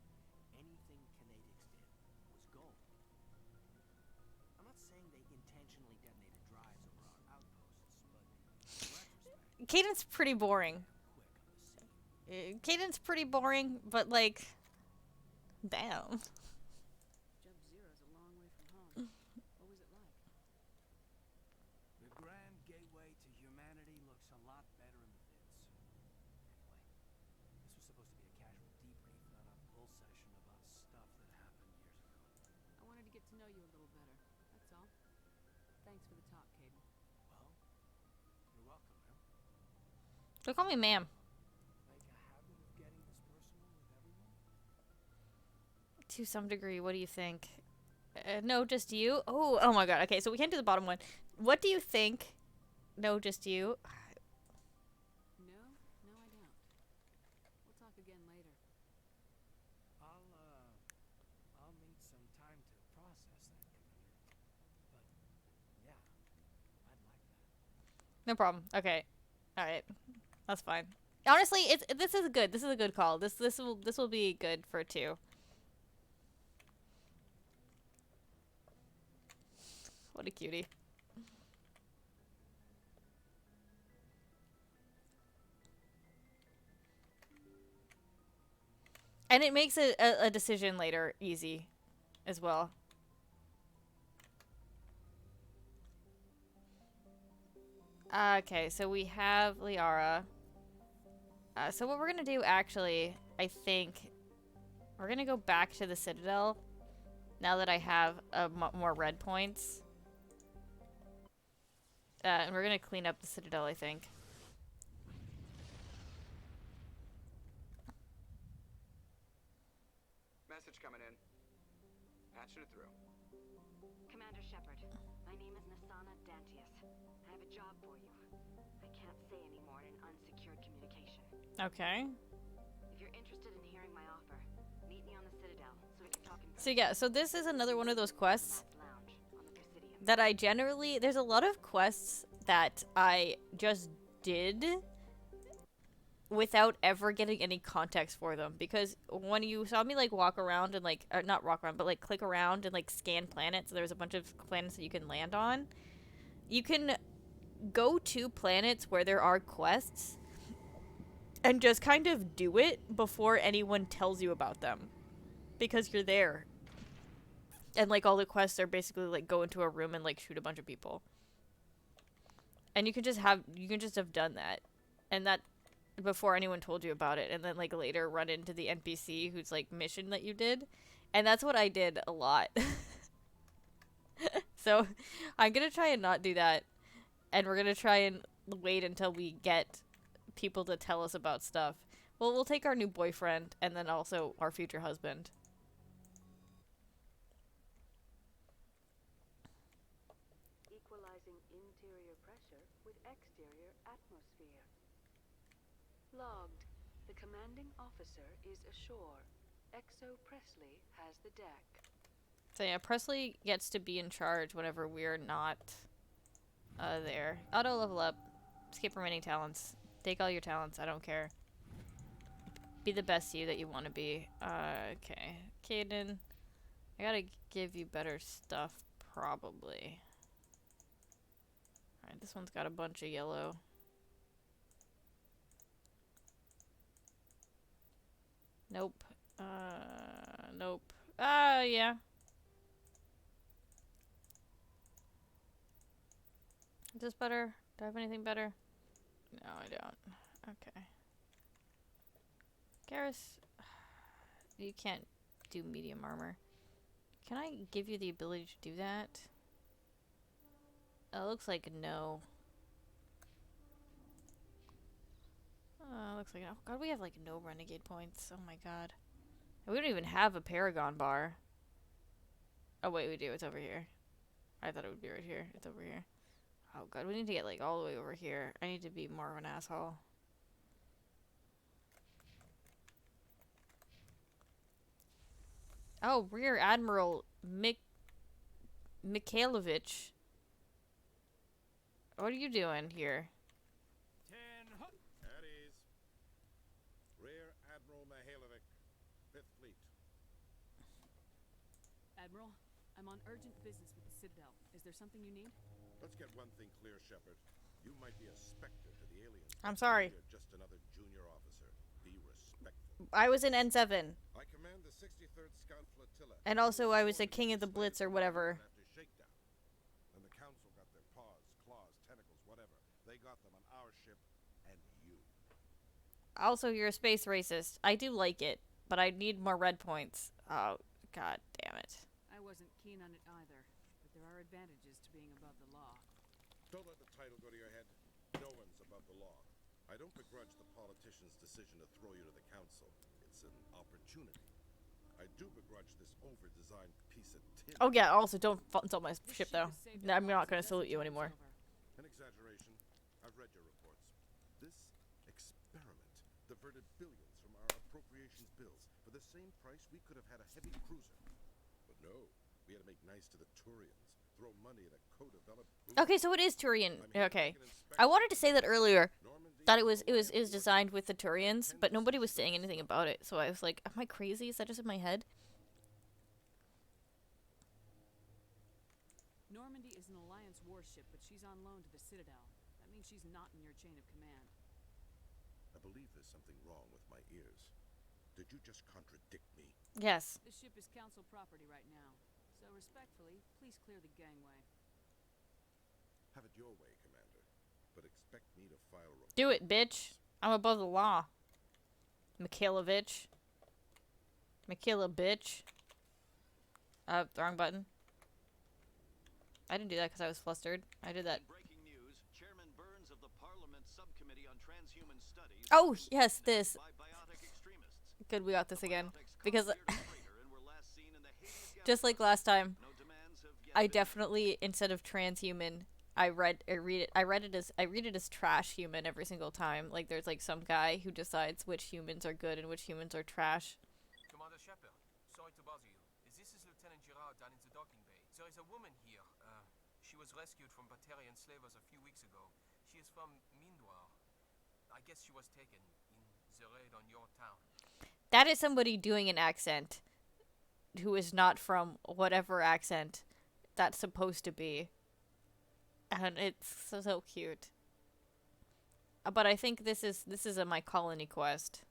Anything Kinetics did was gold. I'm not saying they intentionally detonated drives over our outposts, but in retrospect, Caden's pretty boring. Caden's pretty boring, but like, damn. Jump Zero's a long way from home. What was it like? the grand gateway to humanity looks a lot better in the vids. Anyway, this was supposed to be a casual debrief, not a bull session about stuff that happened years ago. I wanted to get to know you a little better. That's all. Thanks for the talk, Caden. Well, you're welcome, man. Don't call me ma'am. Make a habit of getting this personal with To some degree, what do you think? No, just you? Oh my god. Okay, so we can't do the bottom one. What do you think? No, just you? No, no, I don't. We'll talk again later. I'll need some time to process that, Commander. But, yeah, I'd like that. No problem. Okay. Alright. That's fine. Honestly, this is good. This is a good call. This will be good for 2. What a cutie. And it makes a decision later easy as well. Okay, so we have Liara. So what we're gonna do, actually, I think, we're gonna go back to the Citadel now that I have more red points. And we're gonna clean up the Citadel, I think. Message coming in. Patching it through. Commander Shepard, my name is Nasana Dantius. I have a job for you. I can't say any more in unsecured communication. Okay. If you're interested in hearing my offer, meet me on the Citadel so we can talk in So yeah, so this is another one of those quests Lounge on the Presidium. that I generally... There's a lot of quests that I just did without ever getting any context for them, because when you saw me like walk around and like, or not walk around, but like click around and like scan planets, there's a bunch of planets that you can land on. You can go to planets where there are quests and just kind of do it before anyone tells you about them, because you're there. And like all the quests are basically like go into a room and like shoot a bunch of people. And you can just have done that. And that before anyone told you about it, and then like later run into the NPC who's like mission that you did. And that's what I did a lot. So I'm gonna try and not do that, and we're gonna try and wait until we get people to tell us about stuff. Well, we'll take our new boyfriend and then also our future husband. Equalizing interior pressure with exterior atmosphere. Logged. The commanding officer is ashore. Exo Presley has the deck. So yeah, Presley gets to be in charge whenever we're not there. Auto level up. Skip remaining talents. Take all your talents. I don't care. Be the best you that you want to be. Okay. Caden. I gotta give you better stuff, probably. Alright, this one's got a bunch of yellow. Nope. Nope. Yeah. Is this better? Do I have anything better? No, I don't. Okay. Garrus, you can't do medium armor. Can I give you the ability to do that? It looks like no. Looks like, oh god, we have like no renegade points. Oh my god. We don't even have a paragon bar. Oh wait, we do. It's over here. I thought it would be right here. It's over here. Oh god, we need to get like all the way over here. I need to be more of an asshole. Oh, Rear Admiral Mikhailovich. What are you doing here? At ease. Rear Admiral Mihailovic, 5th Fleet. Admiral, I'm on urgent business with the Citadel. Is there something you need? Let's get one thing clear, Shepard. You might be a specter to the aliens. I'm sorry. You're just another junior officer. Be respectful. I was in N7. I command the 63rd Scout Flotilla. And also I was a king of the Blitz or whatever. After shakedown. And the Council got their paws, claws, tentacles, whatever. They got them on our ship and you. Also, you're a space racist. I do like it, but I need more red points. Oh, god damn it. I wasn't keen on it either, but there are advantages to being above the law. Don't let the title go to your head. No one's above the law. I don't begrudge the politician's decision to throw you to the Council. It's an opportunity. I do begrudge this over-designed piece of tin. Oh yeah, also don't insult my ship though. I'm not gonna salute you anymore. An exaggeration. I've read your reports. This experiment diverted billions from our appropriations bills. For the same price, we could have had a heavy cruiser. But no, we had to make nice to the Turians. Throw money at a co-developed group. Okay, so it is Turian. Okay, I wanted to say that earlier. That it was designed with the Turians, but nobody was saying anything about it. So I was like, am I crazy? Is that just in my head? Normandy is an Alliance warship, but she's on loan to the Citadel. That means she's not in your chain of command. I believe there's something wrong with my ears. Did you just contradict me? Yes. This ship is Council property right now. So respectfully, please clear the gangway. Have it your way, Commander. But expect me to file reports. Do it, bitch. I'm above the law. Mikhailovich. Mikhaila, bitch. Wrong button. I didn't do that because I was flustered. I did that. Breaking news, Chairman Burns of the Parliament Subcommittee on Transhuman Studies. Oh, yes, this. Good, we got this again. Because just like last time, I definitely, instead of transhuman, I read it as trash human every single time. Like there's like some guy who decides which humans are good and which humans are trash. Commander Shepard, sorry to bother you. This is Lieutenant Girard down in the docking bay. There is a woman here. She was rescued from Batarian slavers a few weeks ago. She is from Mindoir. I guess she was taken in the raid on your town. That is somebody doing an accent who is not from whatever accent that's supposed to be. And it's so cute. But I think this is a my colony quest.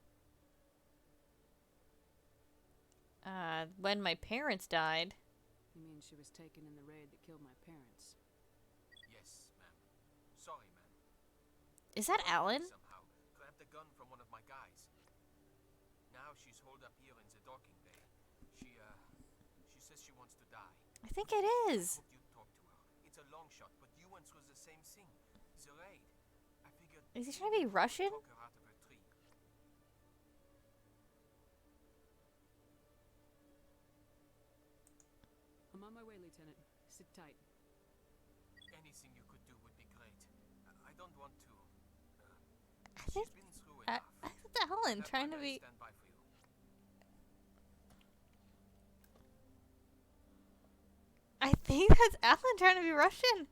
When my parents died. You mean she was taken in the raid that killed my parents? Yes, ma'am. Sorry, ma'am. Is that Alan? Somehow grabbed a gun from one of my guys. Now she's holed up here in the docking bay. She says she wants to die. I think it is. I hope you talk to her. It's a long shot, but you went through the same thing. The raid. I figured. Is he trying to be Russian? Talk her out of her tree. I'm on my way, Lieutenant. Sit tight. Anything you could do would be great. I don't want to. I think. She's been through I enough. think that Alan trying to be. Stand by for you. I think that's Alan trying to be Russian.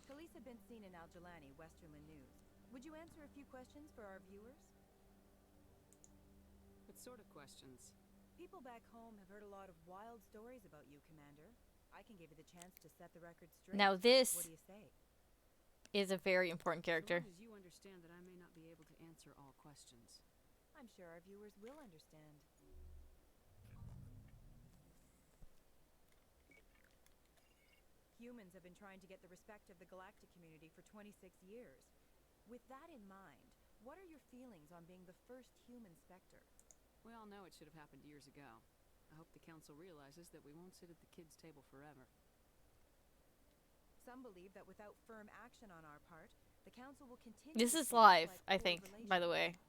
Police have been seen in Al-Jalani, Westerland News. Would you answer a few questions for our viewers? What sort of questions? People back home have heard a lot of wild stories about you, Commander. I can give you the chance to set the record straight. Now this What do you say? is a very important character. As long as you understand that I may not be able to answer all questions. I'm sure our viewers will understand. Humans have been trying to get the respect of the galactic community for 26 years. With that in mind, what are your feelings on being the first human Spectre? We all know it should have happened years ago. I hope the Council realizes that we won't sit at the kids' table forever. Some believe that without firm action on our part, the Council will continue. This is live, I think, by the way.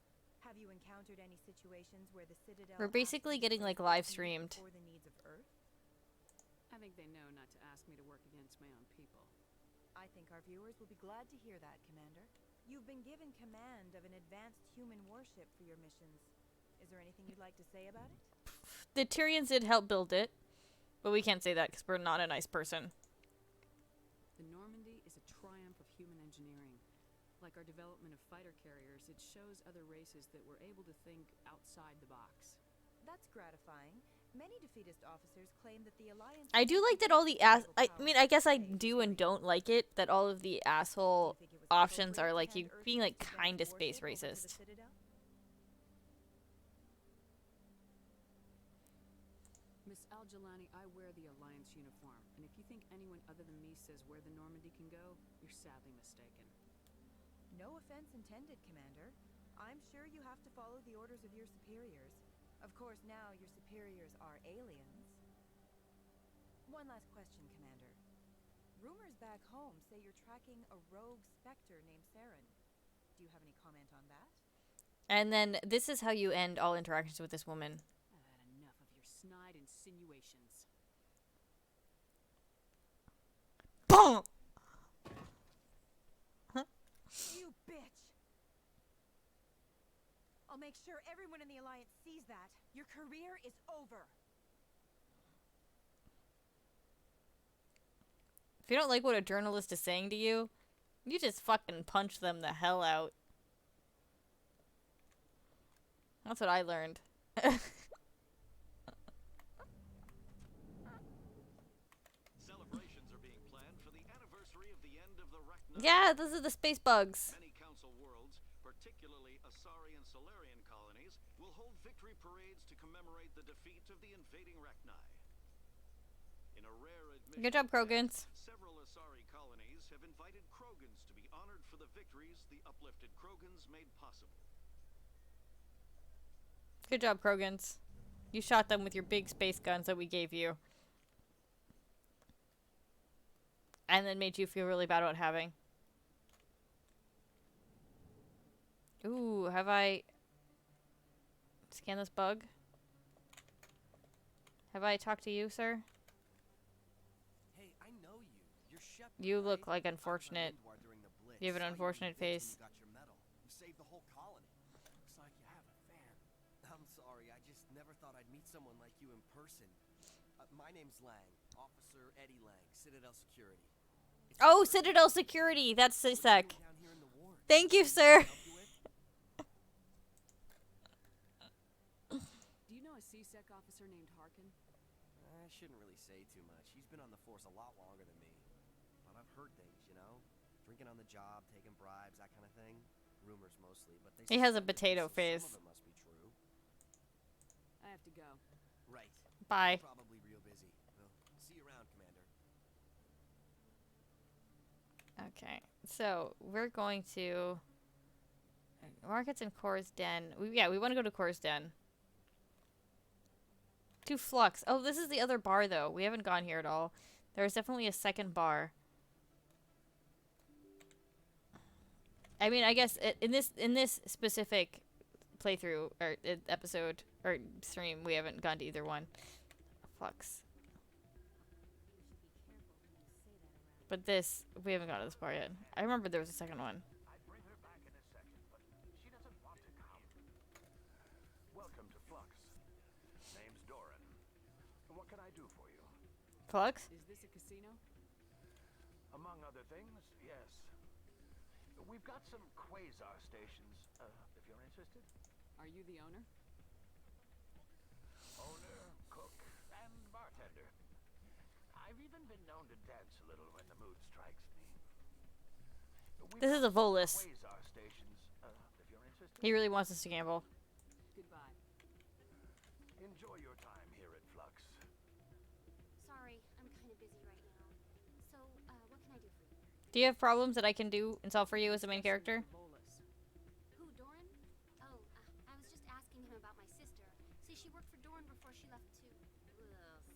Have you encountered any situations where the Citadel We're basically getting like live streamed. for the needs of Earth? I think they know not to ask me to work against my own people. I think our viewers will be glad to hear that, Commander. You've been given command of an advanced human warship for your missions. Is there anything you'd like to say about it? The Tyrians did help build it, but we can't say that because we're not a nice person. The Normandy is a triumph of human engineering. Like our development of fighter carriers, it shows other races that we're able to think outside the box. That's gratifying. Many defeatist officers claim that the Alliance... I do like that all the I mean, I guess I do and don't like it that all of the asshole options are like you being like kind of space racist. Miss Al-Jalani, I wear the Alliance uniform, and if you think anyone other than me says where the Normandy can go, you're sadly mistaken. No offense intended, Commander. I'm sure you have to follow the orders of your superiors. Of course, now your superiors are aliens. One last question, Commander. Rumors back home say you're tracking a rogue Spectre named Saren. Do you have any comment on that? And then this is how you end all interactions with this woman. I've had enough of your snide insinuations. Boom! You bitch! I'll make sure everyone in the Alliance sees that. Your career is over. If you don't like what a journalist is saying to you, you just fucking punch them the hell out. That's what I learned. Celebrations are being planned for the anniversary of the end of the Rachni. Yeah, those are the space bugs. Many council worlds, particularly Asari and Solarian colonies, will hold victory parades to commemorate the defeat of the invading Rachni. In a rare admission, Good job, Krogans. several Asari colonies have invited Krogans to be honored for the victories the uplifted Krogans made possible. Good job, Krogans. You shot them with your big space guns that we gave you. And then made you feel really bad about having. Ooh, have I... Scan this bug? Have I talked to you, sir? Hey, I know you. You're Shepard, You look right? like unfortunate. You have an unfortunate face. You got your medal. You saved the whole colony. Looks like you have a fan. I'm sorry, I just never thought I'd meet someone like you in person. My name's Lang, Officer Eddie Lang, Citadel Security. Oh, Citadel Security! That's CSEC. Thank you, sir. Do you know a CSEC officer named Harkin? I shouldn't really say too much. He's been on the force a lot longer than me. But I've heard things, you know? Drinking on the job, taking bribes, that kind of thing. Rumors mostly, but they He has a suspect potato some face. of it must be true. I have to go. Right. Bye. You're probably real busy. Well, see you around, Commander. Okay, so we're going to... Markets and Core's Den. We want to go to Core's Den. To Flux. Oh, this is the other bar, though. We haven't gone here at all. There's definitely a second bar. I mean, I guess in this specific playthrough or episode or stream, we haven't gone to either one. Flux. But this, we haven't gone to this bar yet. I remember there was a second one. I'd bring her back in a second, but she doesn't want to come. Welcome to Flux. Name's Doran. What can I do for you? Flux? Is this a casino? Among other things, yes. We've got some quasar stations, if you're interested. Are you the owner? Owner, cook, and bartender. I've even been known to dance a little when the mood strikes me. This is a Volus. Quasar stations, if you're interested. He really wants us to gamble. Goodbye. Enjoy your time here at Flux. Sorry, I'm kind of busy right now. So, what can I do for you? Do you have problems that I can do and solve for you as the main character? Who, Doran? Oh, I was just asking him about my sister. See, she worked for Doran before she left to...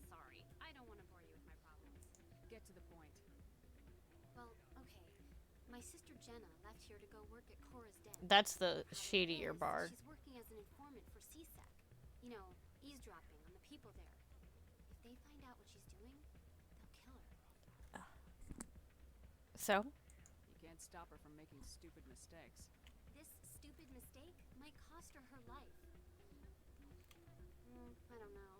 sorry. I don't want to bore you with my problems. Get to the point. Well, okay. My sister Jenna left here to go work at Cora's Den. That's the shadier bar. She's working as an informant for CSEC. You know, eavesdropping on the people there. If they find out what she's doing, they'll kill her. So? You can't stop her from making stupid mistakes. This stupid mistake might cost her her life. I don't know.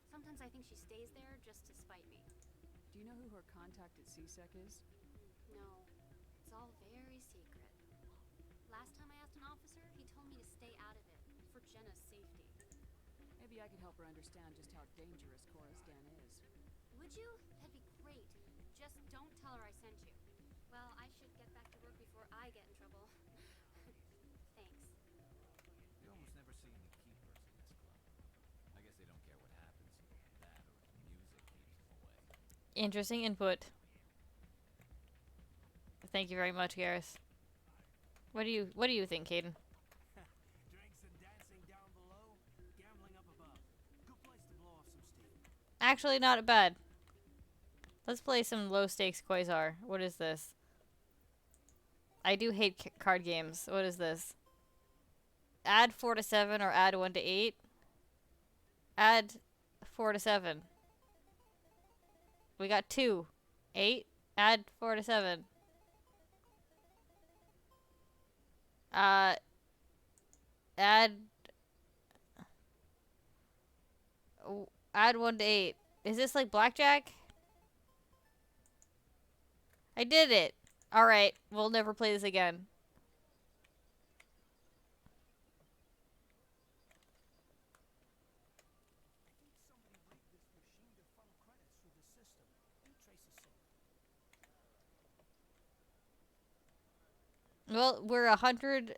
Sometimes I think she stays there just to spite me. Do you know who her contact at CSEC is? No, it's all very secret. Last time I asked an officer, he told me to stay out of it, for Jenna's safety. Maybe I could help her understand just how dangerous Cora's Den is. Would you? That'd be great. Just don't tell her I sent you. Well, I should get back to work before I get in trouble. Thanks. You almost never see any keepers in this club. I guess they don't care what happens. That or the music keeps them away. Interesting input. Thank you very much, Garrus. What do you think, Caden? Drinks and dancing down below, gambling up above. Good place to blow off some steam. Actually, not bad. Let's play some low stakes Quasar. What is this? I do hate card games. What is this? add 4 to 7 or add 1 to 8. Add 4 to 7. We got 2. 8. Add 4 to 7. Add... Add 1 to 8. Is this like blackjack? I did it! Alright, we'll never play this again. Well, we're 100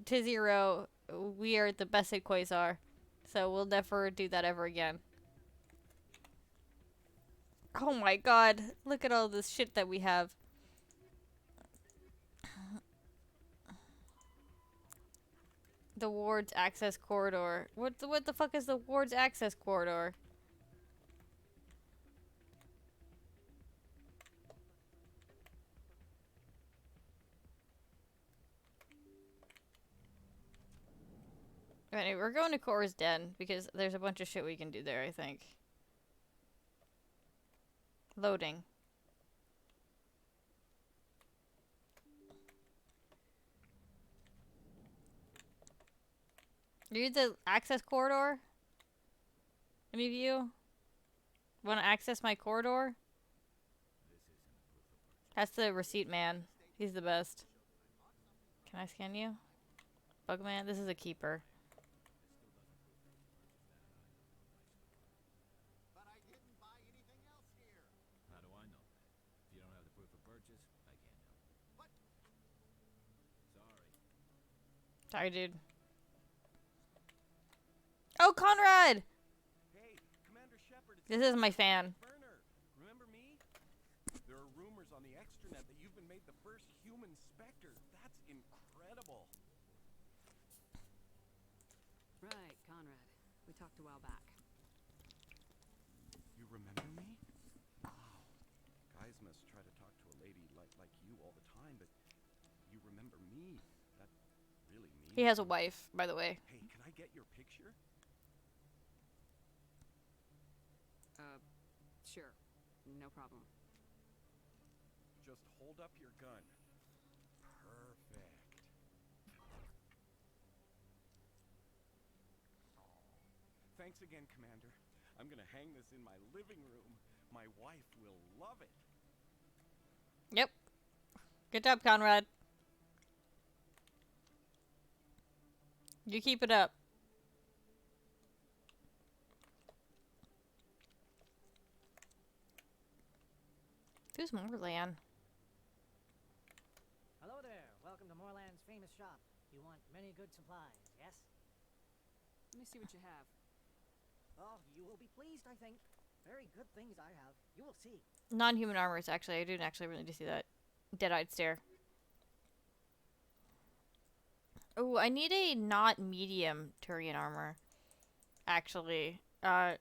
to 0. We are the best at Quasar. So we'll never do that ever again. Oh my god. Look at all this shit that we have. The ward's access corridor. What the fuck is the ward's access corridor? Anyway, we're going to Cora's Den because there's a bunch of shit we can do there, I think. Loading. Read the access corridor? Any of you? Want to access my corridor? That's the receipt man. He's the best. Can I scan you? Bugman? This is a keeper. How do I know that? If you don't have the proof of purchase, I can't help. What? Sorry. Sorry, dude. Oh, Conrad! Hey, Commander Shepard, This is my fan. Burner. Remember me? There are rumors on the extranet that you've been made the first human Spectre. That's incredible. Right, Conrad. We talked a while back. You remember me? Wow. Guys must try to talk to a lady like you all the time, but you remember me. That really means... He has a wife, by the way. Hey, can I get your picture? Sure. No problem. Just hold up your gun. Perfect. Thanks again, Commander. I'm gonna hang this in my living room. My wife will love it. Yep. Good job, Conrad. You keep it up. Who's Morlan? Hello there. Welcome to Moorland's famous shop. You want many good supplies, yes? Let me see what you have. Oh, you will be pleased, I think. Very good things I have. You will see. Non-human armors, actually. I didn't actually really see that. Dead-eyed stare. Oh, I need a not medium Turian armor. Actually. Do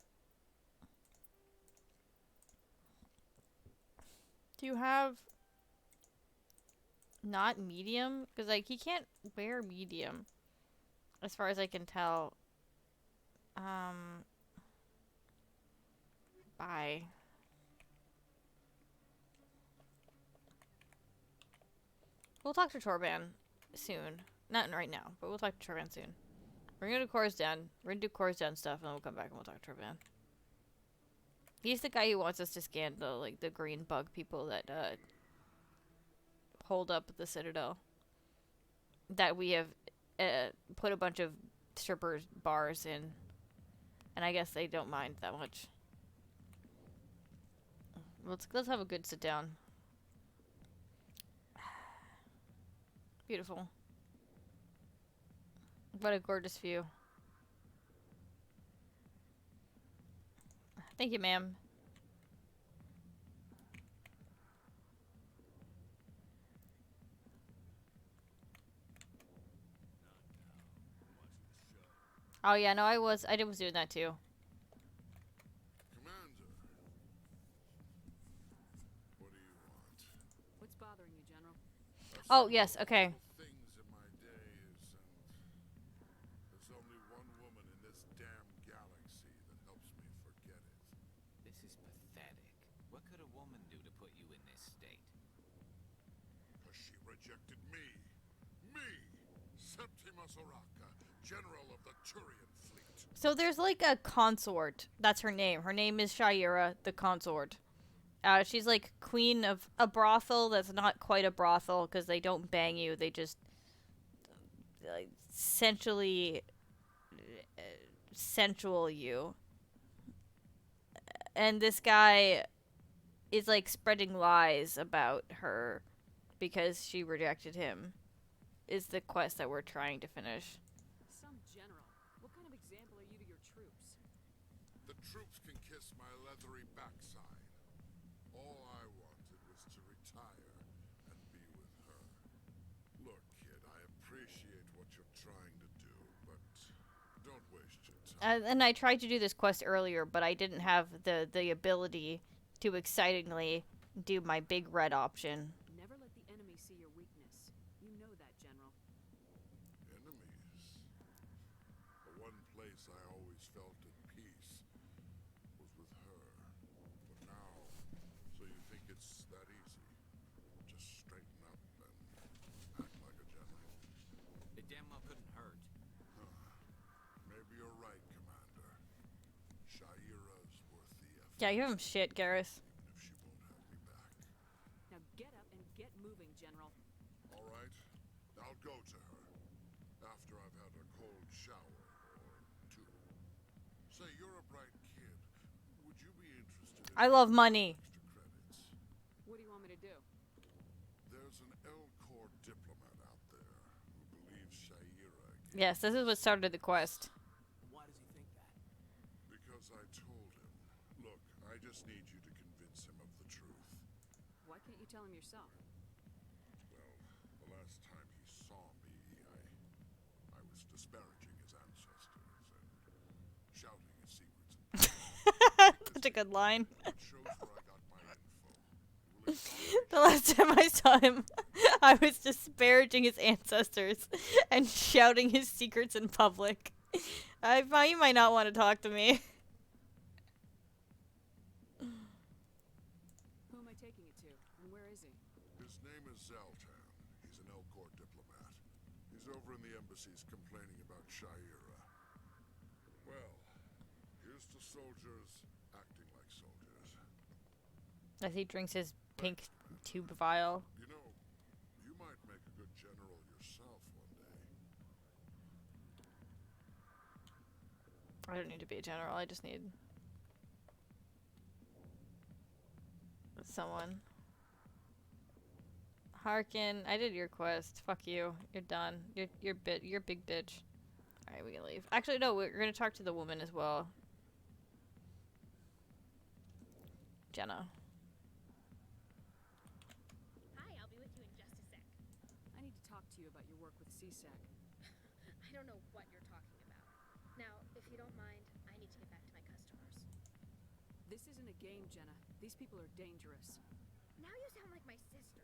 you have not medium? Because, like, he can't wear medium. As far as I can tell. Bye. We'll talk to Torban soon. Not right now, but we'll talk to Torban soon. We're gonna go to Cora's Den. We're gonna do Cora's Den stuff, and then we'll come back and we'll talk to Torban. He's the guy who wants us to scan the, like, the green bug people that, hold up the Citadel. That we have, put a bunch of strippers bars in. And I guess they don't mind that much. Let's have a good sit down. Beautiful. What a gorgeous view. Thank you, ma'am. Oh yeah, no, I was doing that too. Commander, what do you want? What's bothering you, General? Oh yes, okay. Things in my days, and damn galaxy that helps me forget it. This is pathetic. What could a woman do to put you in this state? Because she rejected me. Me! Septimus Oraka, General of the Turian Fleet. So there's like a consort. That's her name. Her name is Shaira, the consort. She's like queen of a brothel that's not quite a brothel because they don't bang you. They just sensually sensual you. And this guy is like spreading lies about her because she rejected him. Is the quest that we're trying to finish. Some general. What kind of example are you to your troops? The troops can kiss my leathery backside. All I wanted was to retire and be with her. Look, kid, I appreciate what you're trying to do, but don't waste your time. And I tried to do this quest earlier, but I didn't have the ability to excitingly do my big red option. Never let the enemy see your weakness. You know that, General. Enemies? The one place I always felt at peace was with her. But now, so you think it's that easy? Just straighten up and act like a general? It damn well couldn't hurt. Maybe you're right, Commander. Shaira's worth the effort. Yeah, you have him shit, Garrus. Even if she won't have me back. Now get up and get moving, General. All right, I'll go to her. After I've had a cold shower or two. Say, you're a bright kid. Would you be interested in I love money. extra credits? What do you want me to do? There's an Elcor diplomat out there who believes Shaira gave Yes, this is what started the quest. Why does he think that? because I told him. Look, I just need you to convince him of the truth. Why can't you tell him yourself? Well, the last time he saw me, I was disparaging his ancestors and shouting his secrets. Such a good line. It shows where I got my info. Will it The last time I saw him, I was disparaging his ancestors and shouting his secrets in public. I thought you might not want to talk to me. Who am I taking it to? And where is he? His name is Zaltan. He's an Elcor diplomat. He's over in the embassies complaining about Shaira. Well, here's to soldiers acting like soldiers. As he drinks his pink tube vial. You know, you might make a good general yourself one day. I don't need to be a general, I just need someone. Harkin, I did your quest. Fuck you. You're done. You're big bitch. Alright, we can leave. Actually, no, we're gonna talk to the woman as well. Jenna. Hi, I'll be with you in just a sec. I need to talk to you about your work with CSEC. I don't know what you're talking about. Now, if you don't mind, I need to get back to my customers. This isn't a game, Jenna. These people are dangerous. Now you sound like my sister.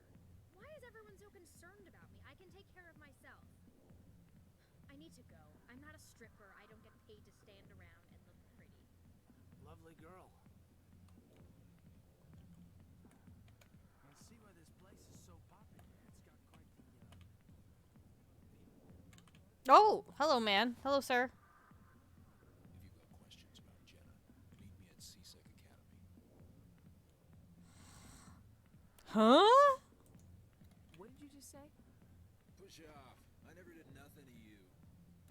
Why is everyone so concerned about me? I can take care of myself. I need to go. I'm not a stripper. I don't get paid to stand around and look pretty. Lovely girl. I see why this place is so popular. It's got quite the, Oh! Hello, man. Hello, sir. If you've got questions about Jenna, meet me at CSEC Academy. Huh? What did you just say? Push off. I never did nothing to you.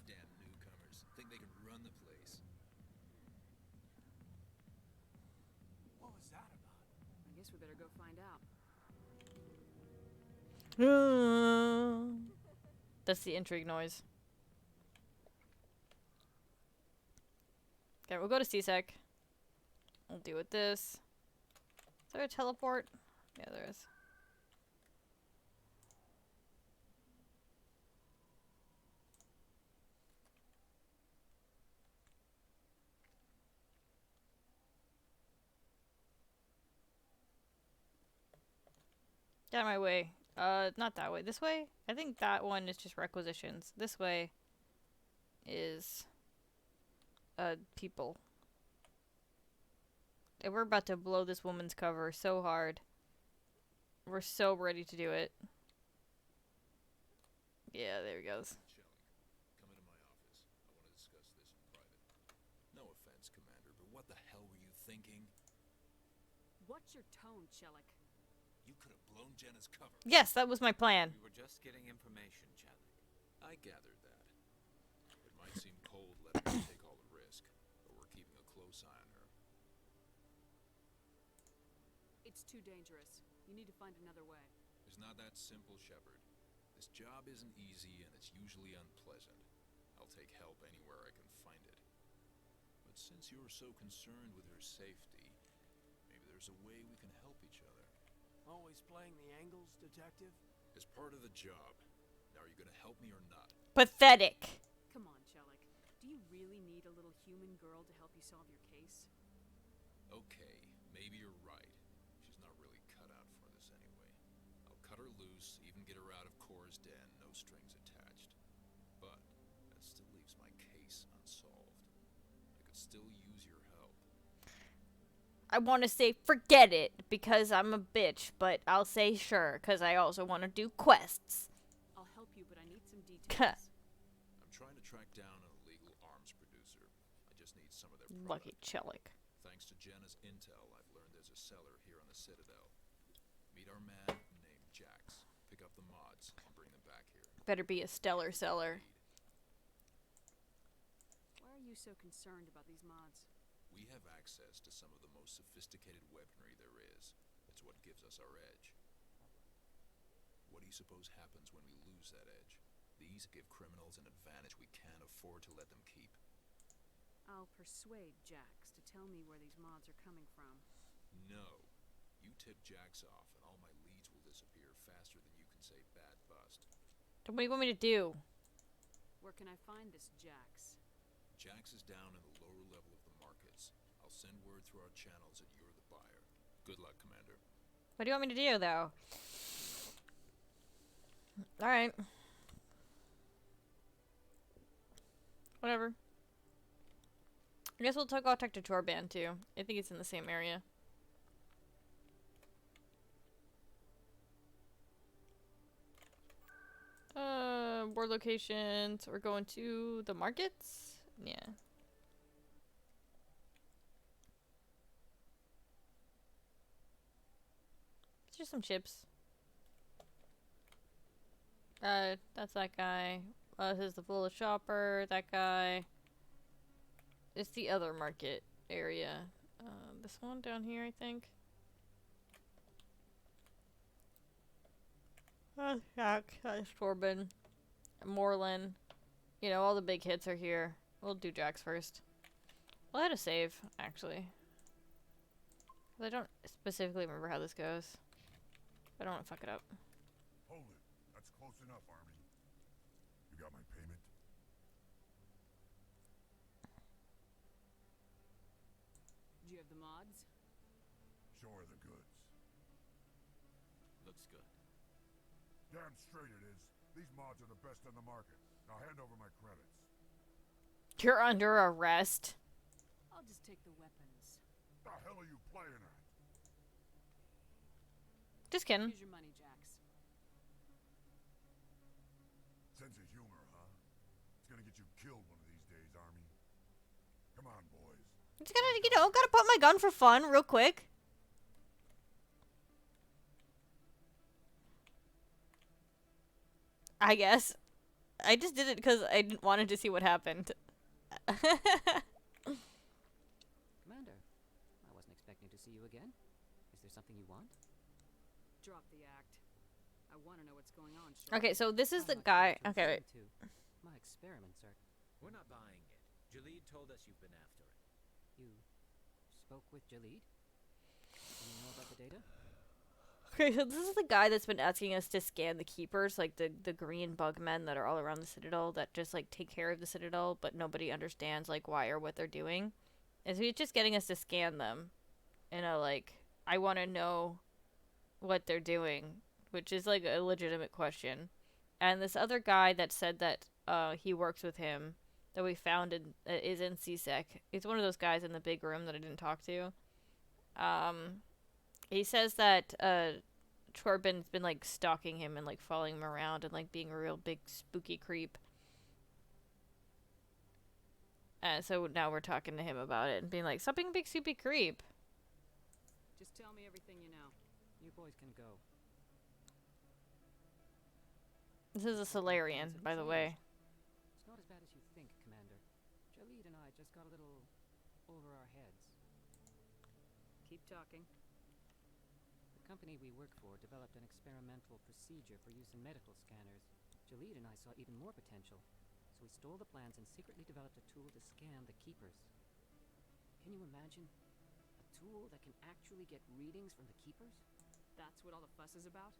Damn newcomers. Think they can run the place. What was that about? I guess we better go find out. That's the intrigue noise. Okay, we'll go to CSEC. We'll deal with this. Is there a teleport? Yeah, there is. Get out of my way. Not that way. This way? I think that one is just requisitions. This way is people. And we're about to blow this woman's cover so hard. We're so ready to do it. Yeah, there he goes. Come into my office. I want to discuss this in private. No offense, Commander, but what the hell were you thinking? What's your tone, Chelik? You could have blown Jenna's cover. Yes, that was my plan. We were just getting information, Chelik. I gathered that. It might seem cold letting her take all the risk, but we're keeping a close eye on her. It's too dangerous. You need to find another way. It's not that simple, Shepard. This job isn't easy, and it's usually unpleasant. I'll take help anywhere I can find it. But since you're so concerned with her safety, maybe there's a way we can help each other. Always playing the angles, Detective? It's part of the job. Now, are you gonna help me or not? Pathetic. Come on, Chelik. Do you really need a little human girl to help you solve your case? Okay, maybe you're right. She's not really cut out for this anyway. I'll cut her loose, even get her out of Cora's den, no strings attached. But that still leaves my case unsolved. I could still use your help. I want to say forget it because I'm a bitch, but I'll say sure because I also want to do quests. I'll help you, but I need some details. I'm trying to track down an illegal arms producer. I just need some of their product. Lucky Chelik. Thanks to Jenna's intel, I've learned there's a seller here on the Citadel. Meet our man named Jax. Pick up the mods and bring them back here. Better be a stellar seller. Why are you so concerned about these mods? We have access to some of the most sophisticated weaponry there is. It's what gives us our edge. What do you suppose happens when we lose that edge? These give criminals an advantage we can't afford to let them keep. I'll persuade Jax to tell me where these mods are coming from. No. You tip Jax off and all my leads will disappear faster than you can say bad bust. What do you want me to do? Where can I find this Jax? Jax is down in the lower level of the markets. I'll send word through our channels that you're the buyer. Good luck, Commander. What do you want me to do, though? Alright. Whatever. I guess we'll go talk to Torban, too. I think it's in the same area. Board locations. We're going to the markets? Yeah. It's just some chips. That's that guy. This is the Full Shopper. That guy. It's the other market area. This one down here, I think. That's Jack. That's Torben. Moreland. You know, all the big hits are here. We'll do Jax first. Well, I had a save, actually. I don't specifically remember how this goes. I don't want to fuck it up. Hold it. That's close enough, Army. You got my payment? Do you have the mods? Show her the goods. Looks good. Damn straight it is. These mods are the best on the market. Now hand over my credits. You're under arrest. I'll just take the weapons. The hell are you playing at? Just kidding. Here's your money, Jax. Sense of humor, huh? It's gonna get you killed one of these days, Army. Come on, boys. Just gotta, you know, gotta put my gun for fun real quick. I guess. I just did it because I wanted to see what happened. Commander, I wasn't expecting to see you again. Is there something you want? Drop the act. I want to know what's going on. Sure. Okay, so this is the guy. Okay, wait. My experiments are... We're not buying it. Jalid told us you've been after it. You spoke with Jalid? Do you know about the data? Okay, so this is the guy that's been asking us to scan the keepers, like the green bug men that are all around the Citadel that just like take care of the Citadel, but nobody understands like why or what they're doing. And so he's just getting us to scan them. And I want to know what they're doing, which is like a legitimate question. And this other guy that said that he works with him that we found is in CSEC. He's one of those guys in the big room that I didn't talk to. He says that Corbin's been like stalking him and like following him around and like being a real big spooky creep. So now we're talking to him about it and being like, stop being a big spooky creep. Just tell me everything you know. You boys can go. This is a Solarian, by the way. It's not as bad as you think, Commander. Jalid and I just got a little over our heads. Keep talking. The company we work for developed an experimental procedure for use in medical scanners. Jalid and I saw even more potential, so we stole the plans and secretly developed a tool to scan the Keepers. Can you imagine? A tool that can actually get readings from the Keepers? That's what all the fuss is about?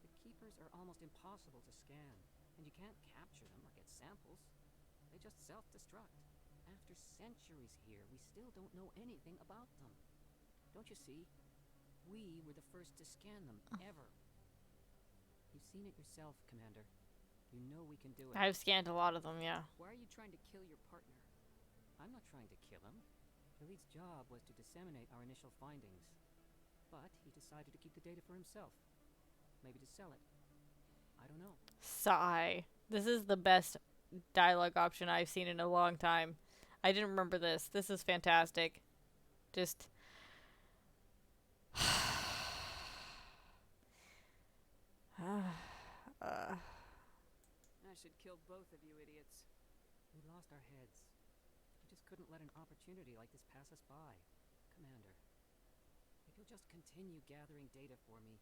The Keepers are almost impossible to scan, and you can't capture them or get samples. They just self-destruct. After centuries here, we still don't know anything about them. Don't you see? We were the first to scan them, ever. You've seen it yourself, Commander. You know we can do it. I've scanned a lot of them, yeah. Why are you trying to kill your partner? I'm not trying to kill him. Khalid's job was to disseminate our initial findings. But he decided to keep the data for himself. Maybe to sell it. I don't know. Sigh. This is the best dialogue option I've seen in a long time. I didn't remember this. This is fantastic. Just... I should kill both of you idiots. We lost our heads. We just couldn't let an opportunity like this pass us by. Commander, if you'll just continue gathering data for me,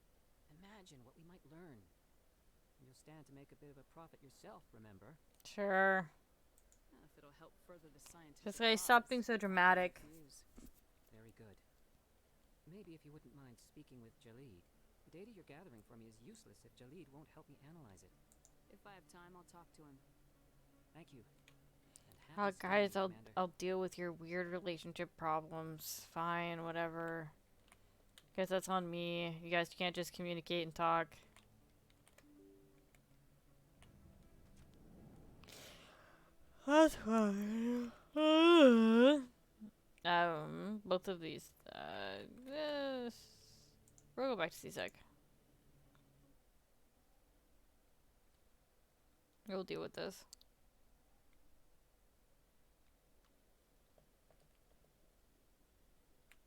imagine what we might learn. And you'll stand to make a bit of a profit yourself, remember? Sure. If it'll help further the scientific Just guys, stop being so dramatic. Very good. Maybe if you wouldn't mind speaking with Jalid. The data you're gathering for me is useless if Jalid won't help me analyze it. If I have time, I'll talk to him. Thank you. Oh, guys, I'll deal with your weird relationship problems. Fine, whatever. Guess that's on me. You guys can't just communicate and talk. That's fine. Both of these. Yes. We'll go back to CSEC. We'll deal with this.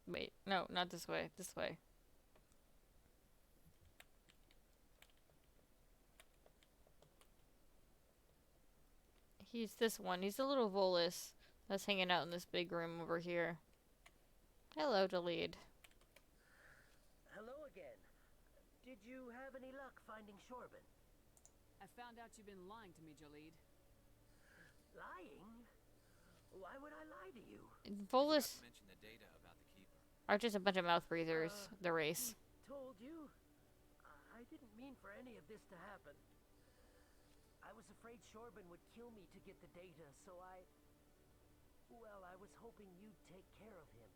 Wait, no, not this way. This way. He's this one. He's a little Volus that's hanging out in this big room over here. Hello, Jalid. Hello again. Did you have any luck finding Shorbin? I found out you've been lying to me, Jalid. Lying? Why would I lie to you? Volus Mention the data about the keeper. are just a bunch of mouth breathers. The race. Told you? I didn't mean for any of this to happen. I was afraid Shorbin would kill me to get the data, so well, I was hoping you'd take care of him.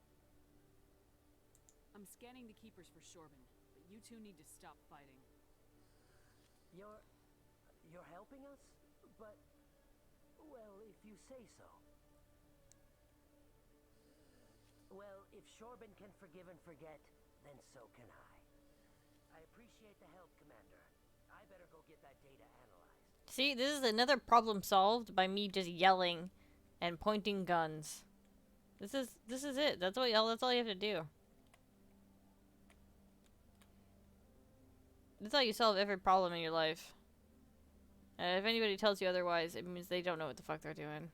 I'm scanning the keepers for Shorbin, but you two need to stop fighting. You're helping us? But, well, if you say so. Well, if Shorbin can forgive and forget, then so can I. I appreciate the help, Commander. I better go get that data analyzed. See, this is another problem solved by me just yelling and pointing guns. This is it. That's all you have to do. That's how you solve every problem in your life. And if anybody tells you otherwise, it means they don't know what the fuck they're doing.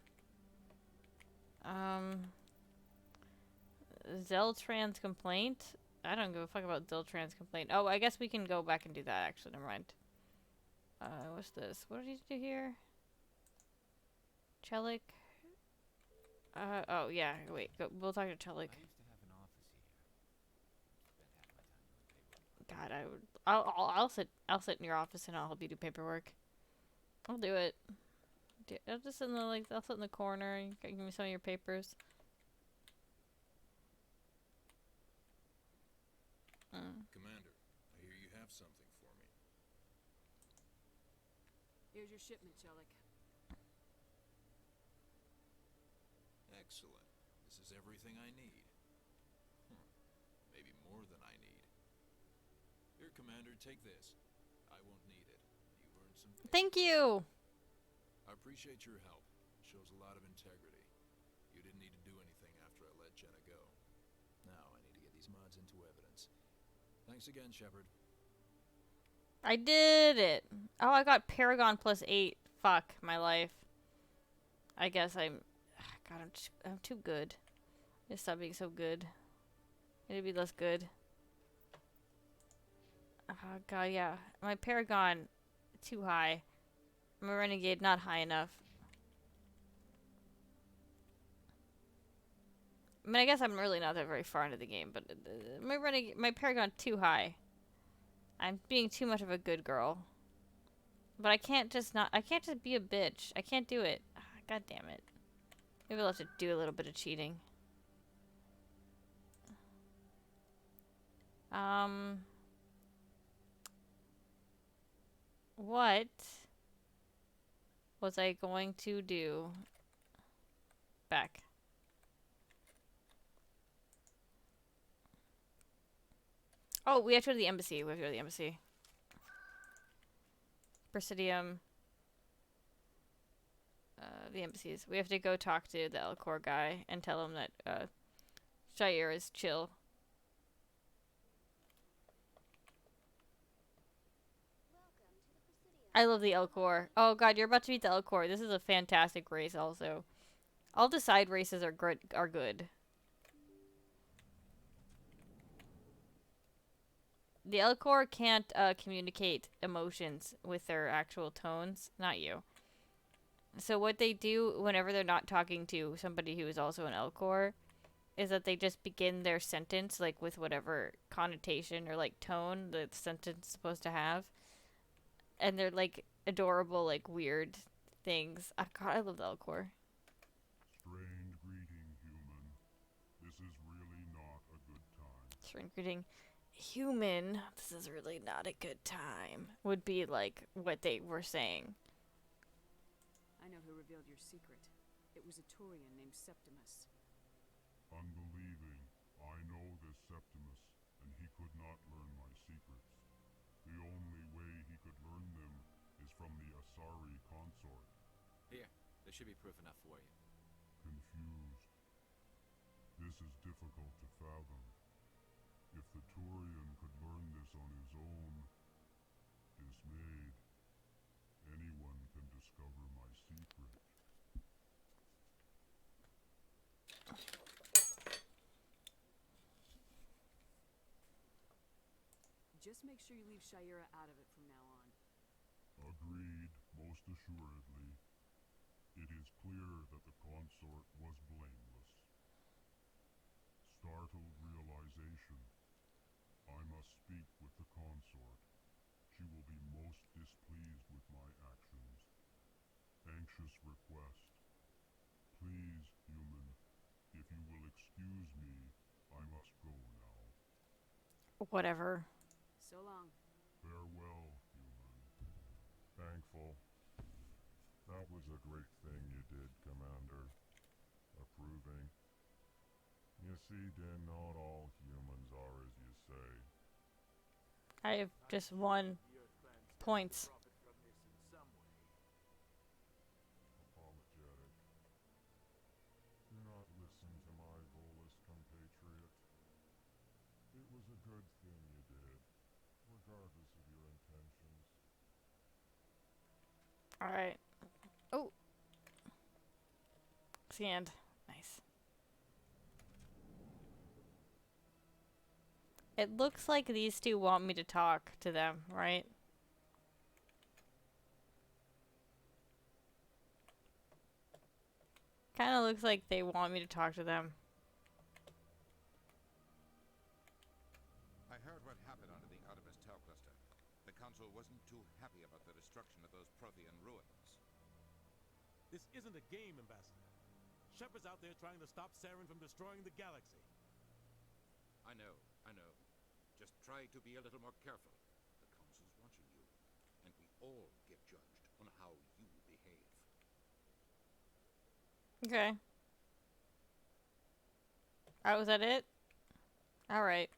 Zeltran's complaint? I don't give a fuck about Zeltran's complaint. Oh, I guess we can go back and do that, actually. Never mind. What's this? What did he do here? Chelik? Oh, yeah. Wait, we'll talk to Chelik. God, I'll sit in your office and I'll help you do paperwork. I'll do it. I'll just sit in the I'll sit in the corner and you can give me some of your papers. Commander, I hear you have something for me. Here's your shipment, Chelik. Excellent. This is everything I need. Maybe more than I need. Here, Commander, take this. I won't need it. You earned some favors. Thank you! I appreciate your help. It shows a lot of integrity. You didn't need to do anything after I let Jenna go. Now I need to get these mods into evidence. Thanks again, Shepard. I did it! Oh, I got Paragon plus 8. Fuck my life. I guess I'm... God, I'm too good. I need to stop being so good. I need to be less good. Oh, God, yeah. My Paragon, too high. I'm a Renegade, not high enough. I mean, I guess I'm really not that very far into the game, but my Paragon, too high. I'm being too much of a good girl. But I can't just be a bitch. I can't do it. God damn it. Maybe I'll have to do a little bit of cheating. What was I going to do? Back. Oh, we have to go to the embassy. We have to go to the embassy. Presidium. The embassies. We have to go talk to the Elcor guy and tell him that, Shire is chill. I love the Elcor. Oh god, you're about to meet the Elcor. This is a fantastic race also. All the side races are good. The Elcor can't communicate emotions with their actual tones. Not you. So what they do whenever they're not talking to somebody who is also an Elcor is that they just begin their sentence like with whatever connotation or like tone the sentence is supposed to have. And they're like adorable, like weird things. Oh, God, I love the Elcor. Strange greeting, human. This is really not a good time. Strange greeting. Human, this is really not a good time. Would be like what they were saying. I know who revealed your secret. It was a Turian named Septimus. Unbelieving. I know this Septimus, and he could not learn my secrets. The only way he could learn them is from the Asari consort. Here, there should be proof enough for you. Confused. This is difficult to fathom. If the Turian could learn this on his own, dismayed, anyone can discover my secret. Just make sure you leave Shira out of it from now on. Agreed, most assuredly. It is clear that the consort was blameless. Startled realization. I must speak with the consort. She will be most displeased with my actions. Anxious request. Please, human, if you will excuse me, I must go now. Whatever. So long. Farewell, human. Thankful. That was a great thing you did, Commander. Approving. You see, Din, not all humans are as you say. I have just 1 points. Apologetic. Do not listen to my Volus compatriot. It was a good thing you did, regardless of your intentions. Alright. Oh. Scanned. Nice. It looks like these two want me to talk to them, right? Kind of looks like they want me to talk to them. I heard what happened under the Artemis Tau cluster. The Council wasn't too happy about the destruction of those Prothean ruins. This isn't a game, Ambassador. Shepard's out there trying to stop Saren from destroying the galaxy. I know. Just try to be a little more careful. The Council's watching you, and we all get judged on how you behave. Okay. Oh, was that it? All right.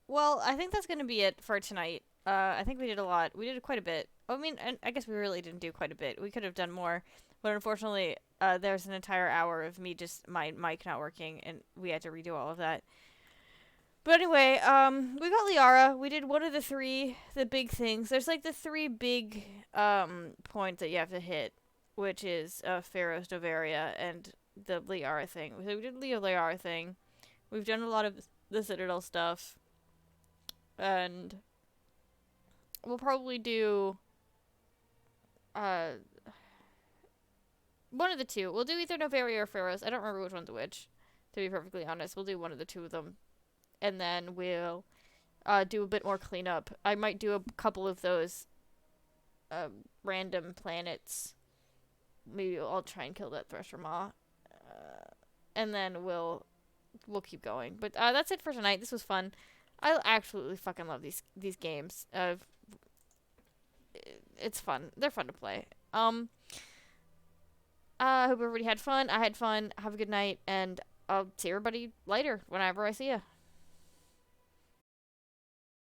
Well, I think that's gonna be it for tonight. I think we did a lot. We did quite a bit. I mean, and I guess we really didn't do quite a bit. We could have done more, but unfortunately, there's an entire hour of me just my mic not working, and we had to redo all of that. But anyway, we got Liara. We did one of the big things. There's like the three big points that you have to hit, which is Pharaoh's Novaria and the Liara thing. So we did the Liara thing. We've done a lot of the Citadel stuff, and we'll probably do one of the two. We'll do either Novaria or Pharaoh's. I don't remember which one's which, to be perfectly honest. We'll do one of the two of them, and then we'll do a bit more cleanup. I might do a couple of those random planets. Maybe I'll try and kill that Thresher Maw, and then we'll keep going. But that's it for tonight. This was fun. I absolutely fucking love these games. It's fun. They're fun to play. I hope everybody had fun. I had fun. Have a good night, and I'll see everybody later whenever I see ya.